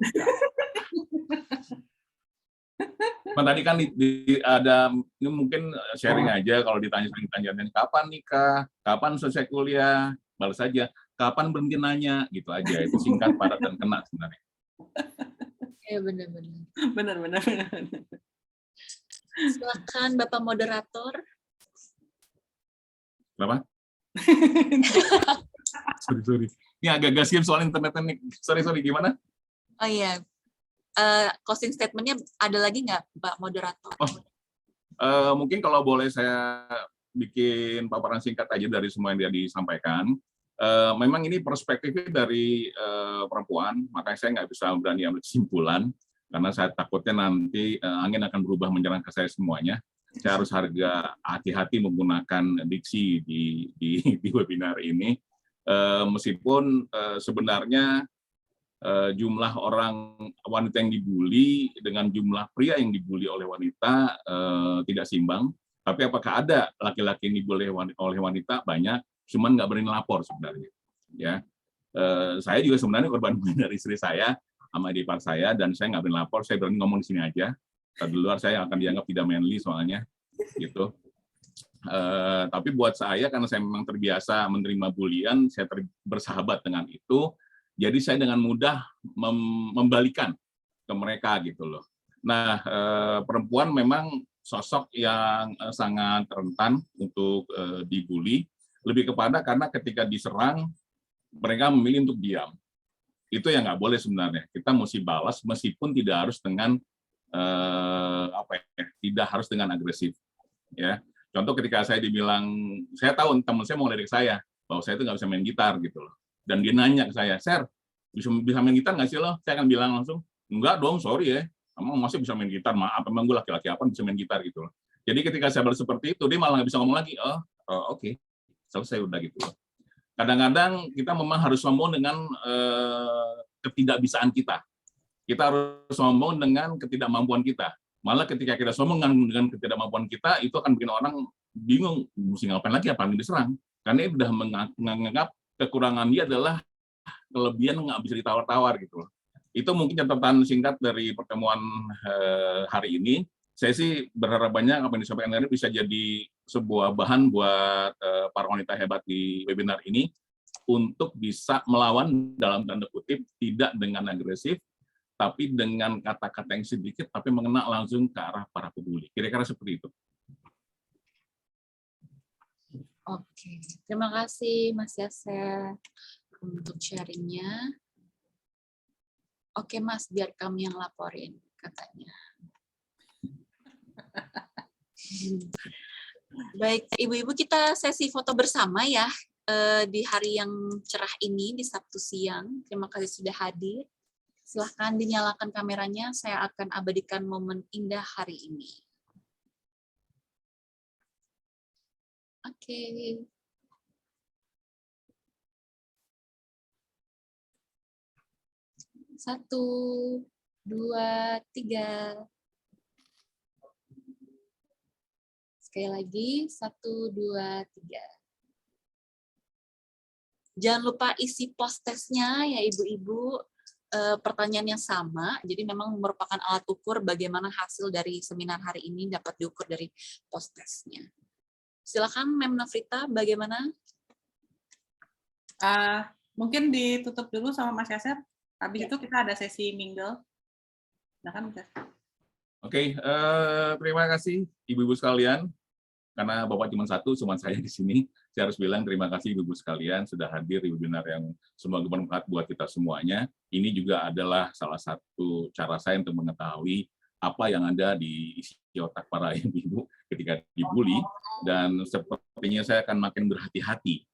Tadi kan ada, ini mungkin sharing aja, kalau ditanya kapan nikah, kapan selesai kuliah, balas saja, kapan berhenti nanya, gitu aja. Itu singkat, padat, dan kena sebenarnya. Ya, benar-benar. Benar. Silakan Bapak Moderator. Berapa? sorry. Ini agak siap soal internet ini. Sorry, gimana? Oh iya. Closing statement-nya ada lagi nggak, Pak Moderator? Mungkin kalau boleh saya bikin paparan singkat aja dari semua yang dia disampaikan. Memang ini perspektifnya dari perempuan, makanya saya nggak bisa berani ambil kesimpulan, karena saya takutnya nanti angin akan berubah menyerang ke saya semuanya. Saya harus hati-hati menggunakan diksi di webinar ini, meskipun sebenarnya jumlah orang wanita yang dibully dengan jumlah pria yang dibully oleh wanita tidak seimbang. Tapi apakah ada laki-laki yang dibully oleh wanita? Banyak, cuman nggak berani lapor sebenarnya. Ya, saya juga sebenarnya korban bullying dari istri saya sama adik ipar saya, dan saya nggak berani lapor. Saya berani ngomong di sini aja. Di luar saya akan dianggap tidak manly soalnya, gitu. Tapi buat saya, karena saya memang terbiasa menerima bulian, saya bersahabat dengan itu. Jadi saya dengan mudah membalikan ke mereka gitu loh. Nah, perempuan memang sosok yang sangat rentan untuk dibully. Lebih kepada karena ketika diserang, mereka memilih untuk diam. Itu yang nggak boleh sebenarnya. Kita mesti balas meskipun tidak harus dengan tidak harus dengan agresif. Ya, contoh ketika saya dibilang, saya tahu teman saya mau ngelirik saya bahwa saya itu nggak bisa main gitar gitu loh. Dan dia nanya ke saya, "Sir, bisa main gitar nggak sih lo?" Saya akan bilang langsung, "Enggak dong, sorry ya. Emang masih bisa main gitar? Maaf, emang gue laki-laki apa bisa main gitar gitu loh." Jadi ketika saya balas seperti itu, dia malah nggak bisa ngomong lagi. Oke. Selesai udah gitu loh. Kadang-kadang kita memang harus ngomong dengan ketidakbisaan kita. Kita harus ngomong dengan ketidakmampuan kita. Malah ketika kita ngomong dengan ketidakmampuan kita, itu akan bikin orang bingung, mesti ngapain lagi, apa yang diserang. Karena dia sudah menganggap kekurangan dia adalah kelebihan nggak bisa ditawar-tawar gitu. Itu mungkin catatan singkat dari pertemuan hari ini. Saya sih berharap banyak apa yang disampaikan hari bisa jadi sebuah bahan buat para wanita hebat di webinar ini untuk bisa melawan dalam tanda kutip, tidak dengan agresif, tapi dengan kata-kata yang sedikit, tapi mengena langsung ke arah para pebuli. Kira-kira seperti itu. Oke, terima kasih Mas Yaser untuk sharingnya. Oke Mas, biar kami yang laporin katanya. Baik, ibu-ibu, kita sesi foto bersama ya di hari yang cerah ini, di Sabtu siang. Terima kasih sudah hadir. Silahkan dinyalakan kameranya, saya akan abadikan momen indah hari ini. Oke. Satu, dua, tiga. Sekali lagi, 1, 2, 3. Jangan lupa isi post-testnya ya ibu-ibu, pertanyaan yang sama, jadi memang merupakan alat ukur bagaimana hasil dari seminar hari ini dapat diukur dari post-testnya. Silakan Mem Nafrita, bagaimana? Mungkin ditutup dulu sama Mas Yaser, habis itu kita ada sesi mingle. Silakan Mas Yaser. Oke, terima kasih ibu-ibu sekalian. Karena Bapak cuma satu, cuma saya di sini. Saya harus bilang terima kasih ibu-ibu sekalian sudah hadir di webinar yang semoga bermanfaat buat kita semuanya. Ini juga adalah salah satu cara saya untuk mengetahui apa yang ada di isi otak para ibu-ibu ketika dibully, dan sepertinya saya akan makin berhati-hati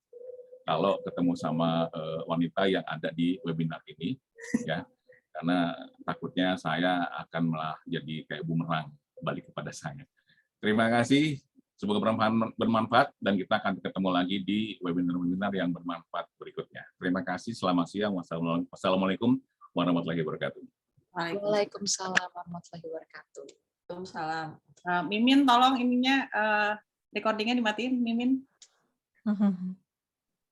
kalau ketemu sama wanita yang ada di webinar ini, ya, karena takutnya saya akan malah jadi kayak bumerang balik kepada saya. Terima kasih. Semoga bermanfaat dan kita akan ketemu lagi di webinar-webinar yang bermanfaat berikutnya. Terima kasih, selamat siang. Wassalamualaikum warahmatullahi wabarakatuh. Waalaikumsalam warahmatullahi wabarakatuh. Waalaikumsalam. Mimin, tolong ininya recordingnya dimatiin, Mimin.